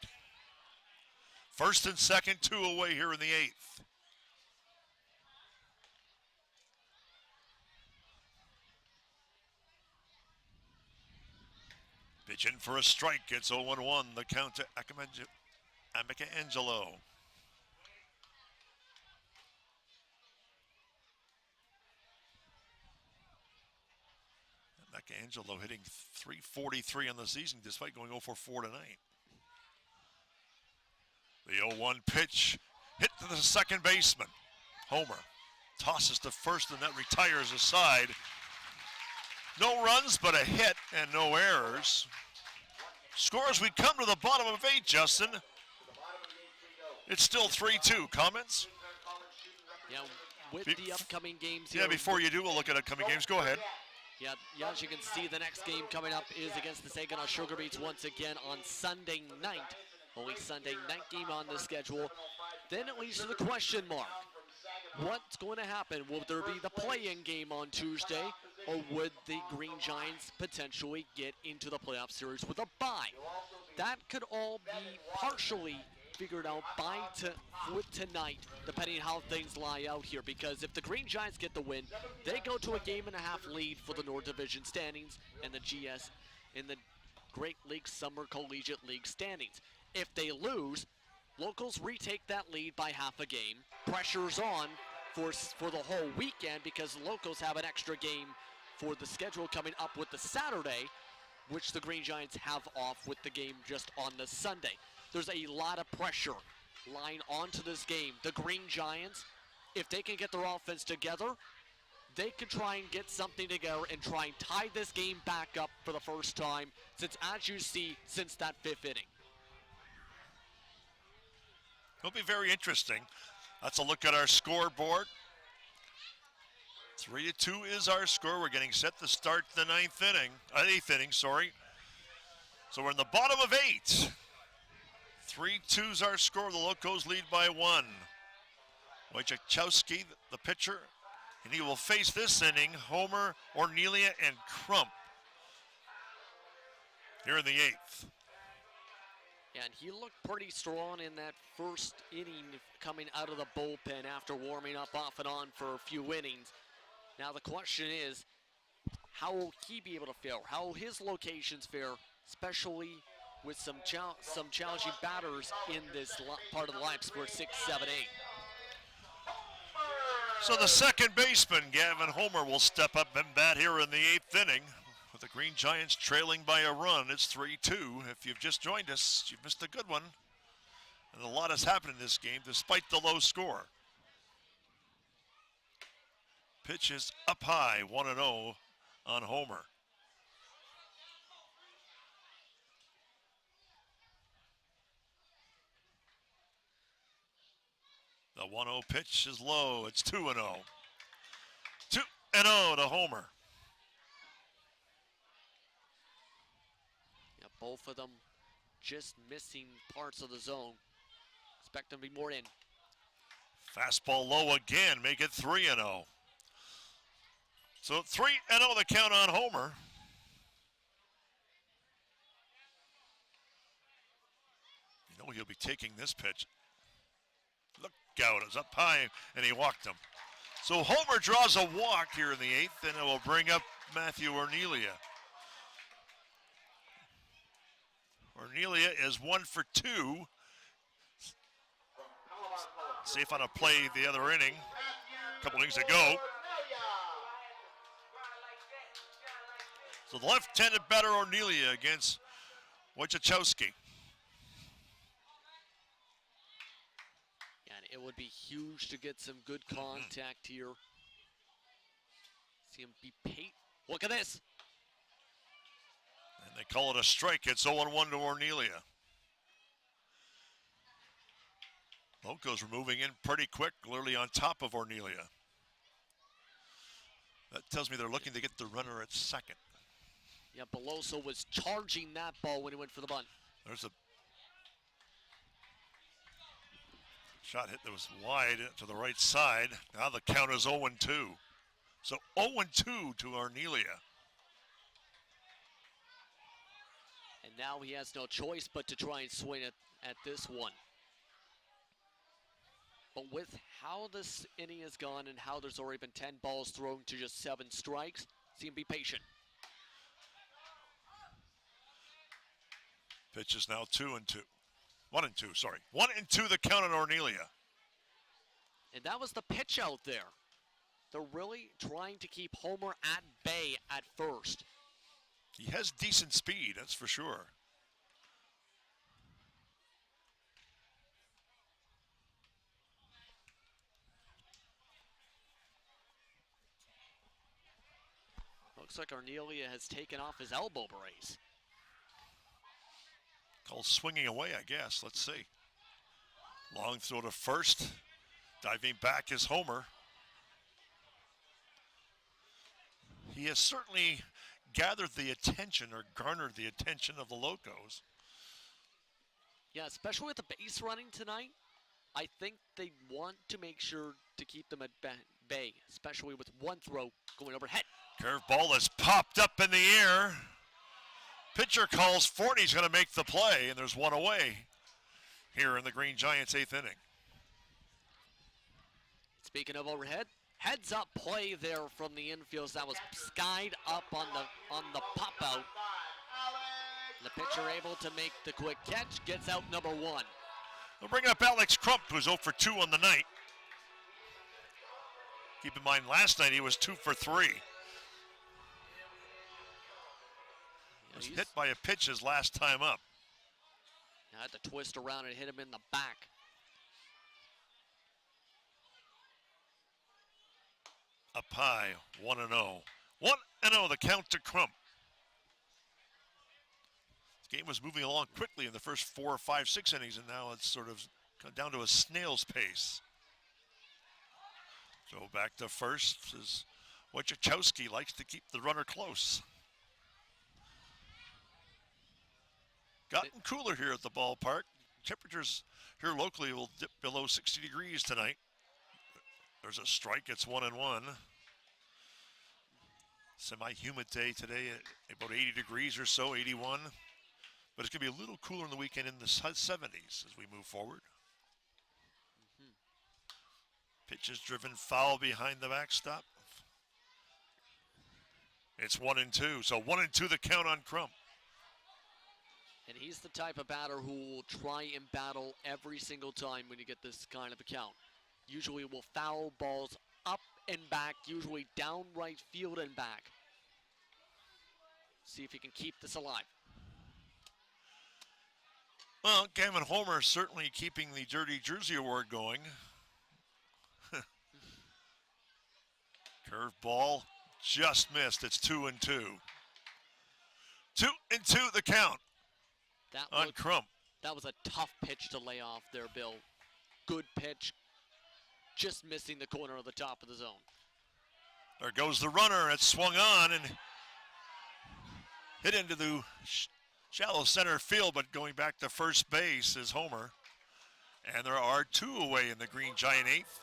First and second, 2 away here in the 8th. Pitch in for a strike. It's 0-1, the count to Acamangelo. Angelo hitting .343 on the season despite going 0 for 4 tonight. The 0-1 pitch hit to the second baseman. Homer tosses to first and that retires aside. No runs but a hit and no errors. Scores, we come to the bottom of 8, Justin. It's still 3-2. Comments? Yeah, with the upcoming games here. Yeah, before you do, we'll look at upcoming games. Go ahead. Yeah, as you can see, the next game coming up is against the Saginaw Sugar Beets once again on Sunday night. Only Sunday night game on the schedule. Then it leads to the question mark. What's going to happen? Will there be the play-in game on Tuesday, or would the Green Giants potentially get into the playoff series with a bye? That could all be partially figured out with tonight, depending on how things lie out here, because if the Green Giants get the win, they go to a 1.5 lead for the North Division standings and the GS in the Great League Summer Collegiate League standings. If they lose, Locals retake that lead by half a game. Pressure's on for the whole weekend because the Locals have an extra game for the schedule coming up with the Saturday, which the Green Giants have off with the game just on the Sunday. there's a lot of pressure lying onto this game. The Green Giants, if they can get their offense together, they could try and get something together and try and tie this game back up for the first time since, as you see, since that 5th inning. It'll be very interesting. That's a look at our scoreboard. 3-2 is our score. We're getting set to start the 8th inning, sorry. So we're in the bottom of 8. 3-2's our score. The Locos lead by 1. Wojciechowski, the pitcher, and he will face this inning Homer, Ornelia, and Crump here in the 8th. And he looked pretty strong in that first inning coming out of the bullpen after warming up off and on for a few innings. Now the question is, how will he be able to fare? How will his locations fare, especially with some challenging batters in this part of the lineup for 6, 7, 8? So the second baseman, Gavin Homer, will step up and bat here in the 8th inning. With the Green Giants trailing by a run, it's 3-2. If you've just joined us, you've missed a good one. And a lot has happened in this game despite the low score. Pitch is up high, 1-0 on Homer. The 1-0 pitch is low. It's 2-0. 2-0 to Homer. Yeah, both of them just missing parts of the zone. Expect them to be more in. Fastball low again, make it 3-0. So 3-0 the count on Homer. You know he'll be taking this pitch. Look out, it's up high, and he walked him. So Homer draws a walk here in the 8th, and it will bring up Matthew Ornelia. Ornelia is 1 for 2. Safe on a play the other inning, a couple innings ago. So the left-handed batter Ornelia against Wojciechowski. And it would be huge to get some good contact here. See him be paid. Look at this. And they call it a strike. It's 0-1 to Ornelia. Locos are moving in pretty quick, literally on top of Ornelia. That tells me they're looking to get the runner at second. Yeah, Beloso was charging that ball when he went for the bunt. There's a shot hit that was wide to the right side. Now the count is 0-2. So 0-2 to Ornelia. And now he has no choice but to try and swing it at this one. But with how this inning has gone and how there's already been 10 balls thrown to just 7 strikes, see him be patient. Pitch is now 2-2. 1-2, sorry. 1-2 the count on Ornelia. And that was the pitch out there. They're really trying to keep Homer at bay at first. He has decent speed, that's for sure. Looks like Ornelia has taken off his elbow brace. Called swinging away, I guess. Let's see. Long throw to first. Diving back is Homer. He has certainly gathered the attention or garnered the attention of the Locos. Yeah, especially with the base running tonight. I think they want to make sure to keep them at bay, especially with one throw going overhead. Curveball is popped up in the air. Pitcher calls 40, he's going to make the play, and there's one away here in the Green Giants' 8th inning. Speaking of overhead, heads up play there from the infield. That was skied up on the pop out. The pitcher able to make the quick catch, gets out number 1. We'll bring up Alex Crump, who's 0 for 2 on the night. Keep in mind, last night he was 2 for 3. Was hit by a pitch his last time up. Had to twist around and hit him in the back. Up high, 1-0. 1-0, the count to Crump. This game was moving along quickly in the first 4, 5, 6 innings, and now it's sort of down to a snail's pace. So back to first is Wojciechowski, likes to keep the runner close. Gotten cooler here at the ballpark. Temperatures here locally will dip below 60 degrees tonight. There's a strike, it's 1-1. Semi-humid day today, at about 80 degrees or so, 81. But it's going to be a little cooler in the weekend in the 70s as we move forward. Pitch is driven foul behind the backstop. It's 1-2, so 1-2 the count on Crump. And he's the type of batter who will try and battle every single time when you get this kind of a count. Usually will foul balls up and back, usually down right field and back. See if he can keep this alive. Well, Gavin Homer certainly keeping the Dirty Jersey Award going. Curveball just missed. It's 2-2. 2-2 the count on Crump. That was a tough pitch to lay off there, Bill. Good pitch, just missing the corner of the top of the zone. There goes the runner. It's swung on and hit into the shallow center field, but going back to first base is Homer. And there are 2 away in the Green Giant 8th.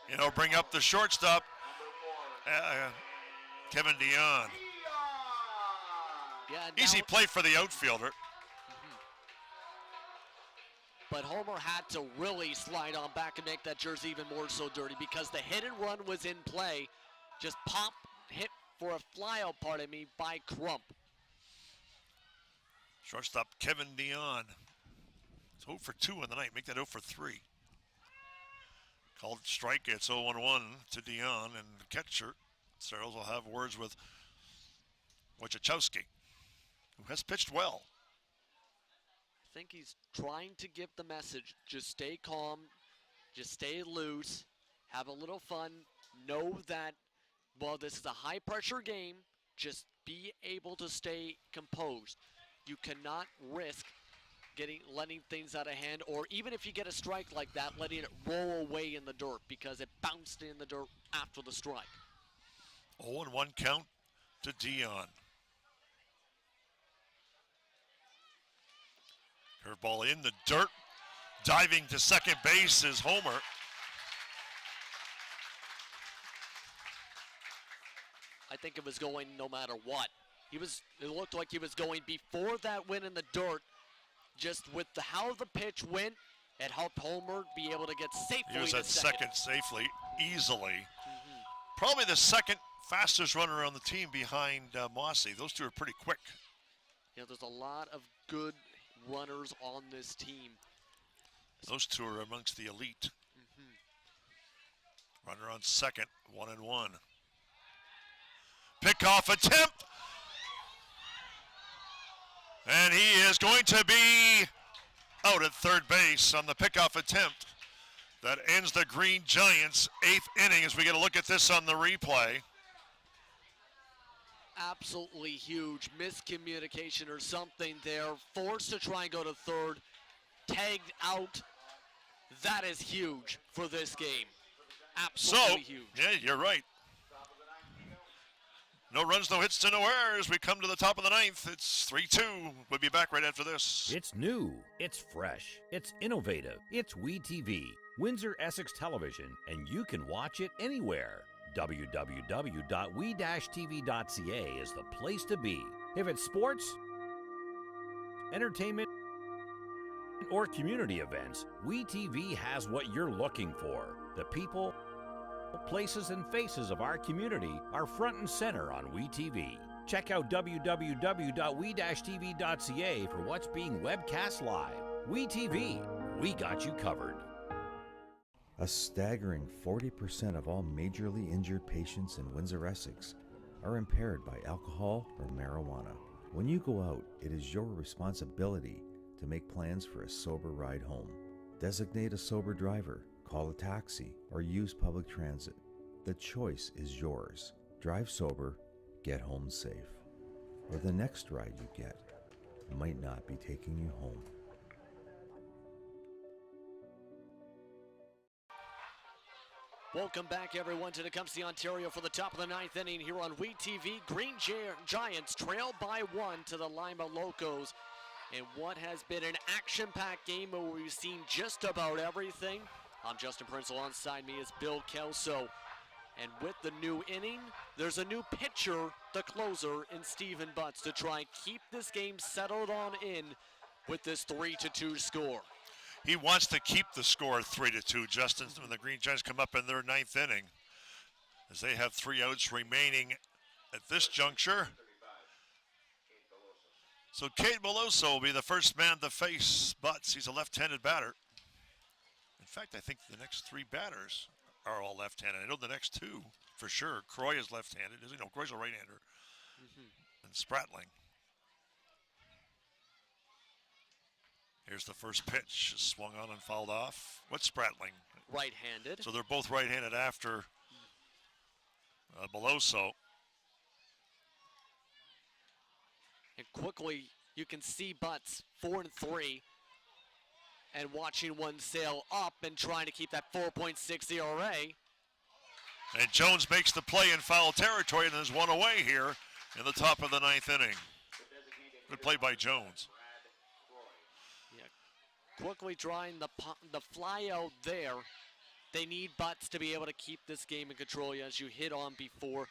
And it'll bring up the shortstop, Kevin Dion. Yeah, easy play for the outfielder. But Homer had to really slide on back and make that jersey even more so dirty because the hit and run was in play. Just pop hit for a flyout, pardon me, by Crump. Shortstop Kevin Dion. It's 0 for 2 in the night. Make that 0 for 3. Called strike. It's 0-1 to Dion, and the catcher, Searles, will have words with Wojciechowski, who has pitched well. I think he's trying to give the message, just stay calm, just stay loose, have a little fun, know that, well, this is a high-pressure game, just be able to stay composed. You cannot risk letting things out of hand, or even if you get a strike like that, letting it roll away in the dirt because it bounced in the dirt after the strike. 0-1 count to Dion. Curveball in the dirt. Diving to second base is Homer. I think it was going no matter what. It looked like he was going before that went in the dirt. Just with how the pitch went, it helped Homer be able to get safely. He was at second safely, easily. Probably the second fastest runner on the team behind MOSSEY. Those two are pretty quick. Yeah, there's a lot of good runners on this team. Those two are amongst the elite. Runner on second, 1-1. Pickoff attempt. And he is going to be out at third base on the pickoff attempt. That ends the Green Giants' 8th inning as we get a look at this on the replay. Absolutely huge miscommunication or something there. Forced to try and go to third. Tagged out. That is huge for this game. Absolutely huge. Yeah, you're right. No runs, no hits, no errors. We come to the top of the 9th. It's 3-2. We'll be back right after this. It's new, it's fresh, it's innovative. It's WeTV, Windsor Essex Television, and you can watch it anywhere. www.we-tv.ca is the place to be. If it's sports, entertainment, or community events, WeTV has what you're looking for. The people, places, and faces of our community are front and center on WeTV. Check out www.we-tv.ca for what's being webcast live. WeTV, we got you covered. A staggering 40% of all majorly injured patients in Windsor, Essex are impaired by alcohol or marijuana. When you go out, it is your responsibility to make plans for a sober ride home. Designate a sober driver, call a taxi, or use public transit. The choice is yours. Drive sober, get home safe. Or the next ride you get might not be taking you home. Welcome back, everyone, to Tecumseh, Ontario for the top of the 9th inning here on WeTV. Green Giants trail by 1 to the Lima Locos. And what has been an action-packed game where we've seen just about everything. I'm Justin Prince. Alongside me is Bill Kelso. And with the new inning, there's a new pitcher, the closer, in Stephen Butts, to try and keep this game settled on in with this 3-2 score. He wants to keep the score 3-2, Justin, when the Green Giants come up in their 9th inning, as they have 3 outs remaining at this juncture. So CADE BELOSO will be the first man to face Butts. He's a left-handed batter. In fact, I think the next 3 batters are all left-handed. I know the next 2 for sure. Croy is left-handed. Croy's a right-hander. And Spratling. Here's the first pitch. Swung on and fouled off. What's Spratling? Right-handed. So they're both right-handed after BELOSO. And quickly, you can see Butts 4-3, and watching one sail up and trying to keep that 4.6 ERA. And Jones makes the play in foul territory, and there's one away here in the top of the 9th inning. Good play by Jones. Quickly drawing the fly out there. They need Butts to be able to keep this game in control. As you hit on before,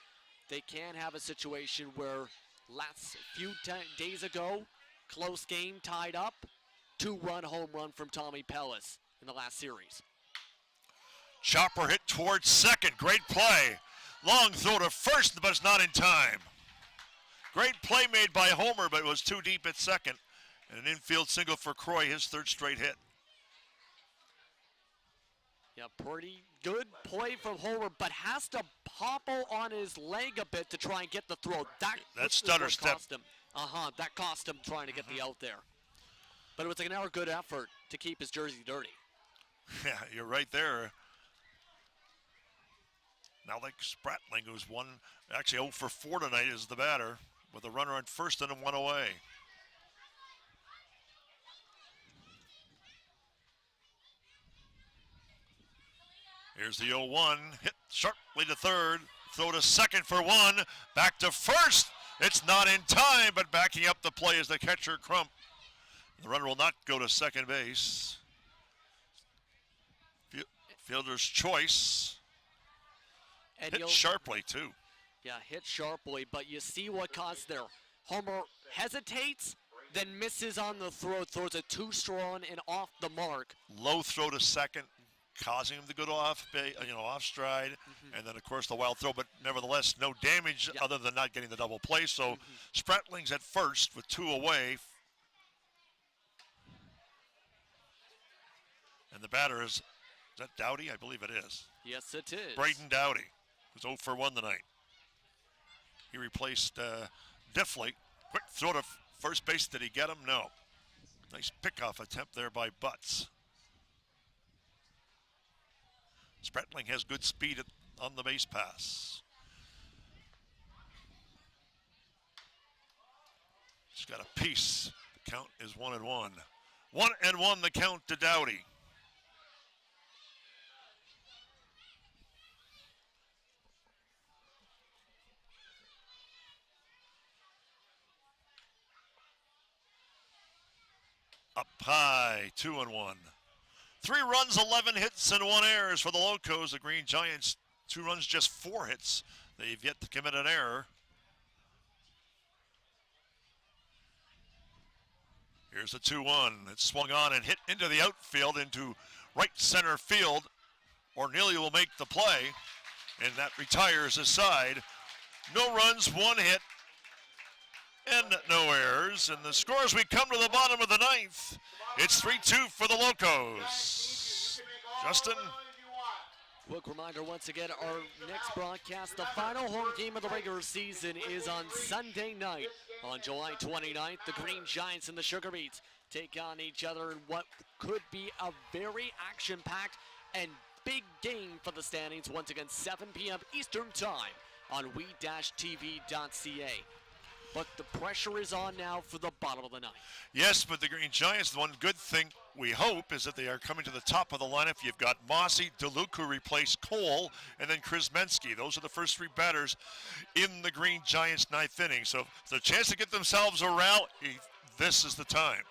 they can have a situation where last few days ago, close game, tied up, 2-run home run from Tommy Pellis in the last series. Chopper hit towards second. Great play. Long throw to first, but it's not in time. Great play made by Homer, but it was too deep at second. And an infield single for Croy, his 3rd straight hit. Yeah, pretty good play from Homer, but has to hobble on his leg a bit to try and get the throw. That stutter step. Cost him. That cost him trying to get the out there. But it was another good effort to keep his jersey dirty. Yeah, you're right there. Now like Spratling, who's 0 for 4 tonight, is the batter with a runner on first and 1 away. Here's the 0-1, hit sharply to third, throw to second for 1, back to first. It's not in time, but backing up the play is the catcher, Crump. The runner will not go to second base. Fielder's choice. And hit sharply, too. Yeah, hit sharply, but you see what caused there. Homer hesitates, then misses on the throw, throws it too strong and off the mark. Low throw to second, causing him to go to off stride, and then of course the wild throw, but nevertheless no damage other than not getting the double play. So Spratling's at first with 2 away, and the batter is that Dowdy? I believe it is. Yes, it is. Braden Dowdy, who's 0 for 1 tonight. He replaced Diffley. Quick throw to first base. Did he get him? No. Nice pickoff attempt there by Butts. Spratling has good speed on the base pass. He's got a piece. The count is 1-1. 1-1 the count to Dowdy. Up high, 2-1. 3 runs, 11 hits, and 1 errors for the Locos. The Green Giants, 2 runs, just 4 hits. They've yet to commit an error. Here's the 2-1. It's swung on and hit into the outfield, into right center field. Ornelia will make the play, and that retires his side. No runs, 1 hit, and no errors. And the score as we come to the bottom of the 9th, it's 3-2 for the Locos. Justin? Quick reminder once again, our next broadcast, the final home game of the regular season is on Sunday night. On July 29th, the Green Giants and the Sugar Beets take on each other in what could be a very action-packed and big game for the standings. Once again, 7 p.m. Eastern Time on we-tv.ca. But the pressure is on now for the bottom of the ninth. Yes, but the Green Giants, the one good thing we hope is that they are coming to the top of the lineup. You've got MOSSEY, DeLuke, who replaced Cole, and then KRZEMINSKI. Those are the first three batters in the Green Giants' ninth inning. So the chance to get themselves a rally, this is the time.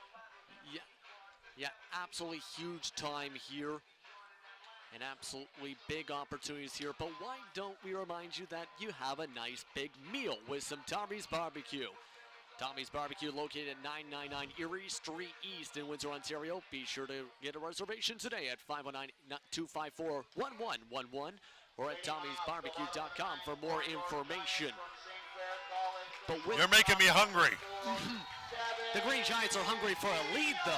Yeah, absolutely huge time here. And absolutely big opportunities here. But why don't we remind you that you have a nice big meal with some Tommy's Barbecue. Tommy's Barbecue, located at 999 Erie Street East in Windsor, Ontario. Be sure to get a reservation today at 519-254-1111 or at tommysbarbecue.com for more information. But You're making me hungry. The Green Giants are hungry for a lead, though.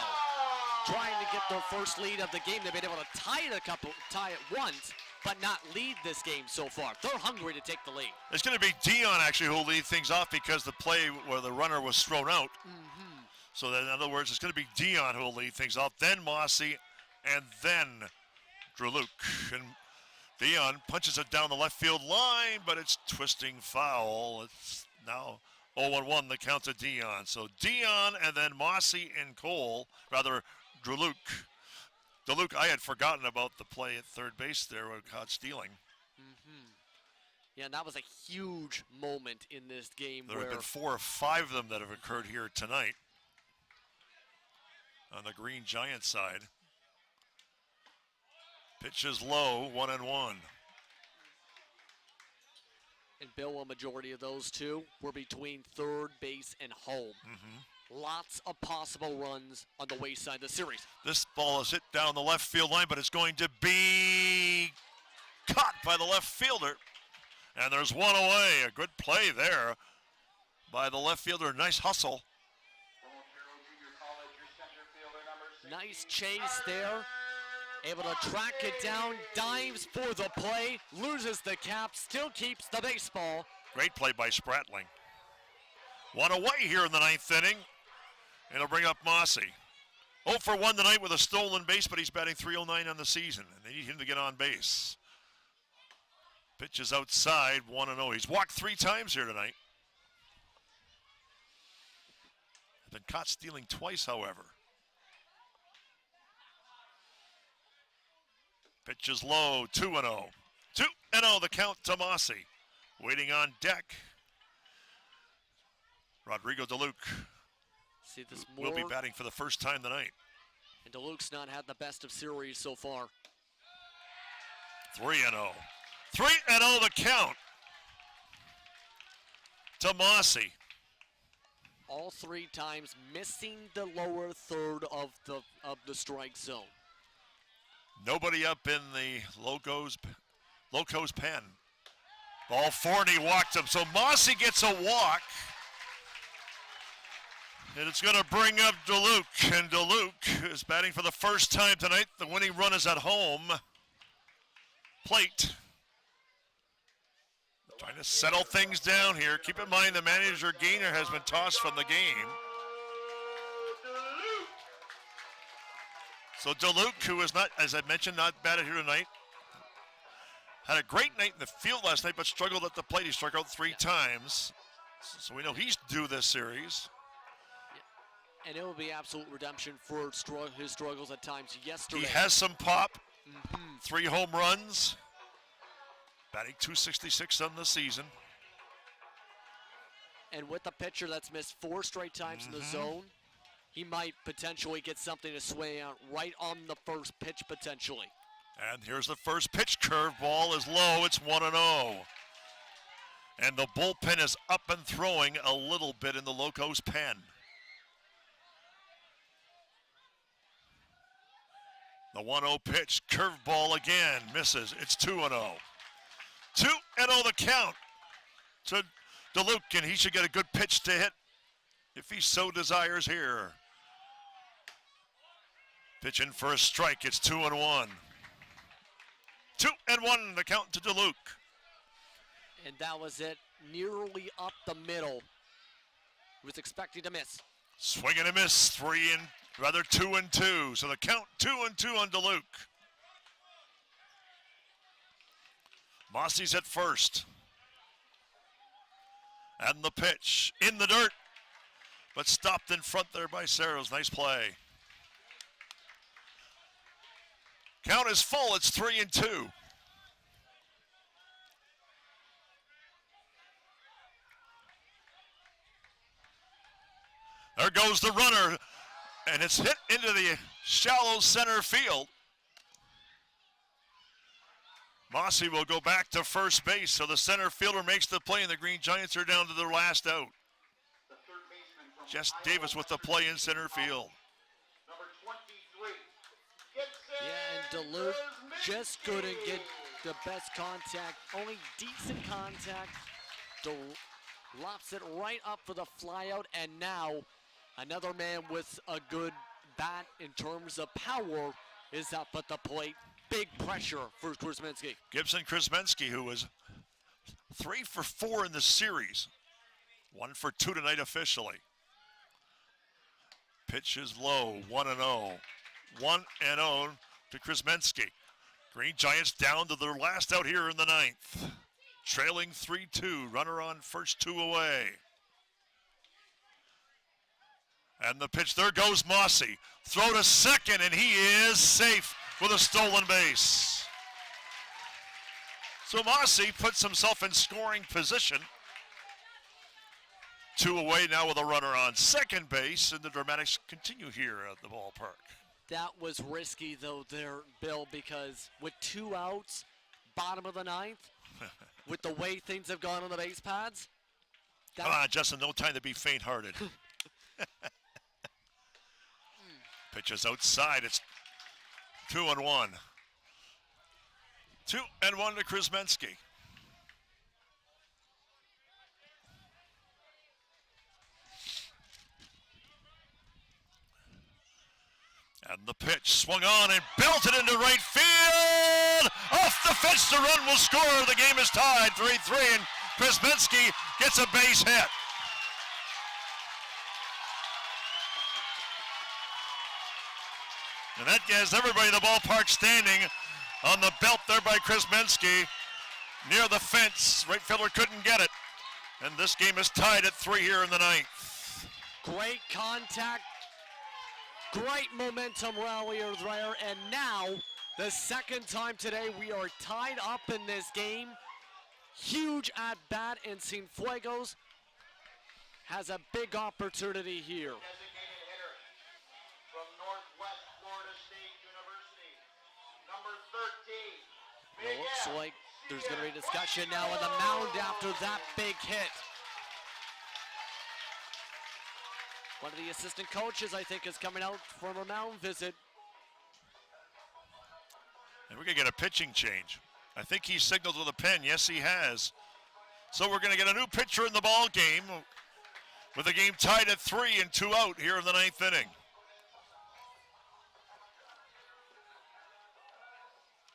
Trying to get their first lead of the game. They've been able to tie it once, but not lead this game so far. They're hungry to take the lead. It's going to be Dion actually who will lead things off because the play where the runner was thrown out. So that, in other words, it's going to be Dion who will lead things off, then MOSSEY, and then DeLuke. And Dion punches it down the left field line, but it's twisting foul. It's now 0-1 the count to Dion. So Dion and then MOSSEY and Cole, rather DeLuke. DeLuke, I had forgotten about the play at third base there when caught stealing. Yeah, and that was a huge moment in this game. There have been 4 or 5 of them that have occurred here tonight on the Green Giant side. Pitch is low, 1-1. And Bill, a majority of those two were between third base and home. Lots of possible runs on the wayside of the series. This ball is hit down the left field line, but it's going to be caught by the left fielder. And there's one away. A good play there by the left fielder. Nice hustle. Nice chase there. Able to track it down, dives for the play, loses the cap, still keeps the baseball. Great play by Spratling. One away here in the ninth inning. It'll bring up MOSSEY. 0 for 1 tonight with a stolen base, but he's batting .309 on the season, and they need him to get on base. Pitch is outside, 1-0. He's walked 3 times here tonight. Been caught stealing twice, however. Pitch is low, 2-0. 2-0 the count to MOSSEY. Waiting on deck. Rodrigo DeLuke See this more. will be batting for the first time tonight. And DeLuke's not had the best of series so far. 3-0. 3-0 the count to MOSSEY. All 3 times missing the lower third of the strike zone. Nobody up in the Locos pen. Ball 40 walked him, so MOSSEY gets a walk. And it's going to bring up DeLuke, and DeLuke is batting for the first time tonight. The winning run is at home plate. Trying to settle things down here. Keep in mind the manager Gaynor has been tossed from the game. So DeLuke, who is not, as I mentioned, not batted here tonight, had a great night in the field last night, but struggled at the plate. He struck out 3 times. So we know he's due this series. And it will be absolute redemption for his struggles at times yesterday. He has some pop. 3 home runs. Batting .266 on the season. And with a pitcher that's missed 4 straight times in the zone, he might potentially get something to swing out right on the first pitch potentially. And here's the first pitch. Curveball is low. It's 1-0. And the bullpen is up and throwing a little bit in the Locos pen. The 1-0 pitch. Curveball again. Misses. It's 2-0. 2-0 the count to DeLuke, and he should get a good pitch to hit if he so desires here. Pitch in for a strike. It's 2-1. 2-1 the count to DeLuke. And that was it. Nearly up the middle. He was expecting to miss. Swing and a miss, 2-2. So the count 2-2 on Duluth. Mossey's at first. And the pitch in the dirt, but stopped in front there by Saros. Nice play. Count is full, it's 3-2. There goes the runner, and it's hit into the shallow center field. Mossey will go back to first base, so the center fielder makes the play, and the Green Giants are down to their last out. Jess Davis with the play in center field. Number 23, GIBSON. Yeah, and Duluth just couldn't get the best contact, only decent contact. Lops it right up for the flyout, and now another man with a good bat in terms of power is up at the plate. Big pressure for KRZEMINSKI. Gibson KRZEMINSKI, who was 3 for 4 in the series. 1 for 2 tonight officially. Pitch is low, 1-0. 1-0 to KRZEMINSKI. Green Giants down to their last out here in the 9th. Trailing 3-2, runner on first, 2 away. And the pitch, there goes Mossey. Throw to second, and he is safe with a stolen base. So Mossey puts himself in scoring position. 2 away now with a runner on second base, and the dramatics continue here at the ballpark. That was risky, though, there, Bill, because with 2 outs, bottom of the 9th, with the way things have gone on the base pads. Come on, Justin, no time to be faint-hearted. Pitch is outside. It's 2-1. 2-1 to KRZEMINSKI. And the pitch swung on and belted into right field. Off the fence, the run will score. The game is tied 3-3, and KRZEMINSKI gets a base hit. And that gets everybody in the ballpark standing on the belt there by KRZEMINSKI near the fence. Right fielder couldn't get it. And this game is tied at 3 here in the 9th. Great contact. Great momentum rally there. And now, the second time today, we are tied up in this game. Huge at bat, and Cienfuegos has a big opportunity here. Designated hitter from Northwest Florida State University, number 13. It looks like there's going to be discussion now on the mound after that big hit. One of the assistant coaches, I think, is coming out from a mound visit. And we're going to get a pitching change. I think he signaled with a pen. Yes, he has. So we're going to get a new pitcher in the ball game with the game tied at 3 and 2 out here in the 9th inning.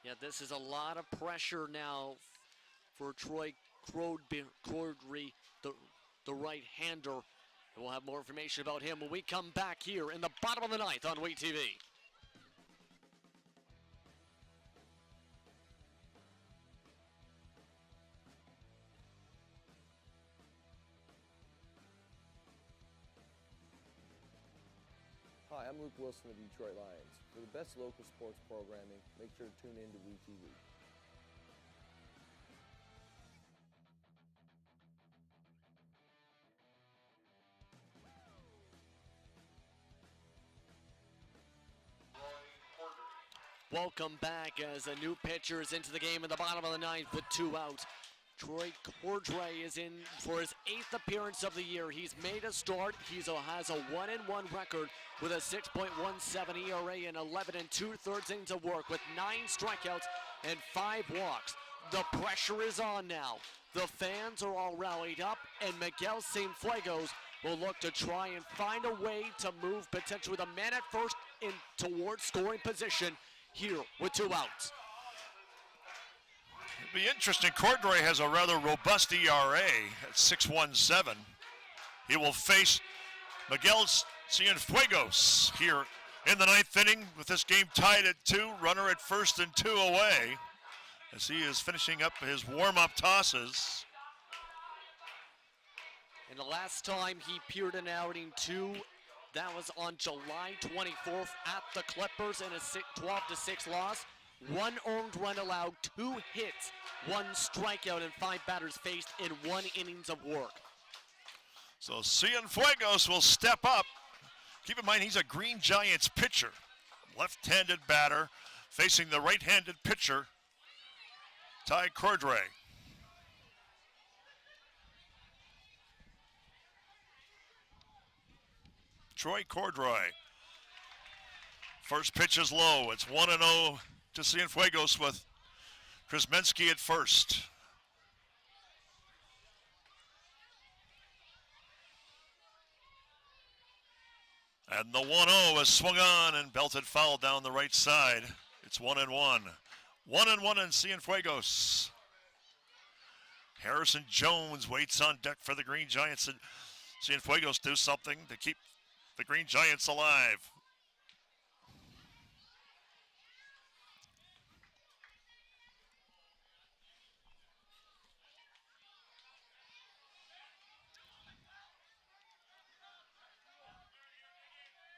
Yeah, this is a lot of pressure now for Troy Cordry, the right-hander. And we'll have more information about him when we come back here in the bottom of the 9th on WE TV. Hi, I'm Luke Wilson of Detroit Lions. For the best local sports programming, make sure to tune in to WE TV. Welcome back as a new pitcher is into the game in the bottom of the 9th with 2 outs. Troy Cordray is in for his 8th appearance of the year. He's made a start. He has a 1-1 record with a 6.17 ERA and 11 2/3 innings of work with 9 strikeouts and 5 walks. The pressure is on now. The fans are all rallied up, and Miguel Cienfuegos will look to try and find a way to move potentially the man at first in towards scoring position here with 2 outs. It'll be interesting. Cordray has a rather robust ERA at 6.17. He will face Miguel Cienfuegos here in the ninth inning with this game tied at 2. Runner at first and 2 away as he is finishing up his warm-up tosses. And the last time he appeared in outing 2, that was on July 24th at the Clippers in a 12-6 loss. 1 earned run allowed, 2 hits, 1 strikeout, and 5 batters faced in 1 innings of work. So Cienfuegos will step up. Keep in mind he's a Green Giants pitcher. Left-handed batter facing the right-handed pitcher, Ty Cordray. Troy Cordray. First pitch is low. It's 1-0 to Cienfuegos with KRZEMINSKI at first. And the 1-0 is swung on and belted foul down the right side. It's 1-1. 1-1 in Cienfuegos. Harrison Jones waits on deck for the Green Giants. And Cienfuegos do something to keep the Green Giants alive.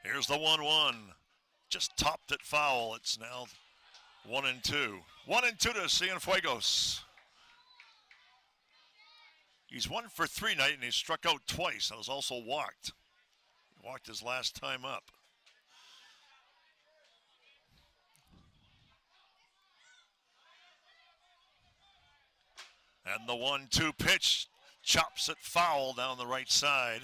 Here's the 1-1. Just topped it foul. It's now 1-2. 1-2 to Cienfuegos. He's 1 for 3 tonight, and he struck out twice. And was also walked. He walked his last time up. And the 1-2 pitch chops it foul down the right side.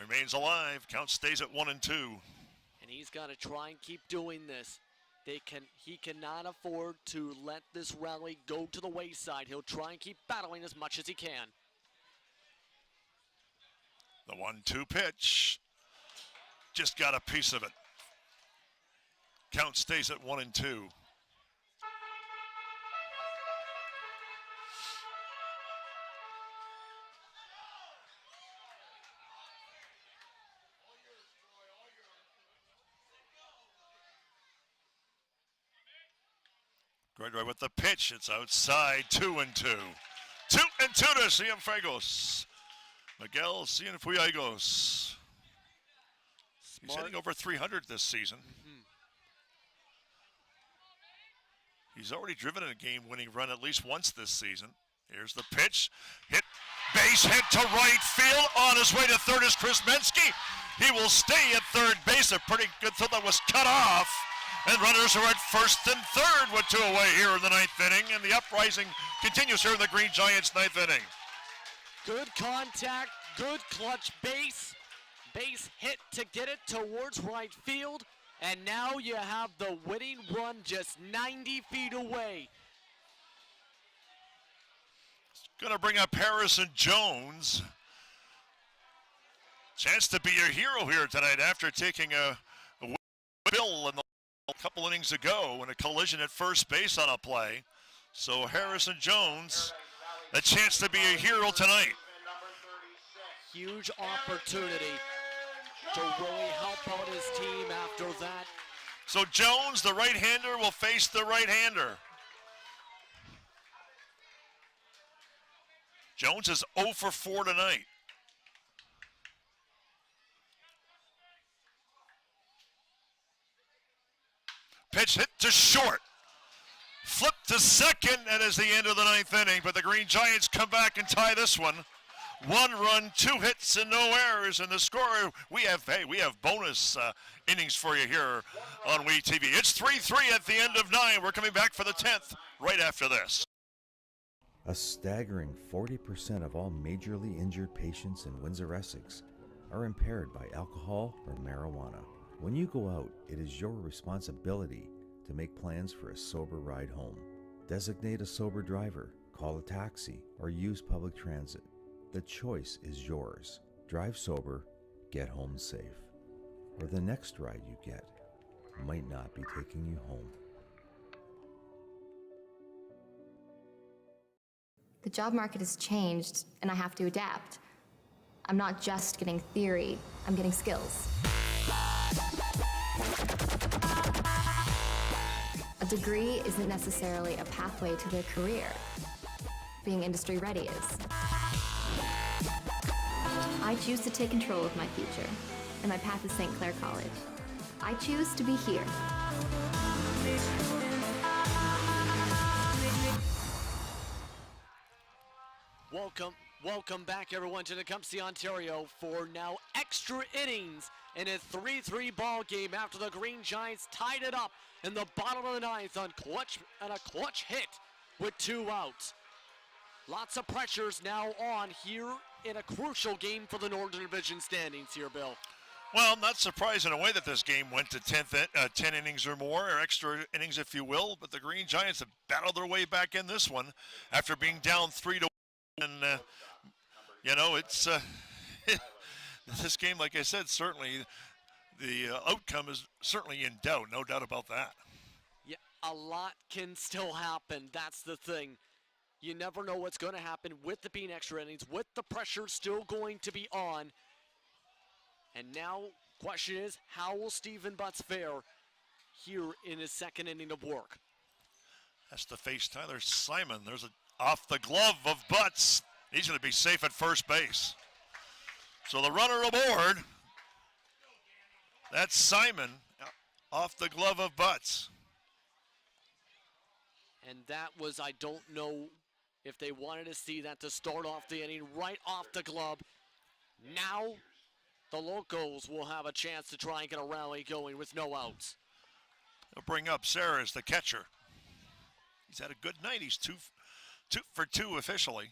Remains alive. Count stays at 1-2. And he's got to try and keep doing this. He cannot afford to let this rally go to the wayside. He'll try and keep battling as much as he can. The 1-2 pitch. Just got a piece of it. Count stays at 1-2. Cordray with the pitch. It's outside. 2-2. 2-2 to Cienfuegos. Miguel Cienfuegos. He's hitting over 300 this season. He's already driven a game-winning run at least once this season. Here's the pitch. Hit. Base hit to right field. On his way to third is KRZEMINSKI. He will stay at third base. A pretty good throw that was cut off. And runners are at first and third with 2 away here in the ninth inning. And the uprising continues here in the Green Giants' ninth inning. Good contact, good clutch base. Base hit to get it towards right field. And now you have the winning run just 90 feet away. Going to bring up Harrison Jones. Chance to be your hero here tonight after taking a bill in the couple innings ago in a collision at first base on a play. So Harrison Jones, a chance to be a hero tonight. Huge opportunity to really help out his team after that. So Jones, the right-hander, will face the right-hander. Jones is 0 for 4 tonight. Pitch hit to short. Flip to second, and is the end of the ninth inning. But the Green Giants come back and tie this one. 1 run, 2 hits, and no errors. And the score, we have bonus innings for you here on WE TV. It's 3-3 at the end of 9. We're coming back for the 10th right after this. A staggering 40% of all majorly injured patients in Windsor-Essex are impaired by alcohol or marijuana. When you go out, it is your responsibility to make plans for a sober ride home. Designate a sober driver, call a taxi, or use public transit. The choice is yours. Drive sober, get home safe. Or the next ride you get might not be taking you home. The job market has changed, and I have to adapt. I'm not just getting theory, I'm getting skills. A degree isn't necessarily a pathway to their career. Being industry ready is. I choose to take control of my future, and my path is St. Clair College. I choose to be here. Welcome back, everyone, to Tecumseh, Ontario, for now extra innings in a 3-3 ball game after the Green Giants tied it up in the bottom of the ninth on a clutch hit with 2 outs. Lots of pressures now on here in a crucial game for the Northern Division standings here, Bill. Well, not surprising in a way that this game went to 10 innings or more, or extra innings, if you will, but the Green Giants have battled their way back in this one after being down 3-1. And, you know, it's this game, like I said, certainly the outcome is certainly in doubt, no doubt about that. Yeah, a lot can still happen. That's the thing. You never know what's going to happen with the being extra innings, with the pressure still going to be on. And now, question is, how will Stephen Butts fare here in his second inning of work? Has to face Tyler Simon. There's a off the glove of Butts. He's going to be safe at first base. So the runner aboard, that's Simon, off the glove of Butts. And that was, I don't know if they wanted to see that to start off the inning, right off the glove. Now, the Locos will have a chance to try and get a rally going with no outs. They'll bring up Sarah as the catcher. He's had a good night. He's two for 2 officially.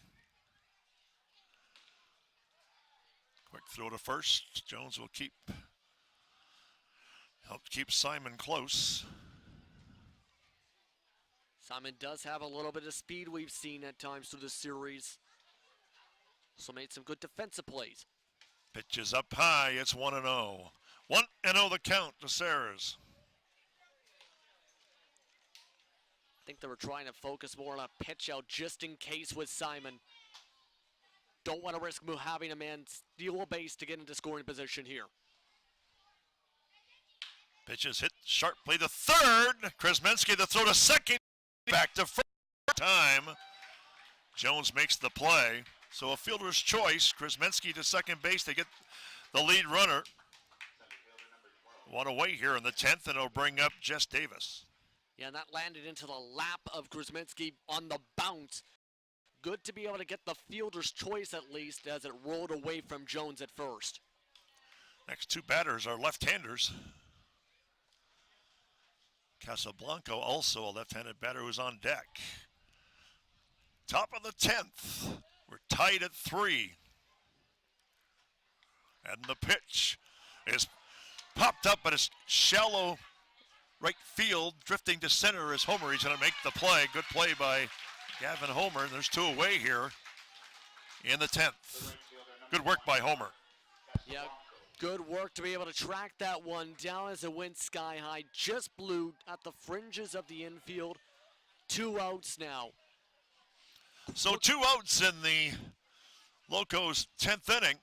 Quick throw to first. Jones will help keep Simon close. Simon does have a little bit of speed we've seen at times through the series. Also made some good defensive plays. Pitch is up high. It's 1-0. 1-0 the count to Sarah's. I think they were trying to focus more on a pitch out just in case with Simon. Don't want to risk having a man steal a base to get into scoring position here. Pitch is hit sharply to third. KRZEMINSKI the throw to second. Back to first time. Jones makes the play. So a fielder's choice. KRZEMINSKI to second base. They get the lead runner. One away here in the 10th, and it'll bring up Jess Davis. Yeah, and that landed into the lap of KRZEMINSKI on the bounce. Good to be able to get the fielder's choice at least as it rolled away from Jones at first. Next 2 batters are left-handers. Casablanco, also a left-handed batter who's on deck. Top of the 10th. We're tied at 3. And the pitch is popped up, but it's shallow right field, drifting to center is Homer. He's going to make the play. Good play by Gavin Homer. And there's 2 away here in the 10th. Good work by Homer. Yeah, good work to be able to track that one down as it went sky high. Just blew at the fringes of the infield. 2 outs now. So 2 outs in the Locos' 10th inning.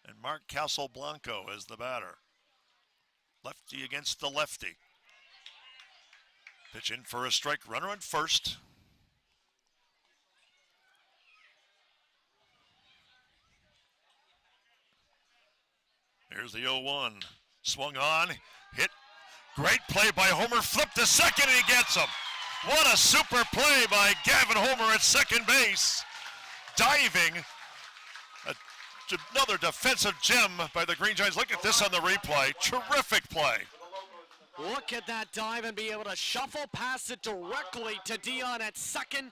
And Mark Casablanco is the batter. Lefty against the lefty. Pitch in for a strike, runner on first. Here's the 0-1. Swung on, hit. Great play by Homer, flipped to second, and he gets him. What a super play by Gavin Homer at second base. Diving. Another defensive gem by the Green Giants. Look at this on the replay. Terrific play. Look at that dive and be able to shuffle past it directly to Dion at second.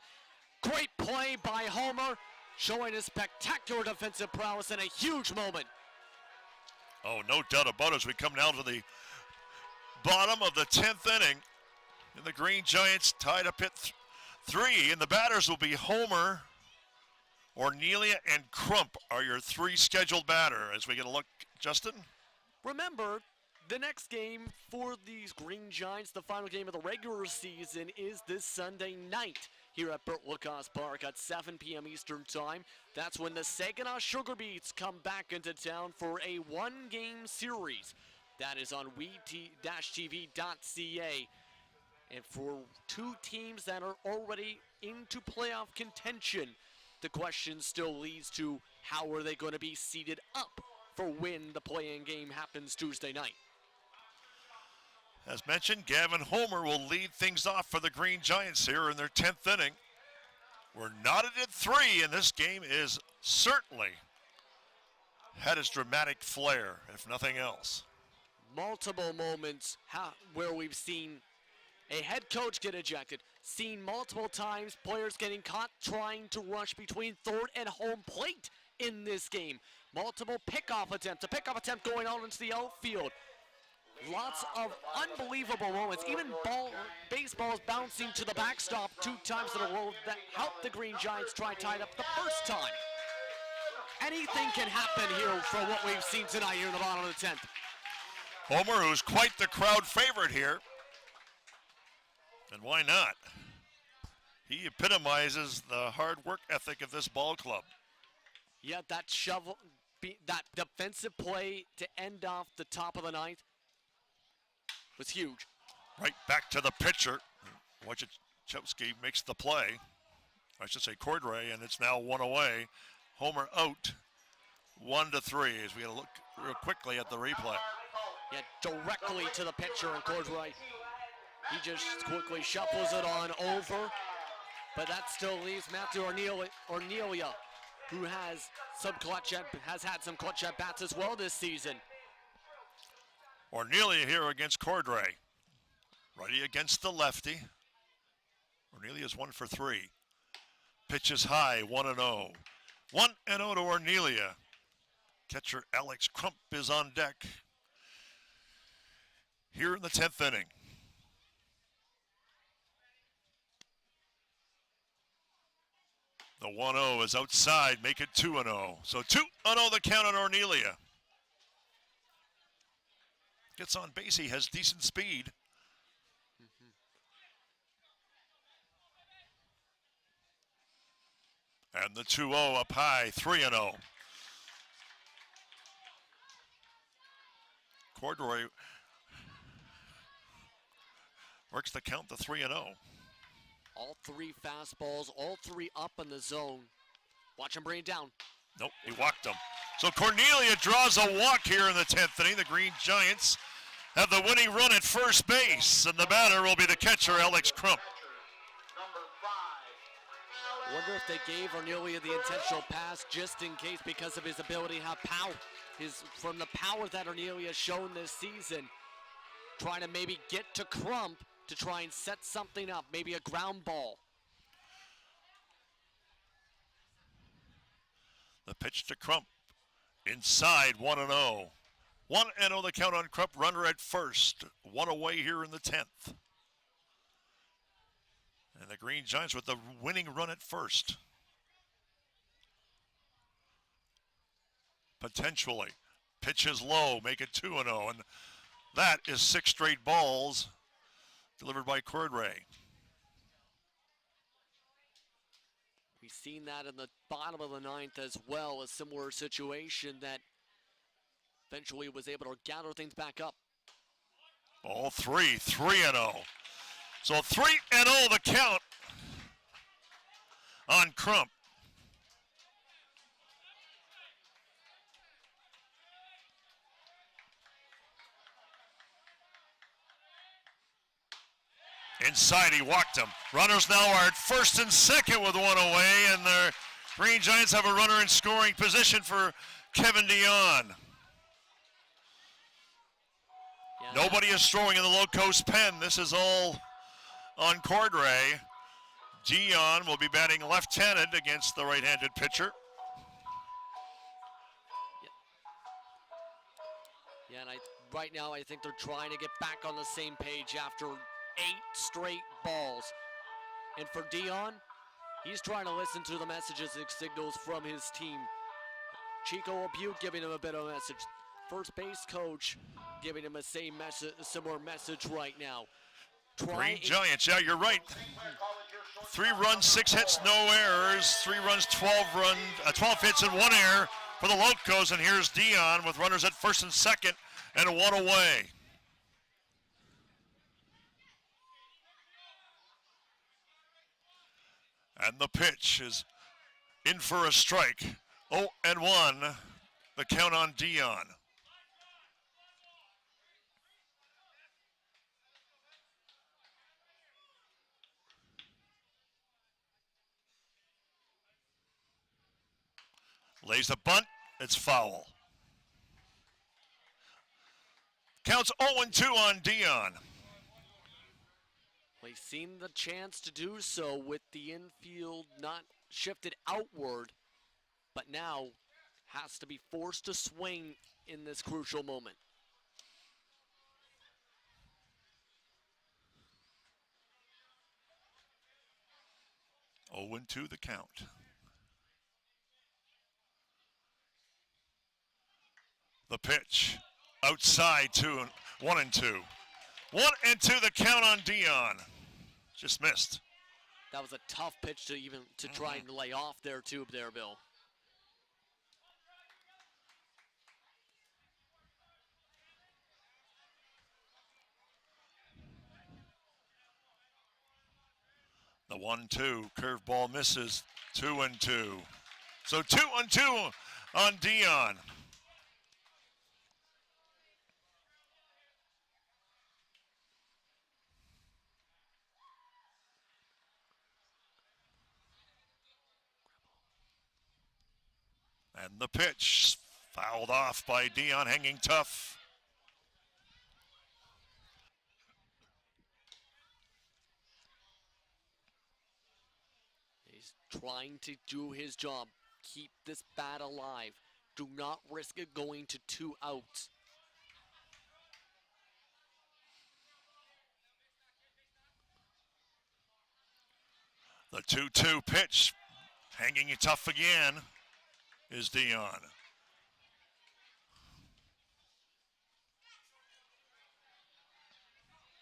Great play by Homer, showing his spectacular defensive prowess in a huge moment. Oh, no doubt about it as we come down to the bottom of the 10th inning. And the Green Giants tied up at 3, and the batters will be Homer, Ornelia, and Crump are your 3 scheduled batter. As we get a look, Justin? Remember, the next game for these Green Giants, the final game of the regular season, is this Sunday night here at Lacasse Park at 7 p.m. Eastern Time. That's when the Saginaw Sugar Beets come back into town for a one-game series. That is on we-tv.ca. And for two teams that are already into playoff contention, the question still leads to how are they going to be seated up for when the play-in game happens Tuesday night. As mentioned, Gavin Homer will lead things off for the Green Giants here in their 10th inning. We're knotted at 3, and this game is certainly had its dramatic flair, if nothing else. Multiple moments where we've seen a head coach get ejected, seen multiple times players getting caught trying to rush between third and home plate in this game. Multiple pickoff attempts, a pickoff attempt going out into the outfield. Lots of unbelievable moments, even baseballs bouncing to the backstop 2 times in a row that helped the Green Giants try and tie it up the first time. Anything can happen here from what we've seen tonight here in the bottom of the 10th. Homer, who's quite the crowd favorite here. And why not? He epitomizes the hard work ethic of this ball club. Yeah, that that defensive play to end off the top of the 9th was huge. Right back to the pitcher. Wojciechowski makes the play. I should say Cordray, and it's now 1 away. Homer out, 1-3, as we gotta look real quickly at the replay. Yeah, directly to the pitcher, and Cordray, he just quickly shuffles it on over, but that still leaves Matthew Ornelia, who has had some clutch at bats as well this season. Ornelia here against Cordray. Righty against the lefty. Ornelia's 1 for 3. Pitches high, 1-0. 1-0 to Ornelia. Catcher Alex Crump is on deck here in the 10th inning. The 1-0 is outside, make it 2-0. So 2-0 the count on Ornelia. Gets on base, he has decent speed. And the 2-0 up high, 3-0. Cordray works the count to 3-0. All 3 fastballs, all 3 up in the zone. Watch him bring it down. Nope, he walked him. So Cornelia draws a walk here in the 10th inning. The Green Giants have the winning run at first base, and the batter will be the catcher, Alex Crump. I wonder if they gave Ornelia the intentional pass just in case because of his ability to have power. From the power that Ornelia has shown this season, trying to maybe get to Crump to try and set something up, maybe a ground ball. The pitch to Crump. Inside, 1-0. 1-0 the count on Crump, runner at first. 1 away here in the 10th. And the Green Giants with the winning run at first. Potentially. Pitches low, make it 2-0. And that is 6 straight balls delivered by Cordray. We've seen that in the bottom of the 9th as well, a similar situation that eventually was able to gather things back up. All 3-0. So 3-0 the count on Crump. Inside, he walked him. Runners now are at first and second with 1 away, and the Green Giants have a runner in scoring position for Kevin Dion. Yeah. Nobody is throwing in the Locos pen. This is all on Cordray. Dion will be batting left-handed against the right-handed pitcher. Yeah, and right now I think they're trying to get back on the same page after 8 straight balls. And for Dion, he's trying to listen to the messages and signals from his team. Chico Abute giving him a bit of a message. First base coach giving him a similar message right now. Green Giants, yeah, you're right. 3 runs, 6 hits, no errors. 3 runs, 12 hits, and 1 error for the Locos. And here's Dion with runners at first and second and 1 away. And the pitch is in for a strike. 0-1, the count on Dion. Lays the bunt, it's foul. Counts 0-2 on Dion. Well, he's seen the chance to do so with the infield not shifted outward, but now has to be forced to swing in this crucial moment. Oh, 0-2 the count. The pitch outside, 1-2. 1-2 the count on Dion. Just missed. That was a tough pitch to try and lay off there too, Bill. The 1-2 curveball misses. 2-2. So 2-2 on Dion. And the pitch fouled off by Dion, hanging tough. He's trying to do his job. Keep this bat alive. Do not risk it going to 2 outs. The 2-2 pitch, hanging tough again, is Dion.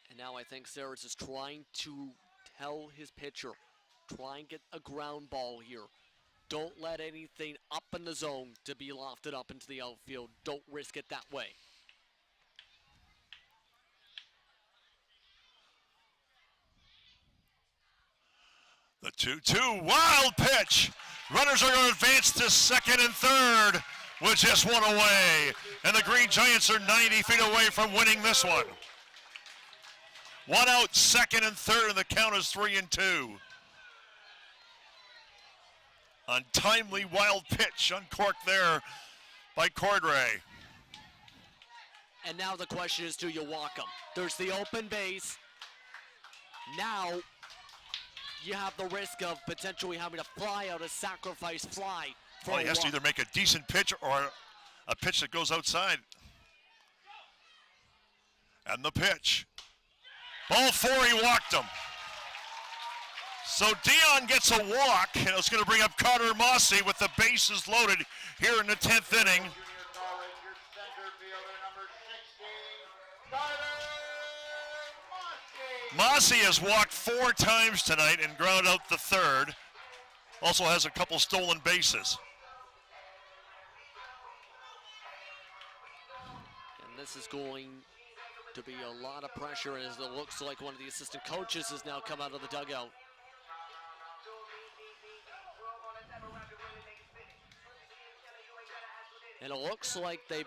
And now I think Saris is trying to tell his pitcher, try and get a ground ball here. Don't let anything up in the zone to be lofted up into the outfield. Don't risk it that way. The 2-2 wild pitch. Runners are going to advance to second and third with just 1 away. And the Green Giants are 90 feet away from winning this one. 1 out, second and third, and the count is 3-2. Untimely wild pitch uncorked there by Cordray. And now the question is, do you walk him? There's the open base. Now you have the risk of potentially having to fly out a sacrifice fly. Well, he has to either make a decent pitch or a pitch that goes outside. And the pitch. Ball 4, he walked him. So Dion gets a walk, and it's going to bring up Carter MOSSEY with the bases loaded here in the 10th inning. MOSSEY has walked 4 times tonight and ground out the third. Also has a couple stolen bases. And this is going to be a lot of pressure as it looks like one of the assistant coaches has now come out of the dugout. And it looks like they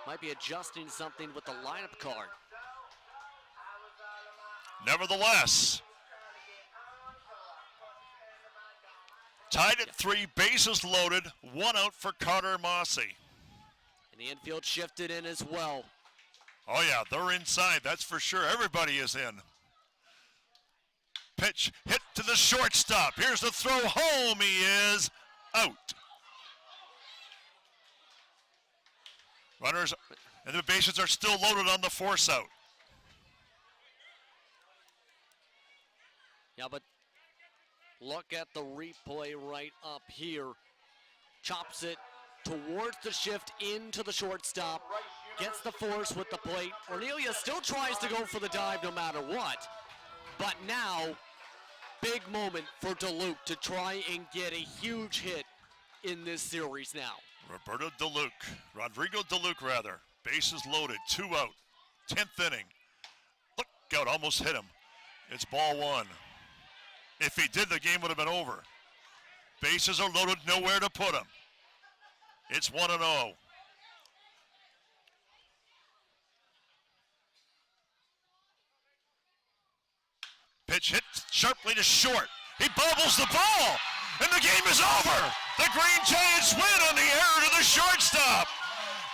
might be adjusting something with the lineup card. Nevertheless, tied at 3, bases loaded, 1 out for Carter MOSSEY. And the infield shifted in as well. Oh yeah, they're inside, that's for sure. Everybody is in. Pitch hit to the shortstop. Here's the throw home. He is out. Runners and the bases are still loaded on the force out. Yeah, but look at the replay right up here. Chops it towards the shift into the shortstop. gets the force with the plate. Ornelia still tries to go for the dive no matter what. But now, big moment for Duluth to try and get a huge hit in this series now. Rodrigo Duluth rather. Bases loaded, 2 out. 10th inning. Look out, almost hit him. It's ball 1. If he did, the game would have been over. Bases are loaded, nowhere to put him. It's 1-0. Pitch hit sharply to short. He bobbles the ball, and the game is over. The Green Giants win on the error to the shortstop.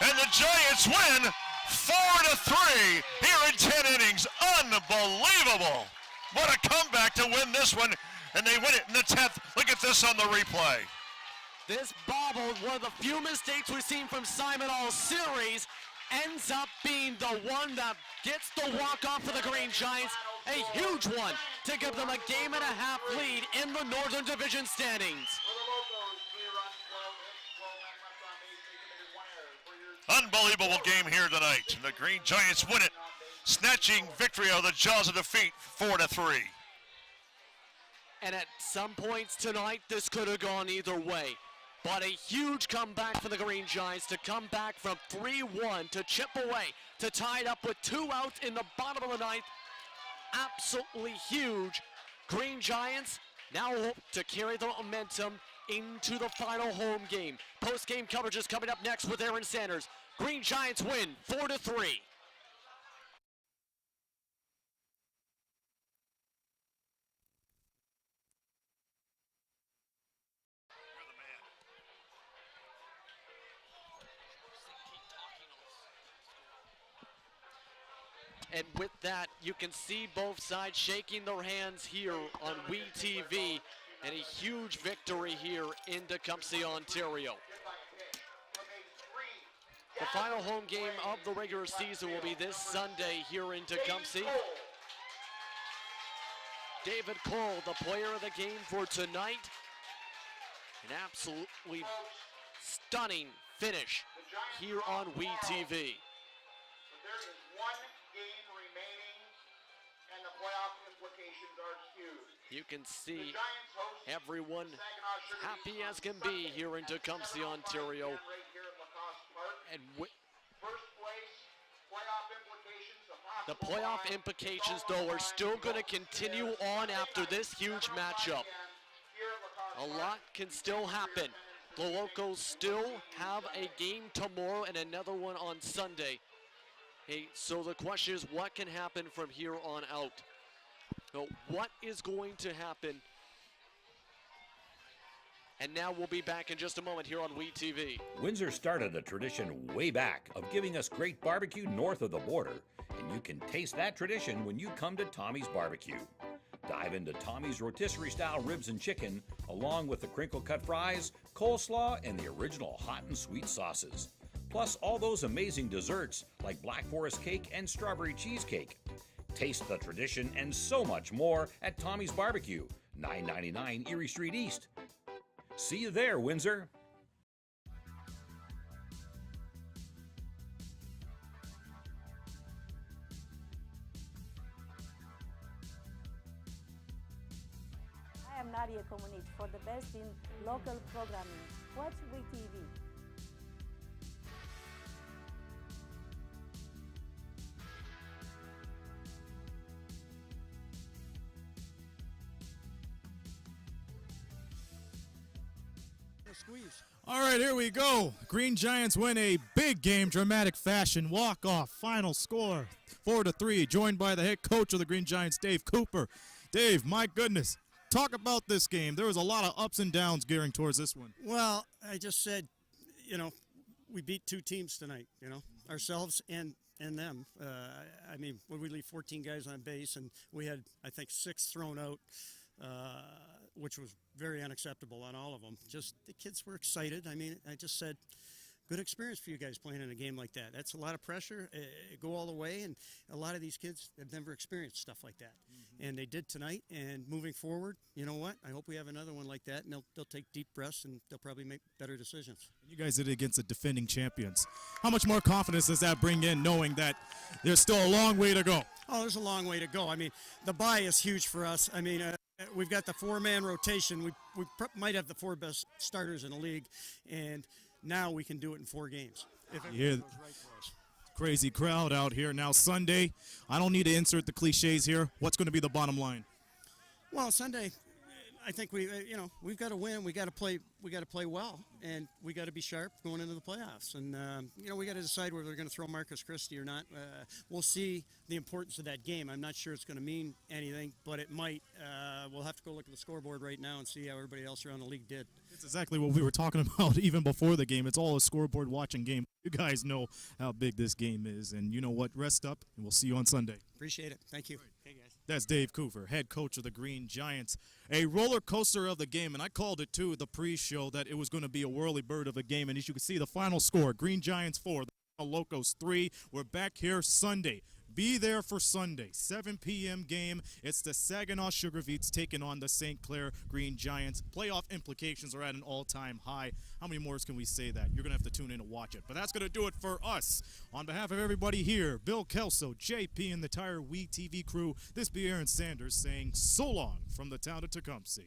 And the Giants win 4-3 here in 10 innings. Unbelievable. What a comeback to win this one. And they win it in the 10th. Look at this on the replay. This bobble, one of the few mistakes we've seen from Simon all series, ends up being the one that gets the walk-off for the Green Giants. A huge one to give them a game-and-a-half lead in the Northern Division standings. Unbelievable game here tonight. The Green Giants win it, snatching victory out of the jaws of defeat, 4-3. And at some points tonight, this could have gone either way. But a huge comeback for the Green Giants to come back from 3-1 to chip away, to tie it up with 2 outs in the bottom of the 9th. Absolutely huge. Green Giants now hope to carry the momentum into the final home game. Post-game coverage is coming up next with Aaron Sanders. Green Giants win 4-3. And with that, you can see both sides shaking their hands here on WeTV, and a huge victory here in Tecumseh, Ontario. The final home game of the regular season will be this Sunday here in Tecumseh. David Cole, the player of the game for tonight. An absolutely stunning finish here on WeTV. There is one game remaining, and the playoff implications are huge. You can see everyone happy as can be here in Tecumseh, Ontario. And First place, playoff implications. the playoff implications, though, are still going to continue on after this huge matchup. A lot can still happen. The Locos still have a game tomorrow and another one on Sunday. Hey, so the question is, what can happen from here on out? So what is going to happen? And now we'll be back in just a moment here on WeTV. Windsor started a tradition way back of giving us great barbecue north of the border, and you can taste that tradition when you come to Tommy's Barbecue. Dive into Tommy's rotisserie-style ribs and chicken, along with the crinkle-cut fries, coleslaw, and the original hot and sweet sauces. Plus all those amazing desserts like Black Forest cake and strawberry cheesecake. Taste the tradition and so much more at Tommy's Barbecue, 999 Erie Street East. See you there, Windsor. I am Nadia Komunic. For the best in local programming, watch WeTV. All right, here we go. Green Giants win a big game, dramatic fashion. Walk-off, final score, 4-3, joined by the head coach of the Green Giants, Dave Cooper. Dave, my goodness, talk about this game. There was a lot of ups and downs gearing towards this one. Well, I just said, we beat 2 teams tonight, ourselves and them. I mean, when we leave 14 guys on base, and we had, I think, 6 thrown out, which was very unacceptable on all of them. Just the kids were excited. I mean, I just said, good experience for you guys playing in a game like that. That's a lot of pressure. Go all the way, and a lot of these kids have never experienced stuff like that. And they did tonight, and moving forward, you know what? I hope we have another one like that, and they'll take deep breaths, and they'll probably make better decisions. You guys did it against the defending champions. How much more confidence does that bring in, knowing that there's still a long way to go? Oh, there's a long way to go. I mean, the bye is huge for us. I mean, we've got the four-man rotation. We might have the four best starters in the league, and now we can do it in 4 games. If everything goes right for us. Crazy crowd out here. Now Sunday, I don't need to insert the cliches here. What's going to be the bottom line? Well, Sunday, I think we've got to win. We got to play well, and we got to be sharp going into the playoffs. And we got to decide whether they're going to throw Marcus Christie or not. We'll see the importance of that game. I'm not sure it's going to mean anything, but it might. We'll have to go look at the scoreboard right now and see how everybody else around the league did. It's exactly what we were talking about even before the game. It's all a scoreboard watching game. You guys know how big this game is, and you know what? Rest up, and we'll see you on Sunday. Appreciate it. Thank you. Hey, guys. That's Dave Coover, head coach of the Green Giants. A roller coaster of the game, and I called it, too, the pre-show, that it was going to be a whirly bird of a game. And as you can see, the final score, Green Giants 4, the Lima Locos 3. We're back here Sunday. Be there for Sunday, 7 p.m. game. It's the Saginaw Sugar Veets taking on the St. Clair Green Giants. Playoff implications are at an all-time high. How many more can we say that? You're going to have to tune in to watch it. But that's going to do it for us. On behalf of everybody here, Bill Kelso, JP, and the entire WE TV crew, this be Aaron Sanders saying so long from the town of Tecumseh.